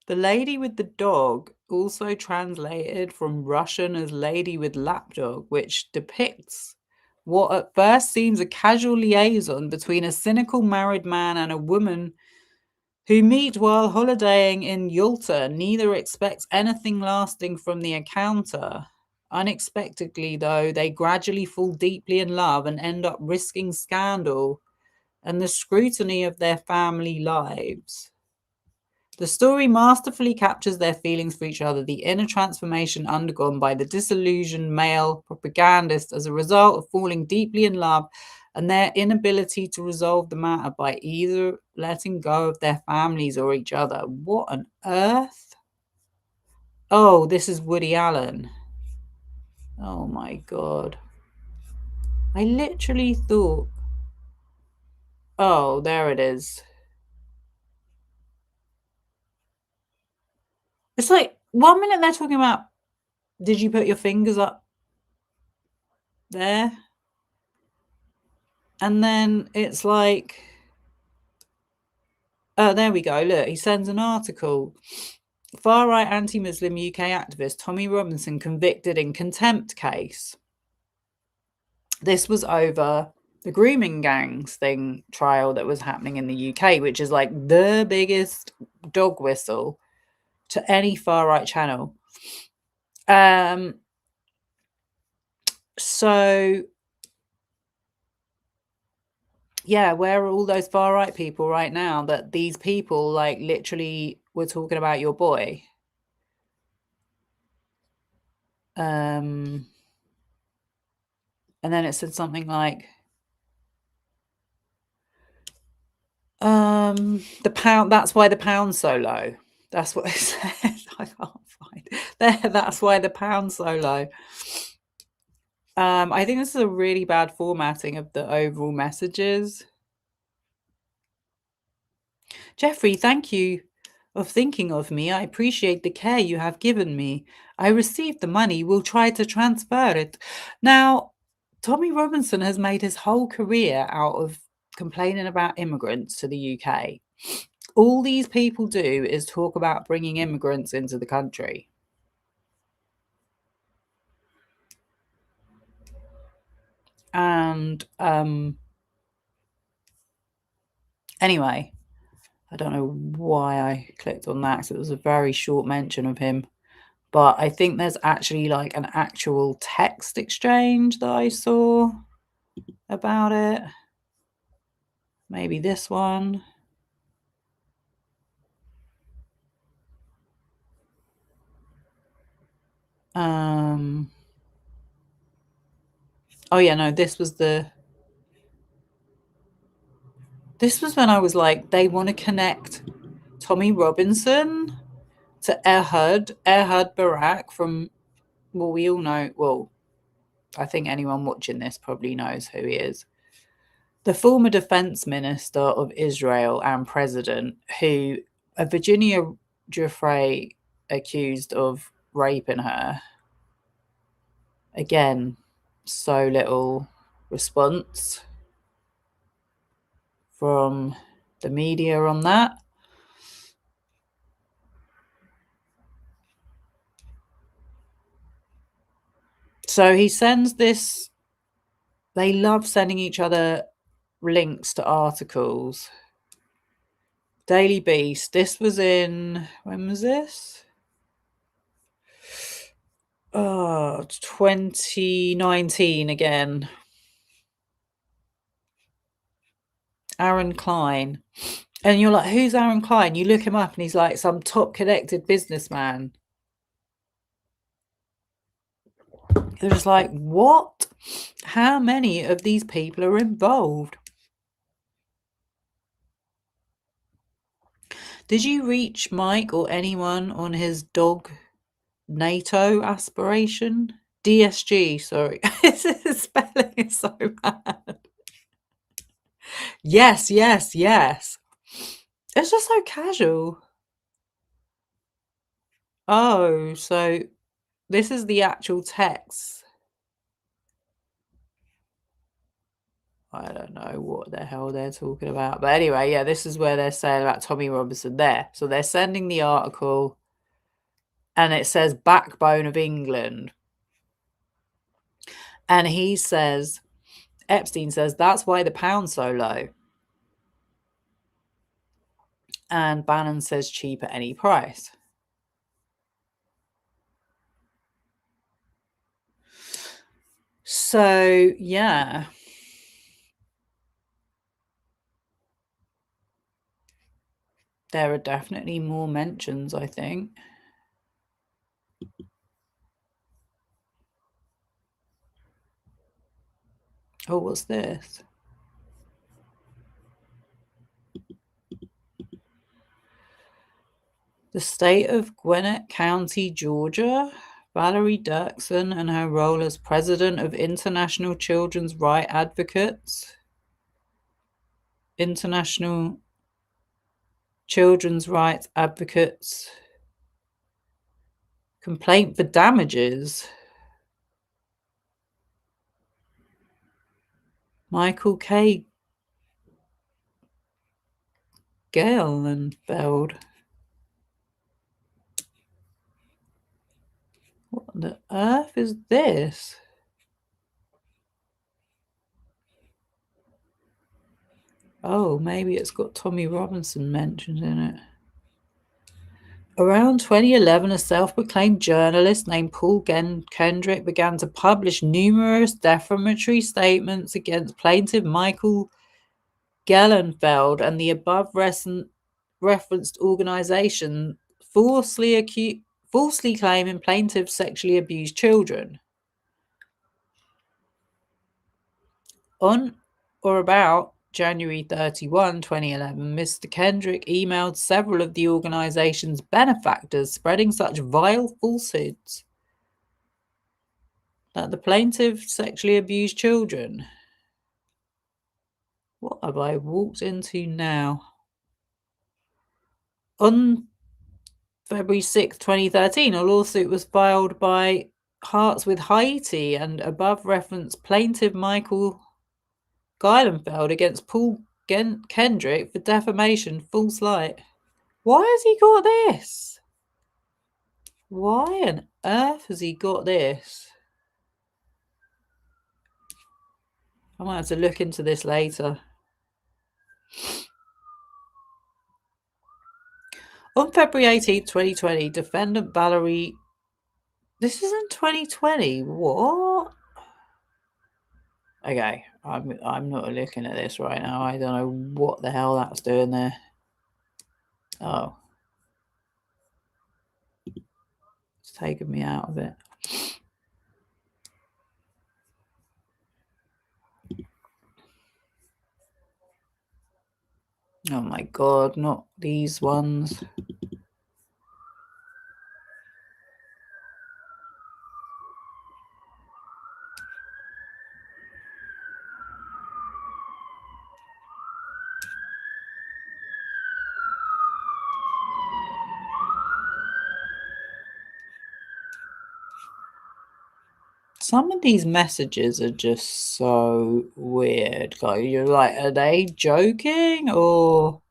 The lady with the dog, also translated from Russian as lady with lapdog, which depicts what at first seems a casual liaison between a cynical married man and a woman who meet while holidaying in Yalta. Neither expects anything lasting from the encounter. Unexpectedly, though, they gradually fall deeply in love and end up risking scandal and the scrutiny of their family lives. The story masterfully captures their feelings for each other, the inner transformation undergone by the disillusioned male propagandist as a result of falling deeply in love, and their inability to resolve the matter by either letting go of their families or each other. What on earth? Oh, this is Woody Allen. Oh my God. I literally thought... Oh, there it is. It's like 1 minute they're talking about, did you put your fingers up there? And then it's like, oh, there we go. Look, he sends an article. Far-right anti-Muslim UK activist Tommy Robinson convicted in contempt case. This was over the grooming gangs trial that was happening in the UK, which is like the biggest dog whistle to any far-right channel. So yeah, where are all those far-right people right now that these people like literally were talking about your boy? And then it said something like, the pound, that's why the pound's so low. That's what it said. I can't find there. That's why the pound's so low. I think this is a really bad formatting of the overall messages. Jeffrey, thank you of thinking of me. I appreciate the care you have given me. I received the money. We'll try to transfer it. Now, Tommy Robinson has made his whole career out of complaining about immigrants to the UK. All these people do is talk about bringing immigrants into the country. And anyway, I don't know why I clicked on that because it was a very short mention of him. But I think there's actually like an actual text exchange that I saw about it. Maybe this one. Oh yeah, no, this was when I was like, they want to connect Tommy Robinson to Ehud Barak from, well, we all know, well, I think anyone watching this probably knows who he is. The former defense minister of Israel and president, who Virginia Giuffre accused of raping her. Again, so little response from the media on that. So he sends this, they love sending each other links to articles. Daily Beast, this was in, when was this? 2019 again. Aaron Klein. And you're like, who's Aaron Klein? You look him up and he's like some top connected businessman. They're just like, what? How many of these people are involved? Did you reach Mike or anyone on his dog NATO aspiration? DSG, sorry. His spelling is so bad. Yes. It's just so casual. Oh, so this is the actual text. I don't know what the hell they're talking about. But anyway, yeah, this is where they're saying about Tommy Robinson there. So they're sending the article and it says backbone of England. And he says, Epstein says, that's why the pound's so low. And Bannon says cheap at any price. So, yeah. There are definitely more mentions, I think. Oh, what's this? The state of Gwinnett County, Georgia. Valerie Dirksen and her role as president of International Children's Rights Advocates. International Children's Rights Advocates. Complaint for damages. Michael K. Galenfeld. What the earth is this? Oh, maybe it's got Tommy Robinson mentioned in it. Around 2011, a self-proclaimed journalist named Paul Kendrick began to publish numerous defamatory statements against plaintiff Michael Gellenfeld and the above referenced organization, falsely claiming plaintiffs sexually abused children. On or about January 31, 2011, Mr. Kendrick emailed several of the organization's benefactors spreading such vile falsehoods that the plaintiff sexually abused children. What have I walked into now? On February 6, 2013, a lawsuit was filed by Hearts with Haiti and above referenced plaintiff Michael Geilenfeld against Paul Kendrick for defamation, false light. Why has he got this? Why on earth has he got this? I might have to look into this later. On February 18, 2020, defendant Valerie... This is in 2020. What? Okay, I'm not looking at this right now. I don't know what the hell that's doing there. Oh. It's taken me out of it. Oh my god, not these ones. Some of these messages are just so weird. Like, you're like, are they joking or...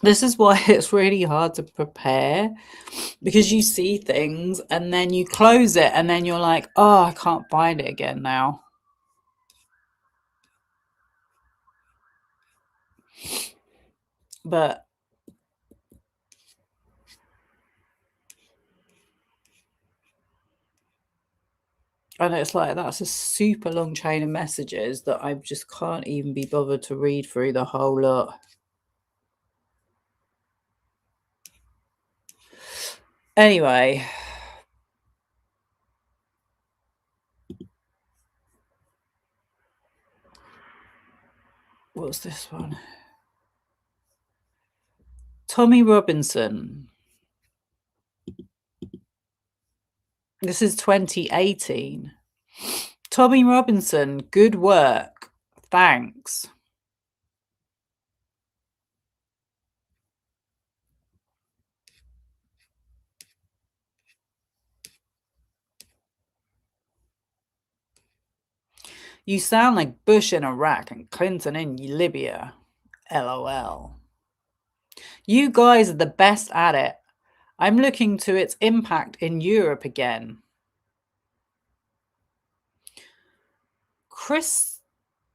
This is why it's really hard to prepare, because you see things and then you close it and then you're like, oh, I can't find it again now. But and it's like, that's a super long chain of messages that I just can't even be bothered to read through the whole lot. Anyway. What's this one? Tommy Robinson. This is 2018. Tommy Robinson, good work. Thanks. You sound like Bush in Iraq and Clinton in Libya. LOL. You guys are the best at it. I'm looking to its impact in Europe again. Chris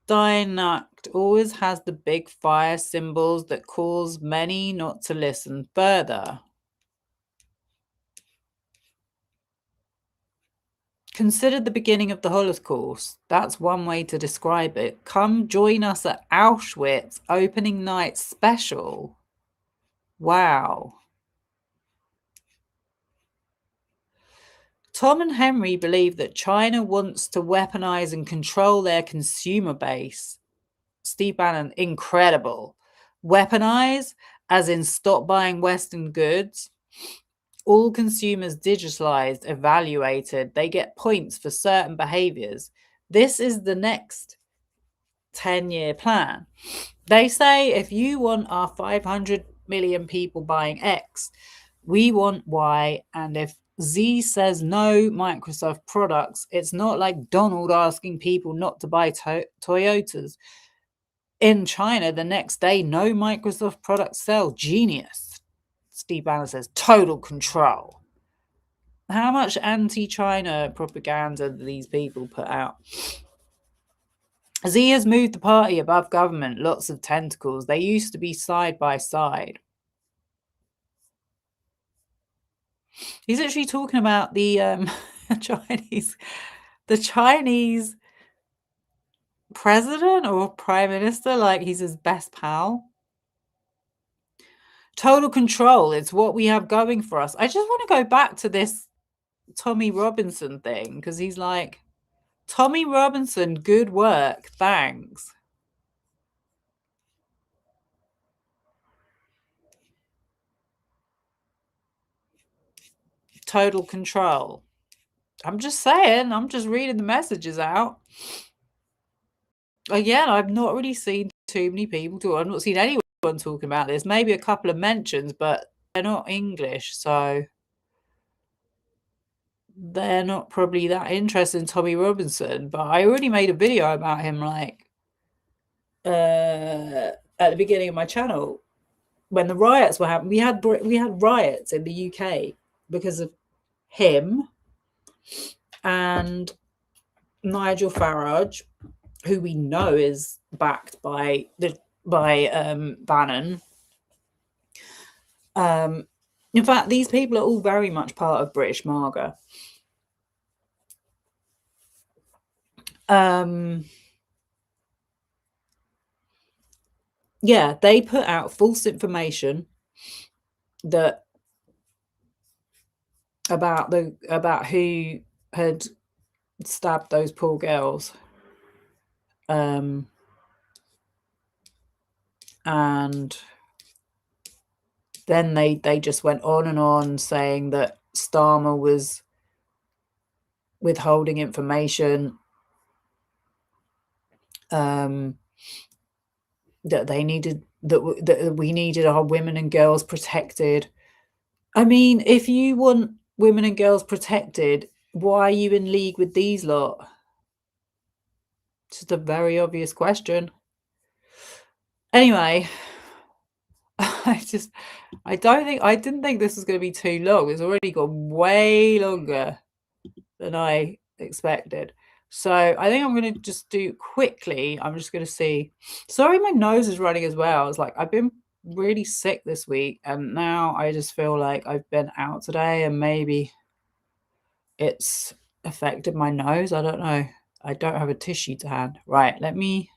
Steinacht always has the big fire symbols that cause many not to listen further. Consider the beginning of the Holocaust. That's one way to describe it. Come join us at Auschwitz opening night special. Wow. Tom and Henry believe that China wants to weaponize and control their consumer base. Steve Bannon, incredible. Weaponize, as in stop buying Western goods. All consumers digitalized, evaluated. They get points for certain behaviors. This is the next 10-year plan. They say if you want our 500 million people buying X, we want Y. And if Z says no Microsoft products, it's not like Donald asking people not to buy Toyotas. In China, the next day, no Microsoft products sell. Genius. Steve Bannon says, total control. How much anti-China propaganda do these people put out? Z has moved the party above government, lots of tentacles. They used to be side by side. He's actually talking about the Chinese president or prime minister, like he's his best pal. Total control is what we have going for us. I just want to go back to this Tommy Robinson thing, because he's like, Tommy Robinson, good work, thanks. Total control. I'm just saying, I'm just reading the messages out. Again, I've not really seen too many people talk. I've not seen anyone talking about this. Maybe a couple of mentions, but they're not English, so they're not probably that interested in Tommy Robinson. But I already made a video about him, like at the beginning of my channel when the riots were happening. We had riots in the UK because of him and Nigel Farage, who we know is backed by Bannon. In fact, these people are all very much part of British MAGA. Yeah, they put out false information that about who had stabbed those poor girls. And then they just went on and on saying that Starmer was withholding information, that they needed that we needed our women and girls protected. I mean, if you want women and girls protected, why are you in league with these lot? Just a very obvious question. Anyway, I didn't think this was going to be too long. It's already gone way longer than I expected. So I think I'm going to just do quickly. I'm just going to see. Sorry, my nose is running as well. It's like I've been really sick this week, and now I just feel like I've been out today and maybe it's affected my nose. I don't know. I don't have a tissue to hand. Right, let me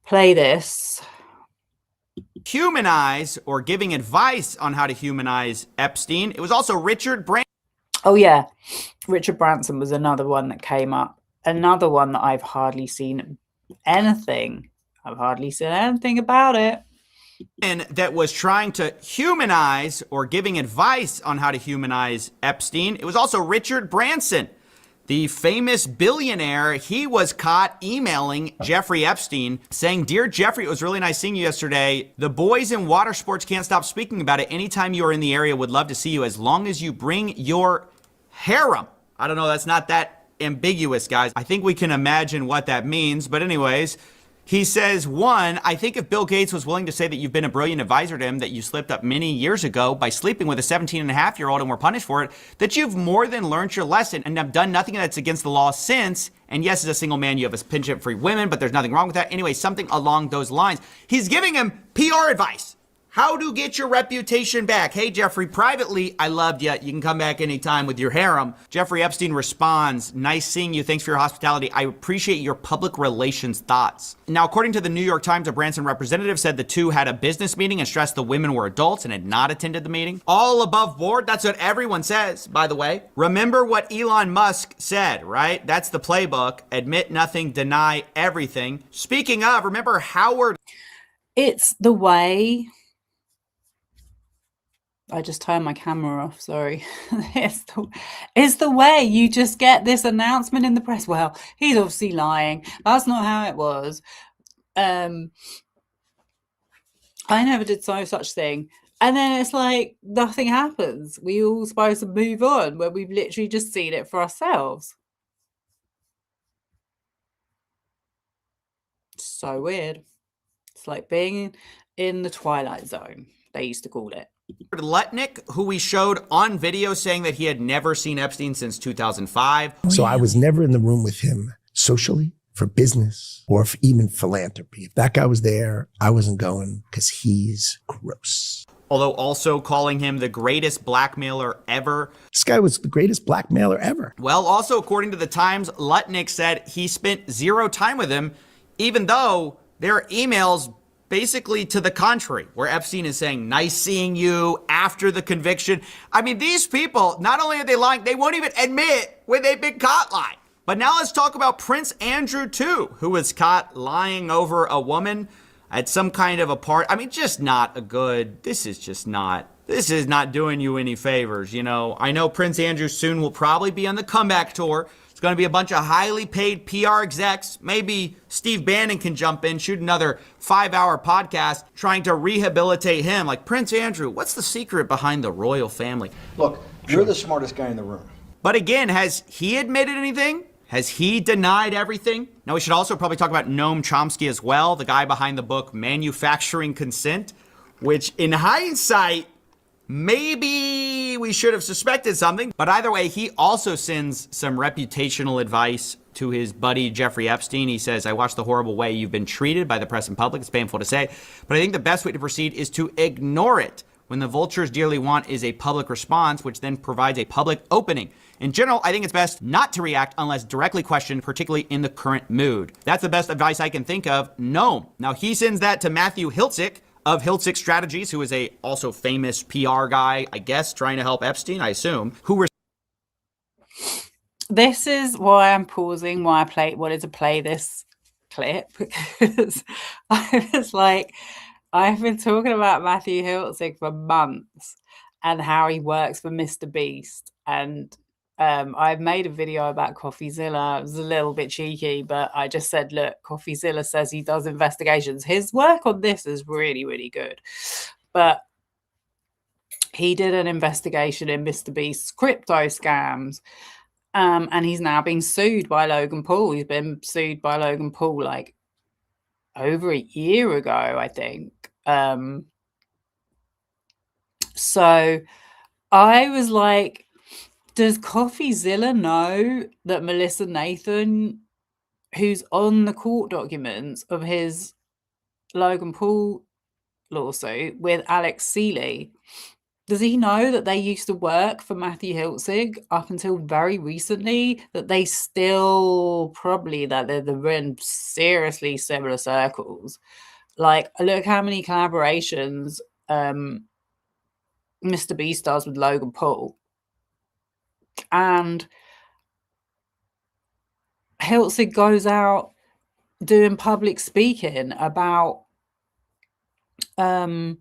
play this. Humanize or giving advice on how to humanize Epstein. It was also Richard Branson. Oh yeah, Richard Branson was another one that came up. Another one that I've hardly seen anything. I've hardly seen anything about it. That was trying to humanize or giving advice on how to humanize Epstein. It was also Richard Branson, the famous billionaire. He was caught emailing Jeffrey Epstein saying, "Dear Jeffrey, it was really nice seeing you yesterday. The boys in water sports can't stop speaking about it. Anytime you are in the area, would love to see you as long as you bring your harem." I don't know. That's not that ambiguous, guys. I think we can imagine what that means. But anyways, he says, one, I think if Bill Gates was willing to say that you've been a brilliant advisor to him, that you slipped up many years ago by sleeping with a 17-and-a-half-year-old and were punished for it, that you've more than learned your lesson and have done nothing that's against the law since. And yes, as a single man, you have a penchant for women, but there's nothing wrong with that. Anyway, something along those lines. He's giving him PR advice. how to get your reputation back. Hey, Jeffrey, privately, I loved you. You can come back anytime with your harem. Jeffrey Epstein responds, nice seeing you. Thanks for your hospitality. I appreciate your public relations thoughts. Now, according to the New York Times, a Branson representative said the two had a business meeting and stressed the women were adults and had not attended the meeting. All above board. That's what everyone says, by the way. Remember what Elon Musk said, right? That's the playbook. Admit nothing, deny everything. Speaking of, remember Howard. It's the way. I just turned my camera off, sorry. it's the way you just get this announcement in the press. Well, he's obviously lying. That's not how it was. I never did such thing. And then it's like nothing happens. We all supposed to move on when we've literally just seen it for ourselves. So weird. It's like being in the Twilight Zone, they used to call it. Lutnick, who we showed on video saying that he had never seen Epstein since 2005. So I was never in the room with him socially, for business, or for even philanthropy. If that guy was there, I wasn't going because he's gross. Although also calling him the greatest blackmailer ever. This guy was the greatest blackmailer ever. Well, also according to the Times, Lutnick said he spent zero time with him, even though there are emails basically to the contrary, where Epstein is saying, nice seeing you after the conviction. I mean, these people, not only are they lying, they won't even admit when they've been caught lying. But now let's talk about Prince Andrew, too, who was caught lying over a woman at some kind of a party. I mean, just not a good, this is not doing you any favors, you know. I know Prince Andrew soon will probably be on the comeback tour. It's going to be a bunch of highly paid PR execs. Maybe Steve Bannon can jump in, shoot another 5-hour podcast trying to rehabilitate him. Like, Prince Andrew, what's the secret behind the royal family? Look, you're the smartest guy in the room. But again, has he admitted anything? Has he denied everything? Now, we should also probably talk about Noam Chomsky as well, the guy behind the book Manufacturing Consent, which in hindsight, maybe we should have suspected something. But either way, he also sends some reputational advice to his buddy Jeffrey Epstein. He says, I watched the horrible way you've been treated by the press and public. It's painful to say, but I think the best way to proceed is to ignore it. When the vultures dearly want is a public response, which then provides a public opening. In general, I think it's best not to react unless directly questioned, particularly in the current mood. That's the best advice I can think of. No. Now, he sends that to Matthew Hiltzik of Hiltzik Strategies, who is a also famous PR guy, I guess, trying to help Epstein, I assume, who This is why I'm pausing, why I wanted to play this clip, because I was like, I've been talking about Matthew Hiltzik for months and how he works for Mr. Beast. And I've made a video about CoffeeZilla. It was a little bit cheeky, but I just said, look, CoffeeZilla says he does investigations. His work on this is really, really good. But he did an investigation in Mr. Beast's crypto scams. And he's now being sued by Logan Paul. He's been sued by Logan Paul like over a year ago, I think. So I was like, does CoffeeZilla know that Melissa Nathan, who's on the court documents of his Logan Paul lawsuit with Alex Seeley, does he know that they used to work for Matthew Hiltzik up until very recently? That they still probably, that they're in seriously similar circles. Like, look how many collaborations Mr. Beast does with Logan Paul. And Hiltzik goes out doing public speaking about Mr.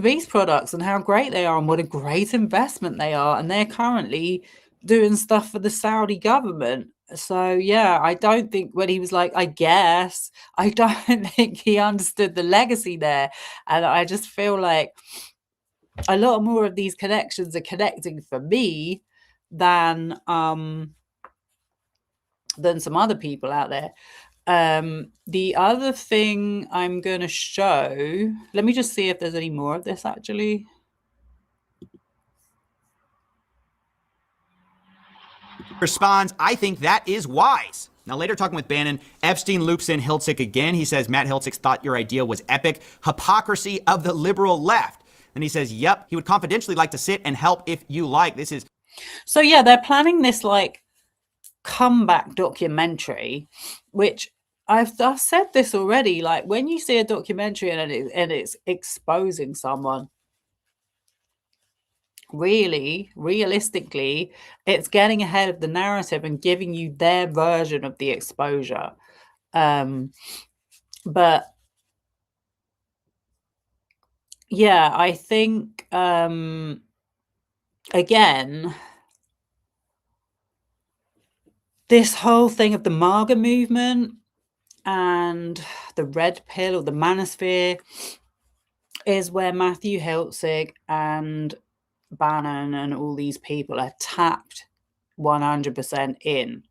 Beast products and how great they are and what a great investment they are. And they're currently doing stuff for the Saudi government. So, yeah, I don't think when he was like, I guess, I don't think he understood the legacy there. And I just feel like a lot more of these connections are connecting for me than some other people out there. The other thing I'm going to show, let me just see if there's any more of this actually. Responds, I think that is wise. Now, later talking with Bannon, Epstein loops in Hiltzik again. He says, Matt Hiltzik thought your idea was epic. Hypocrisy of the liberal left. And he says, yep, he would confidentially like to sit and help if you like. This is... So, yeah, they're planning this, like, comeback documentary, which I've said this already. Like, when you see a documentary and it's exposing someone, really, realistically, it's getting ahead of the narrative and giving you their version of the exposure. But yeah, I think again, this whole thing of the MAGA movement and the red pill or the manosphere is where Matthew Hiltzik and Bannon and all these people are tapped 100% in.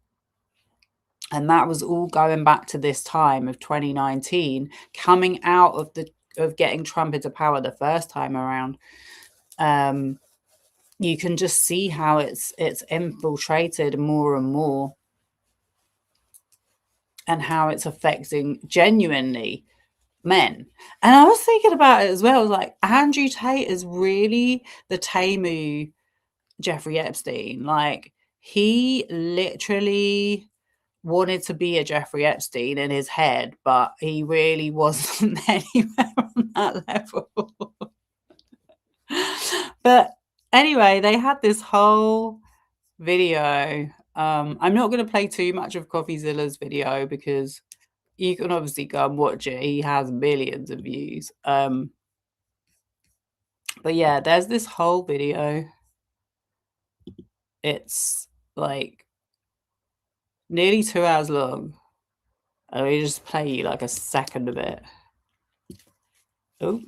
And that was all going back to this time of 2019, coming out of getting Trump into power the first time around. You can just see how it's infiltrated more and more, and how it's affecting genuinely men. And I was thinking about it as well. Like, Andrew Tate is really the Tamu Jeffrey Epstein. Like, he literally wanted to be a Jeffrey Epstein in his head, but he really wasn't anywhere on that level. But anyway, they had this whole video. I'm not going to play too much of CoffeeZilla's video because you can obviously go and watch it. He has millions of views. But yeah, there's this whole video. It's like nearly 2 hours long. Let me just play you like a second of it. Oh.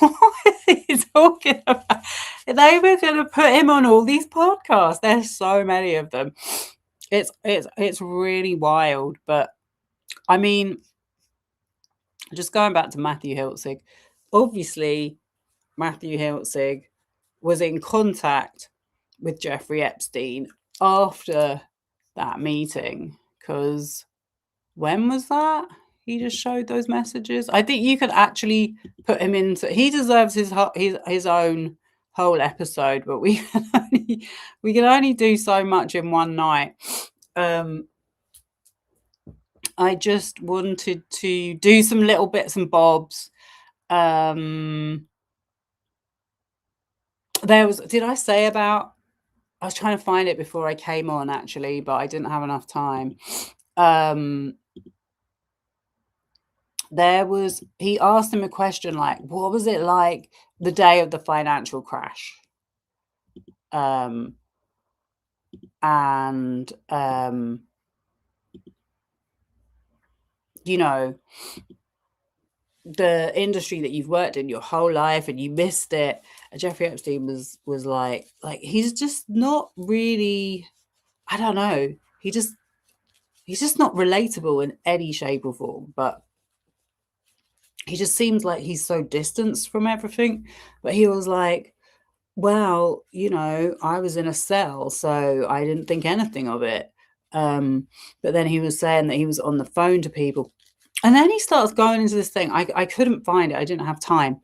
What is he talking about? They were going to put him on all these podcasts. There's so many of them. It's really wild. But I mean, just going back to Matthew Hiltzik, obviously Matthew Hiltzik was in contact with Jeffrey Epstein after that meeting, because when was that? He just showed those messages. I think you could actually put him into. He deserves his own whole episode, but we can only do so much in one night. I just wanted to do some little bits and bobs. There was. Did I say about? I was trying to find it before I came on, actually, but I didn't have enough time. He asked him a question like, what was it like the day of the financial crash? You know, the industry that you've worked in your whole life and you missed it. And Jeffrey Epstein was like he's just not really, I don't know. He's just not relatable in any shape or form, but he just seems like he's so distanced from everything. But he was like, well, you know, I was in a cell, so I didn't think anything of it. But then he was saying that he was on the phone to people. And then he starts going into this thing. I couldn't find it. I didn't have time.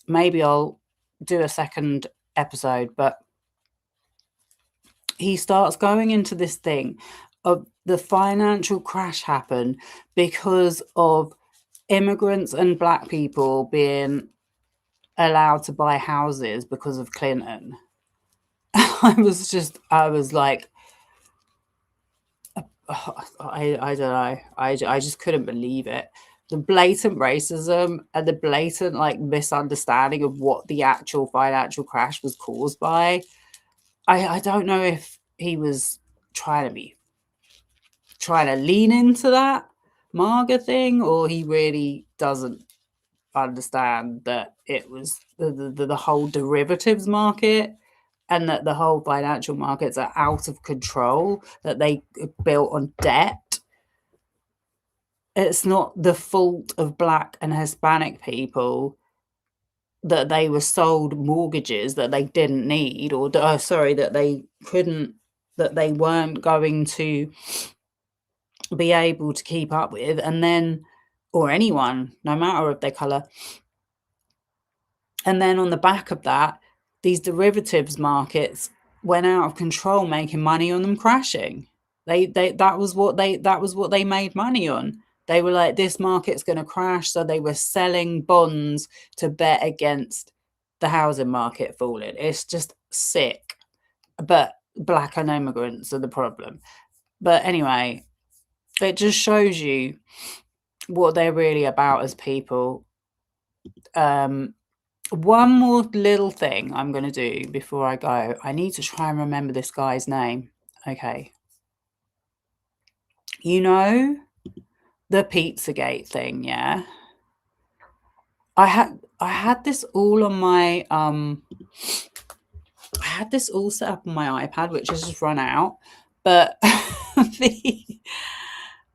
Maybe I'll do a second episode. But he starts going into this thing of the financial crash happened because of immigrants and Black people being allowed to buy houses because of Clinton. I was like, I don't know. I just couldn't believe it. The blatant racism and the blatant like misunderstanding of what the actual financial crash was caused by. I don't know if he was trying to lean into that MAGA thing, or he really doesn't understand that it was the whole derivatives market and that the whole financial markets are out of control, that they are built on debt. It's not the fault of Black and Hispanic people that they were sold mortgages that they didn't need, or that they couldn't, that they weren't going to be able to keep up with, and then, or anyone, no matter of their color. And then on the back of that, these derivatives markets went out of control, making money on them crashing. That was what they made money on. They were like, this market's going to crash, so they were selling bonds to bet against the housing market falling. It's just sick. But Black and immigrants are the problem. But anyway, it just shows you what they're really about as people. One more little thing I'm going to do before I go. I need to try and remember this guy's name. Okay. You know the Pizzagate thing, yeah? I had this all on my I had this all set up on my iPad, which has just run out. But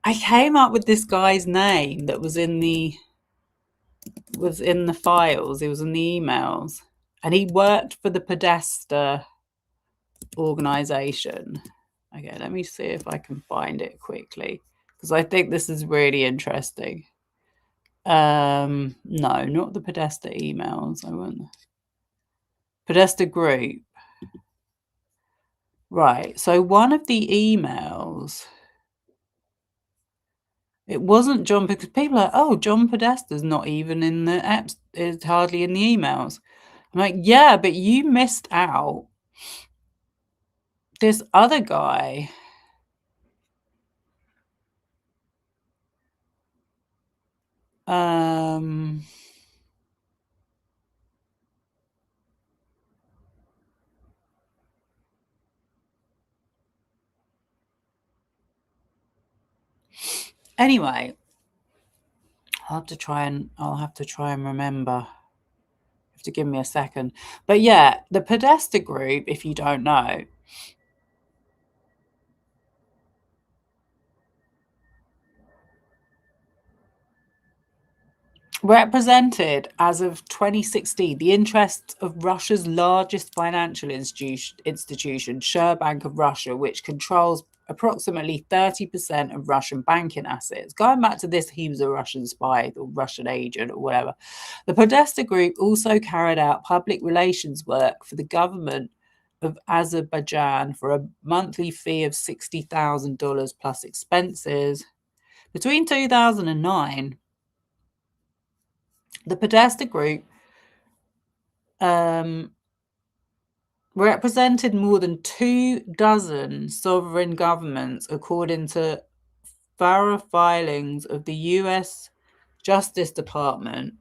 I came up with this guy's name that was in the files. It was in the emails, and he worked for the Podesta organization. Okay, let me see if I can find it quickly, because I think this is really interesting. No, not the Podesta emails. I won't. Podesta group. Right, so one of the emails, it wasn't John, because people are like, oh, John Podesta's not even in the apps, is hardly in the emails. I'm like, yeah, but you missed out. This other guy, anyway, I'll have to try and remember. You have to give me a second. But yeah, the Podesta group, if you don't know, represented, as of 2016, the interests of Russia's largest financial institution, Bank of Russia, which controls approximately 30% of Russian banking assets. Going back to this, he was a Russian spy or Russian agent or whatever. The Podesta Group also carried out public relations work for the government of Azerbaijan for a monthly fee of $60,000 plus expenses. Between 2009, the Podesta Group represented more than 24 sovereign governments, according to thorough filings of the U.S. Justice Department.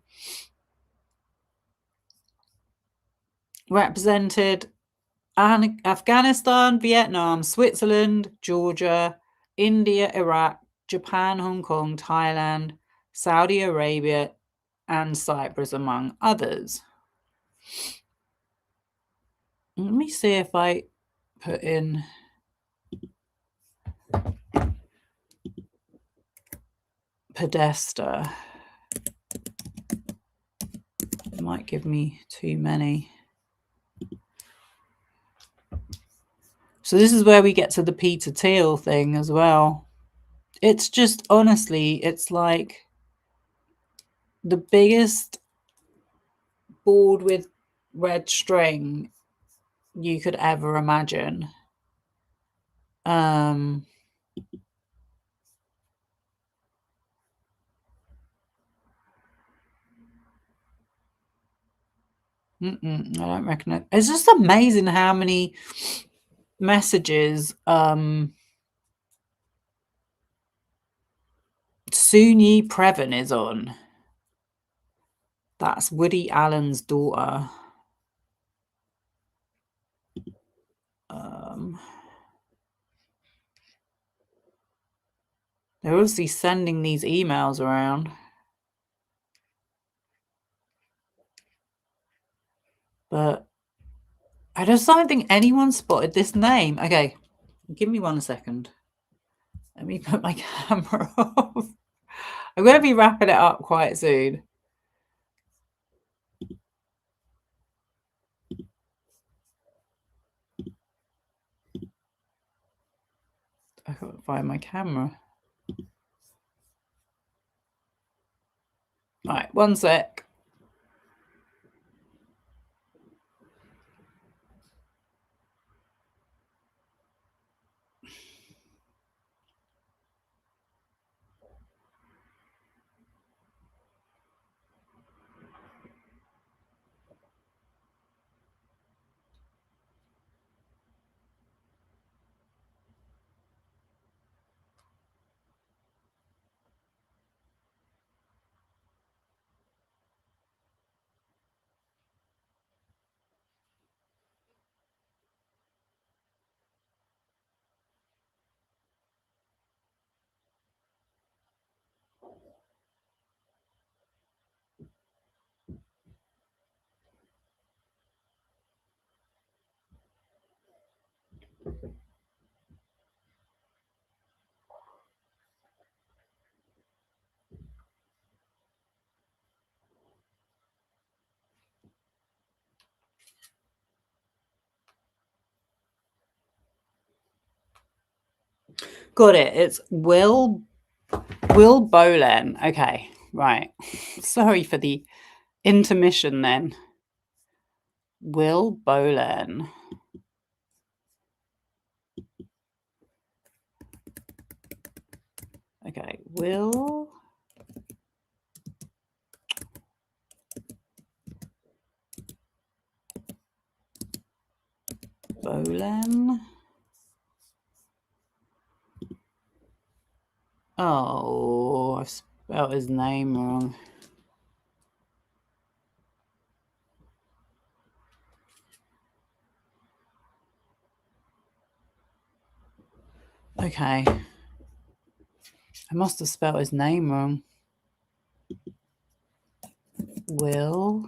Represented Afghanistan, Vietnam, Switzerland, Georgia, India, Iraq, Japan, Hong Kong, Thailand, Saudi Arabia, and Cyprus, among others. Let me see if I put in Podesta. It might give me too many. So this is where we get to the Peter Thiel thing as well. It's just, honestly, it's like the biggest board with red string you could ever imagine. I don't reckon it. It's just amazing how many messages Soon-Yi Previn is on. That's Woody Allen's daughter. They're obviously sending these emails around. But I just don't think anyone spotted this name. Okay, give me 1 second. Let me put my camera off. I'm going to be wrapping it up quite soon. I can't find my camera. All right, 1 sec. Got it. It's Will Bolen. Okay, right. Sorry for the intermission then. Will Bolen. Okay, Will Bolen. Oh, I've spelled his name wrong. Okay. I must have spelled his name wrong. Will.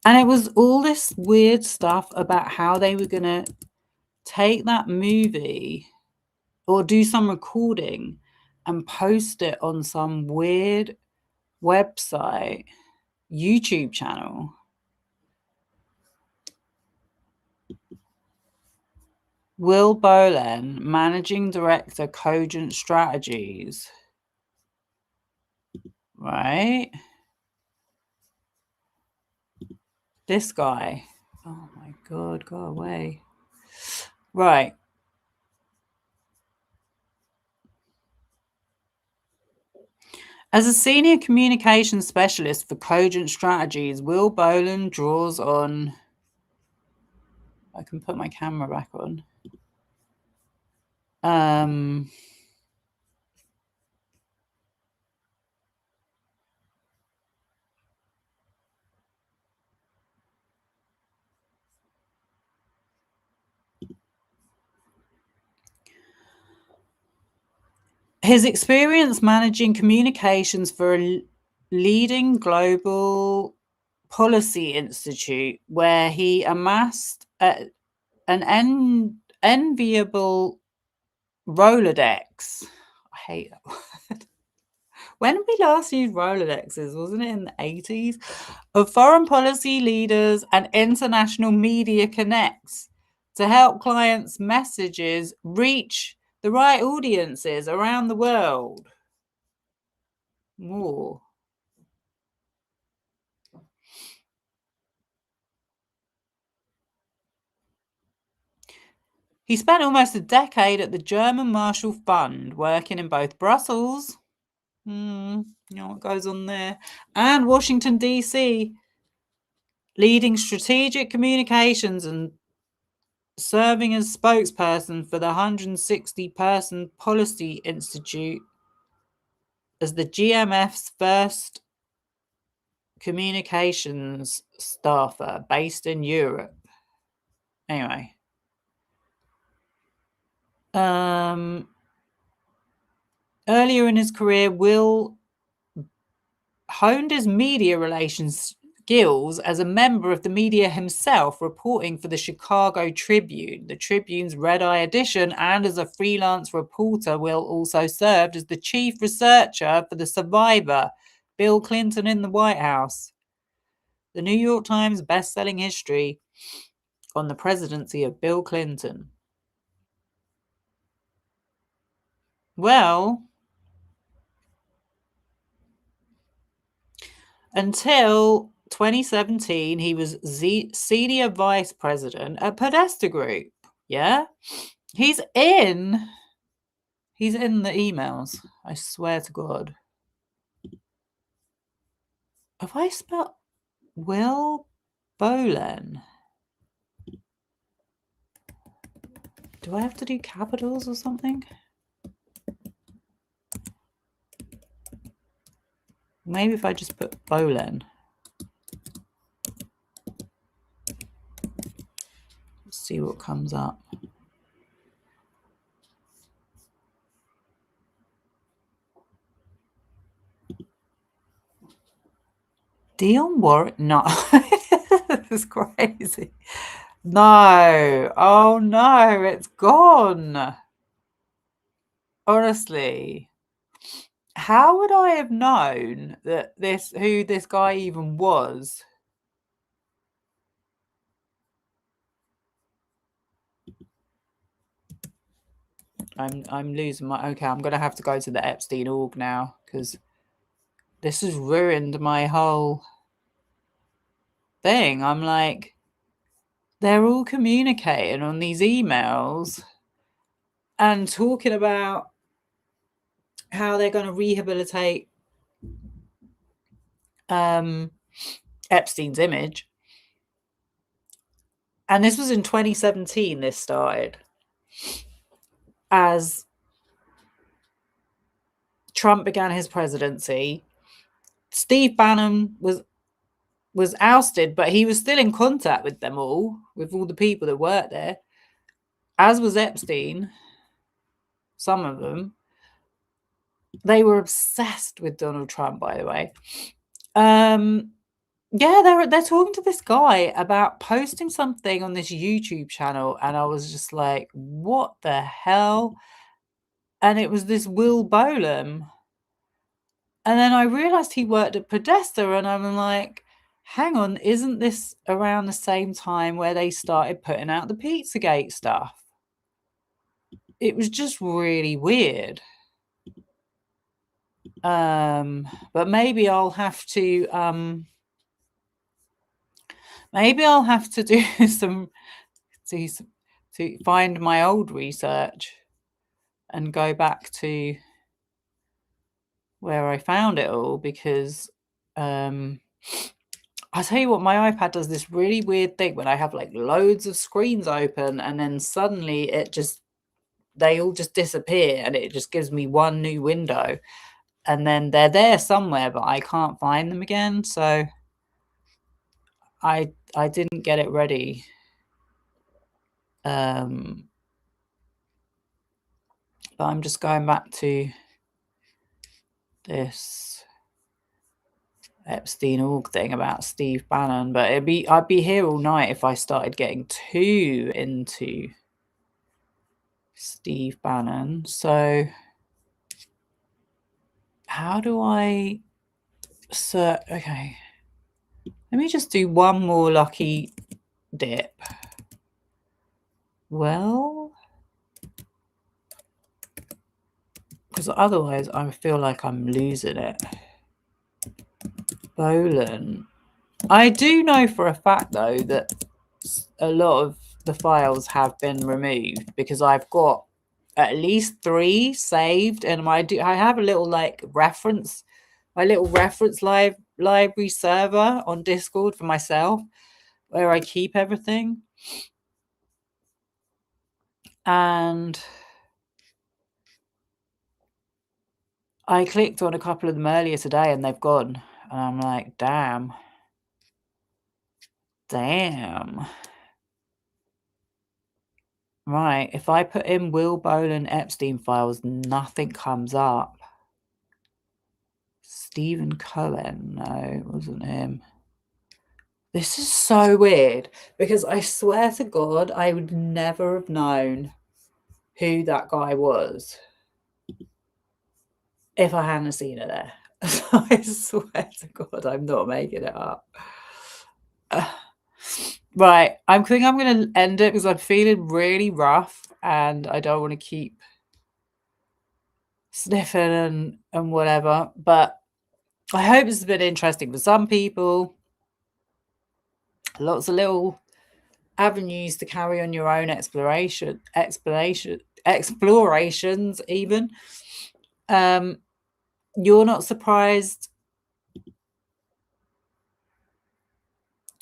And it was all this weird stuff about how they were going to take that movie or do some recording and post it on some weird website, YouTube channel. Will Bolen, Managing Director, Cogent Strategies. Right? This guy. Oh my God, go away. Right. As a senior communications specialist for Cogent Strategies, Will Bolen draws on... I can put my camera back on. His experience managing communications for a leading global policy institute where he amassed an enviable Rolodex. I hate that word. When did we last use Rolodexes? Wasn't it in the 80s? Of foreign policy leaders and international media connects to help clients' messages reach the right audiences around the world. More. He spent almost a decade at the German Marshall Fund, working in both Brussels, you know what goes on there, and Washington, D.C., leading strategic communications and serving as spokesperson for the 160-person Policy Institute as the GMF's first communications staffer based in Europe. Anyway. Earlier in his career, Will honed his media relations Gills as a member of the media himself, reporting for the Chicago Tribune, the Tribune's Red Eye edition, and as a freelance reporter. Will also served as the chief researcher for the Survivor, Bill Clinton in the White House. The New York Times best-selling history on the presidency of Bill Clinton. Well, until 2017, he was senior vice president at Podesta Group. Yeah, he's in the emails. I swear to God. Have I spelled Will Bolen? Do I have to do capitals or something? Maybe if I just put Bolen. Let's see what comes up. Dion Warwick? No. This is crazy. No. Oh no, it's gone. Honestly. How would I have known that who this guy even was? I'm losing my... Okay, I'm going to have to go to the Epstein org now, because this has ruined my whole thing. I'm like, they're all communicating on these emails and talking about how they're going to rehabilitate Epstein's image. And this was in 2017, this started. As Trump began his presidency, Steve Bannon was ousted, but he was still in contact with them all, with all the people that worked there, as was Epstein. Some of them. They were obsessed with Donald Trump, by the way. Yeah, they're talking to this guy about posting something on this YouTube channel, and I was just like, what the hell? And it was this Will Bolen. And then I realized he worked at Podesta, and I'm like, hang on, isn't this around the same time where they started putting out the Pizzagate stuff? It was just really weird. But maybe I'll have to do some to find my old research and go back to where I found it all, because I'll tell you what, my iPad does this really weird thing when I have like loads of screens open, and then suddenly they all just disappear, and it just gives me one new window, and then they're there somewhere, but I can't find them again. So I didn't get it ready. But I'm just going back to this Epstein org thing about Steve Bannon, but I'd be here all night if I started getting too into Steve Bannon. So how do I search? Okay, let me just do one more lucky dip. Well, because otherwise I feel like I'm losing it. Bolen. I do know for a fact, though, that a lot of the files have been removed, because I've got at least 3 saved, and I have a little like reference, my little reference library server on Discord for myself, where I keep everything. And I clicked on a couple of them earlier today, and they've gone, and I'm like, damn. Right, if I put in Will Bolen Epstein files, nothing comes up. Stephen Cohen, no, it wasn't him. This is so weird because I swear to God, I would never have known who that guy was if I hadn't seen it there. I swear to God, I'm not making it up. Right, I think I'm going to end it because I'm feeling really rough and I don't want to keep sniffing and whatever. But I hope this has been interesting for some people. Lots of little avenues to carry on your own explorations even. You're not surprised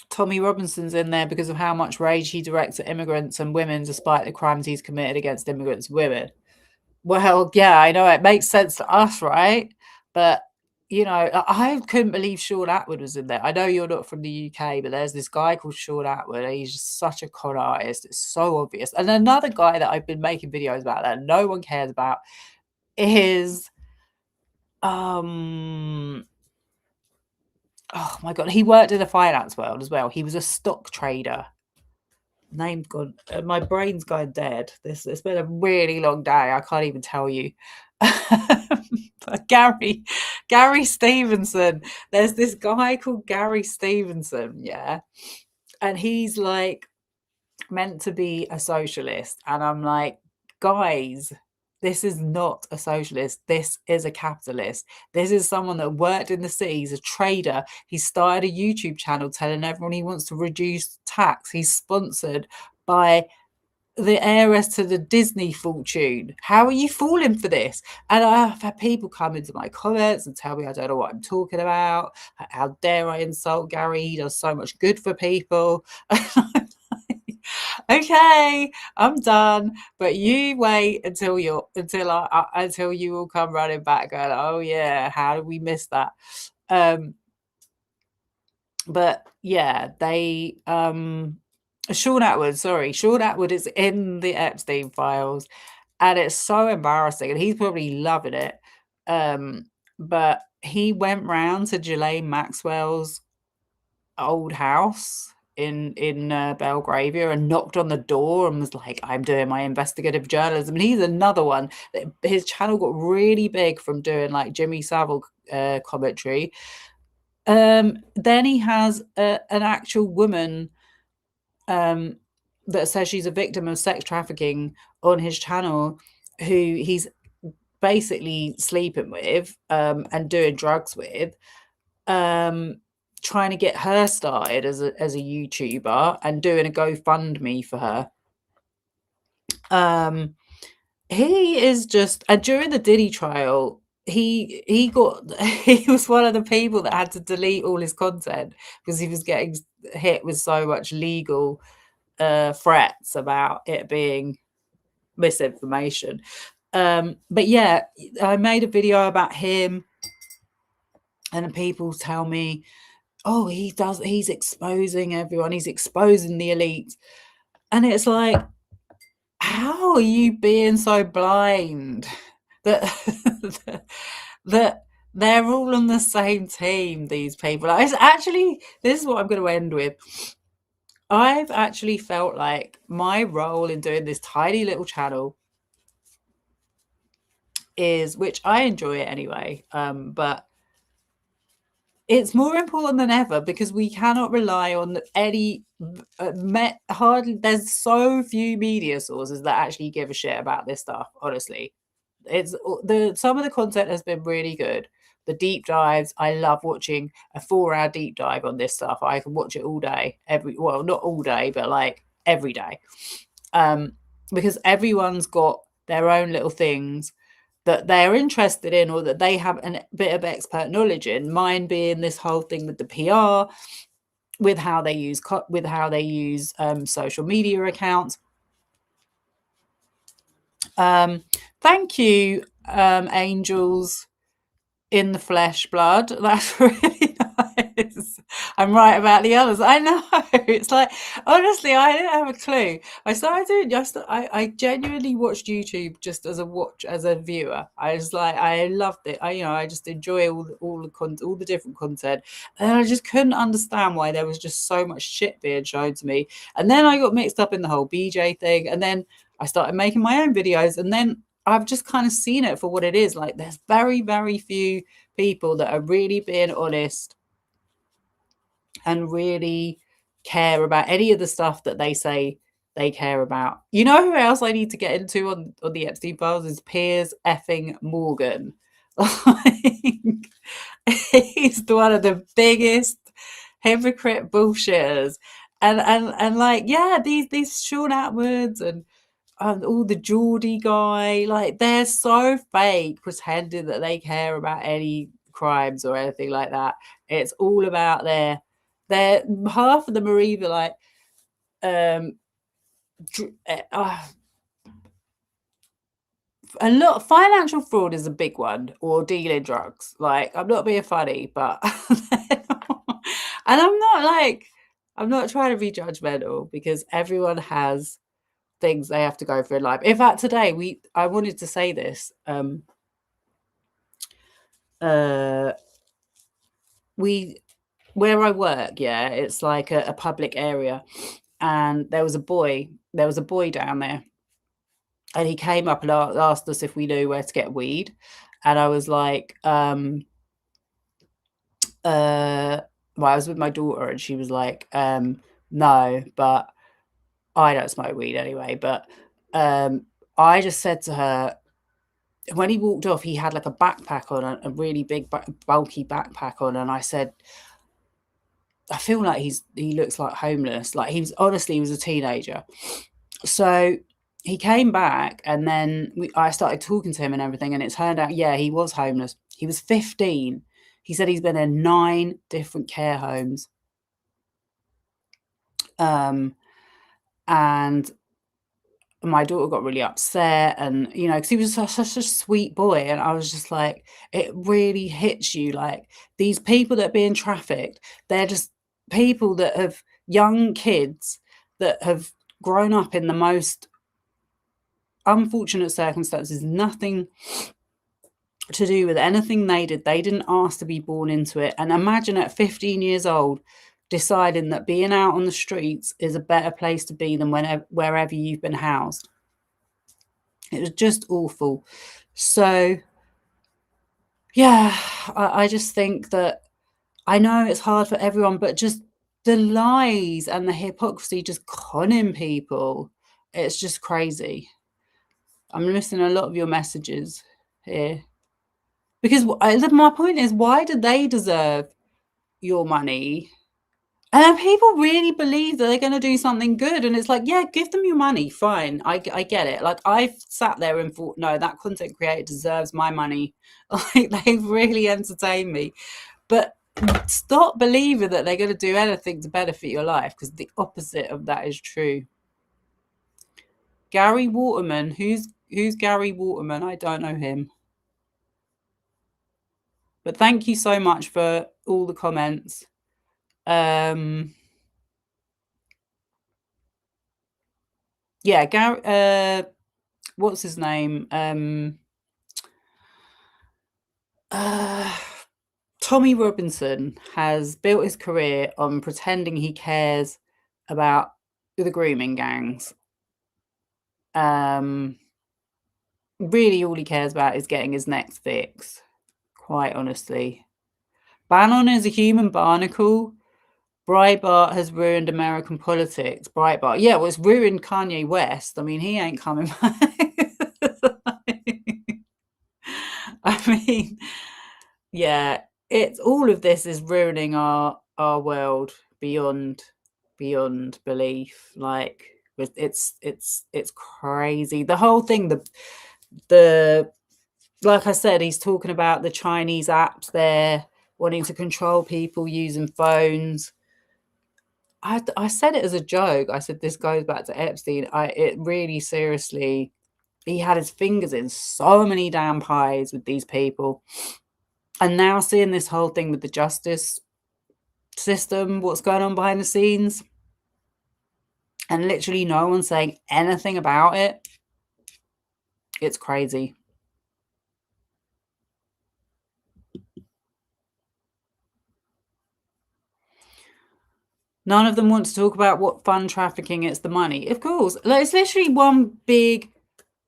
Tommy Robinson's in there because of how much rage he directs at immigrants and women despite the crimes he's committed against immigrants and women. Well, yeah, I know it makes sense to us, right? But you know, I couldn't believe Sean Atwood was in there. I know you're not from the UK, but there's this guy called Sean Atwood. And he's just such a con artist. It's so obvious. And another guy that I've been making videos about that no one cares about is oh my God, he worked in the finance world as well. He was a stock trader. Name's gone. My brain's going dead. It's been a really long day. I can't even tell you. Gary Stevenson. There's this guy called Gary Stevenson, yeah, and he's like meant to be a socialist, and I'm like, guys, this is not a socialist. This is a capitalist. This is someone that worked in the city. He's a trader. He started a YouTube channel telling everyone he wants to reduce tax. He's sponsored by the heiress to the Disney fortune. How are you falling for this? And I've had people come into my comments and tell me I don't know what I'm talking about. How dare I insult Gary? He does so much good for people. Okay, I'm done. But you wait until you all come running back going, oh yeah, how did we miss that? But yeah, they Sean Atwood is in the Epstein files, and it's so embarrassing, and he's probably loving it. But he went round to Ghislaine Maxwell's old house in Belgravia and knocked on the door and was like, I'm doing my investigative journalism. And he's another one. His channel got really big from doing like Jimmy Savile commentary. Then he has an actual woman that says she's a victim of sex trafficking on his channel, who he's basically sleeping with and doing drugs with, trying to get her started as a YouTuber and doing a GoFundMe for her. He is just, and during the Diddy trial, he was one of the people that had to delete all his content because he was getting hit with so much legal threats about it being misinformation. But yeah, I made a video about him, and people tell me, oh, he's exposing everyone, he's exposing the elite. And it's like, how are you being so blind that that they're all on the same team, these people? It's actually, this is what I'm going to end with. I've actually felt like my role in doing this tiny little channel is, which I enjoy it anyway, but it's more important than ever because we cannot rely on any hardly. There's so few media sources that actually give a shit about this stuff. Honestly, some of the content has been really good. The deep dives, I love watching a 4-hour deep dive on this stuff. I can watch it all day, well, not all day, but like every day, because everyone's got their own little things that they're interested in or that they have a bit of expert knowledge in. Mine being this whole thing with the PR, with how they use social media accounts. Thank you, angels in the flesh blood. That's really nice. I'm right about the others. I know. It's like, honestly, I didn't have a clue. I started doing I genuinely watched YouTube just as a viewer. I was like, I loved it. I just enjoy all the different content, and I just couldn't understand why there was just so much shit being shown to me. And then I got mixed up in the whole BJ thing, and then I started making my own videos, and then I've just kind of seen it for what it is. Like, there's very, very few people that are really being honest and really care about any of the stuff that they say they care about. You know who else I need to get into on the Epstein files is Piers effing Morgan. He's one of the biggest hypocrite bullshitters. And like, yeah, these Sean Atwoods and all the Geordie guy, like, they're so fake, pretending that they care about any crimes or anything like that. It's all about their half of them are either like a lot. Financial fraud is a big one, or dealing drugs. Like, I'm not being funny, but and I'm not trying to be judgmental, because everyone has things they have to go through in life. In fact, today I wanted to say this. Where I work, yeah, it's like a public area, and there was a boy down there, and he came up and asked us if we knew where to get weed, and I was like, well, I was with my daughter, and she was like, no, but I don't smoke weed anyway. But I just said to her, when he walked off, he had like a backpack on, a really big bulky backpack on, and I said, I feel like he looks like homeless. Like, he was a teenager. So he came back, and then I started talking to him and everything, and it turned out, yeah, he was homeless. He was 15. He said he's been in 9 different care homes. And my daughter got really upset, and because he was such a sweet boy, and I was just like, it really hits you. Like, these people that are being trafficked, they're just people that have young kids that have grown up in the most unfortunate circumstances, nothing to do with anything they did. They didn't ask to be born into it. And imagine at 15 years old deciding that being out on the streets is a better place to be than wherever you've been housed. It was just awful. So yeah, I just think that, I know it's hard for everyone, but just the lies and the hypocrisy, just conning people, it's just crazy. I'm missing a lot of your messages here, because my point is, why do they deserve your money? And then people really believe that they're going to do something good, and it's like, yeah, give them your money, fine, I get it. Like, I've sat there and thought, no, that content creator deserves my money. Like, they've really entertained me. But stop believing that they're going to do anything to benefit your life, because the opposite of that is true. Gary Waterman, who's Gary Waterman? I don't know him. But thank you so much for all the comments. Yeah, Gary, what's his name? Tommy Robinson has built his career on pretending he cares about the grooming gangs. Really, all he cares about is getting his next fix, quite honestly. Bannon is a human barnacle. Breitbart has ruined American politics. Breitbart, yeah, well, it's ruined Kanye West. I mean, he ain't coming back. I mean, yeah, it's all of this is ruining our world beyond belief. Like, it's crazy. The whole thing, the like I said, he's talking about the Chinese apps there wanting to control people using phones. I said it as a joke. I said, this goes back to Epstein. It really, seriously, he had his fingers in so many damn pies with these people. And now seeing this whole thing with the justice system, what's going on behind the scenes, and literally no one's saying anything about it. It's crazy. None of them want to talk about what fund trafficking, it's the money. Of course, it's literally one big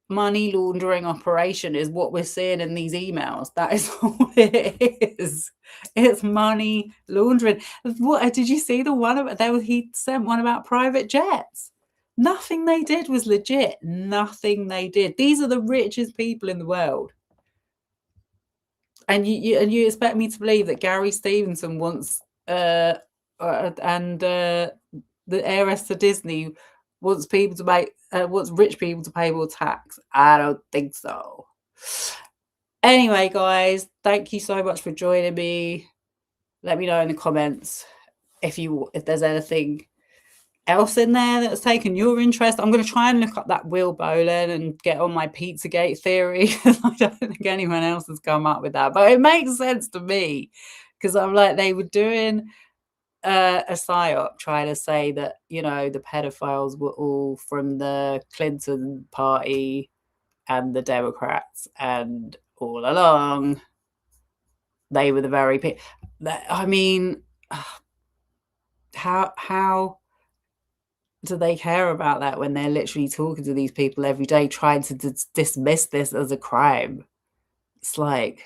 money laundering operation is what we're seeing in these emails. That is all it is. It's money laundering. What did you see the one about he sent one about private jets? Nothing they did was legit. Nothing they did. These are the richest people in the world. And you expect me to believe that Gary Stevenson wants the heiress to Disney wants people to make wants rich people to pay more tax? I don't think so. Anyway, guys, thank you so much for joining me. Let me know in the comments if there's anything else in there that's taken your interest. I'm going to try and look up that Will Boland and get on my Pizzagate theory. I don't think anyone else has come up with that, but it makes sense to me because I'm like, they were doing a psyop trying to say that, you know, the pedophiles were all from the Clinton party and the Democrats, and all along they were the very people. I mean, how do they care about that when they're literally talking to these people every day, trying to dismiss this as a crime? It's like,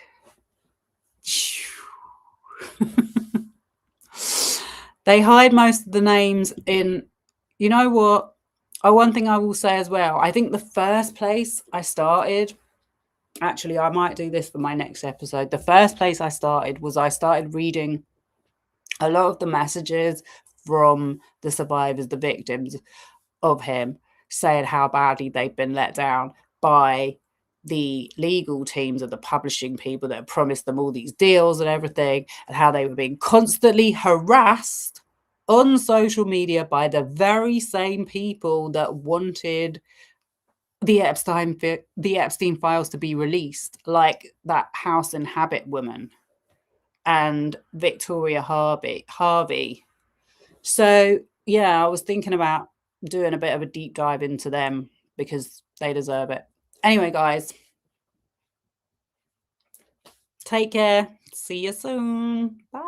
they hide most of the names in, you know what? One thing I will say as well, I think the first place I started, actually, I might do this for my next episode. The first place I started reading a lot of the messages from the survivors, the victims of him, saying how badly they've been let down by the legal teams of the publishing people that promised them all these deals and everything, and how they were being constantly harassed on social media by the very same people that wanted the Epstein files to be released, like that House and Habit woman and Victoria Harvey. So yeah, I was thinking about doing a bit of a deep dive into them because they deserve it. Anyway, guys, take care. See you soon. Bye.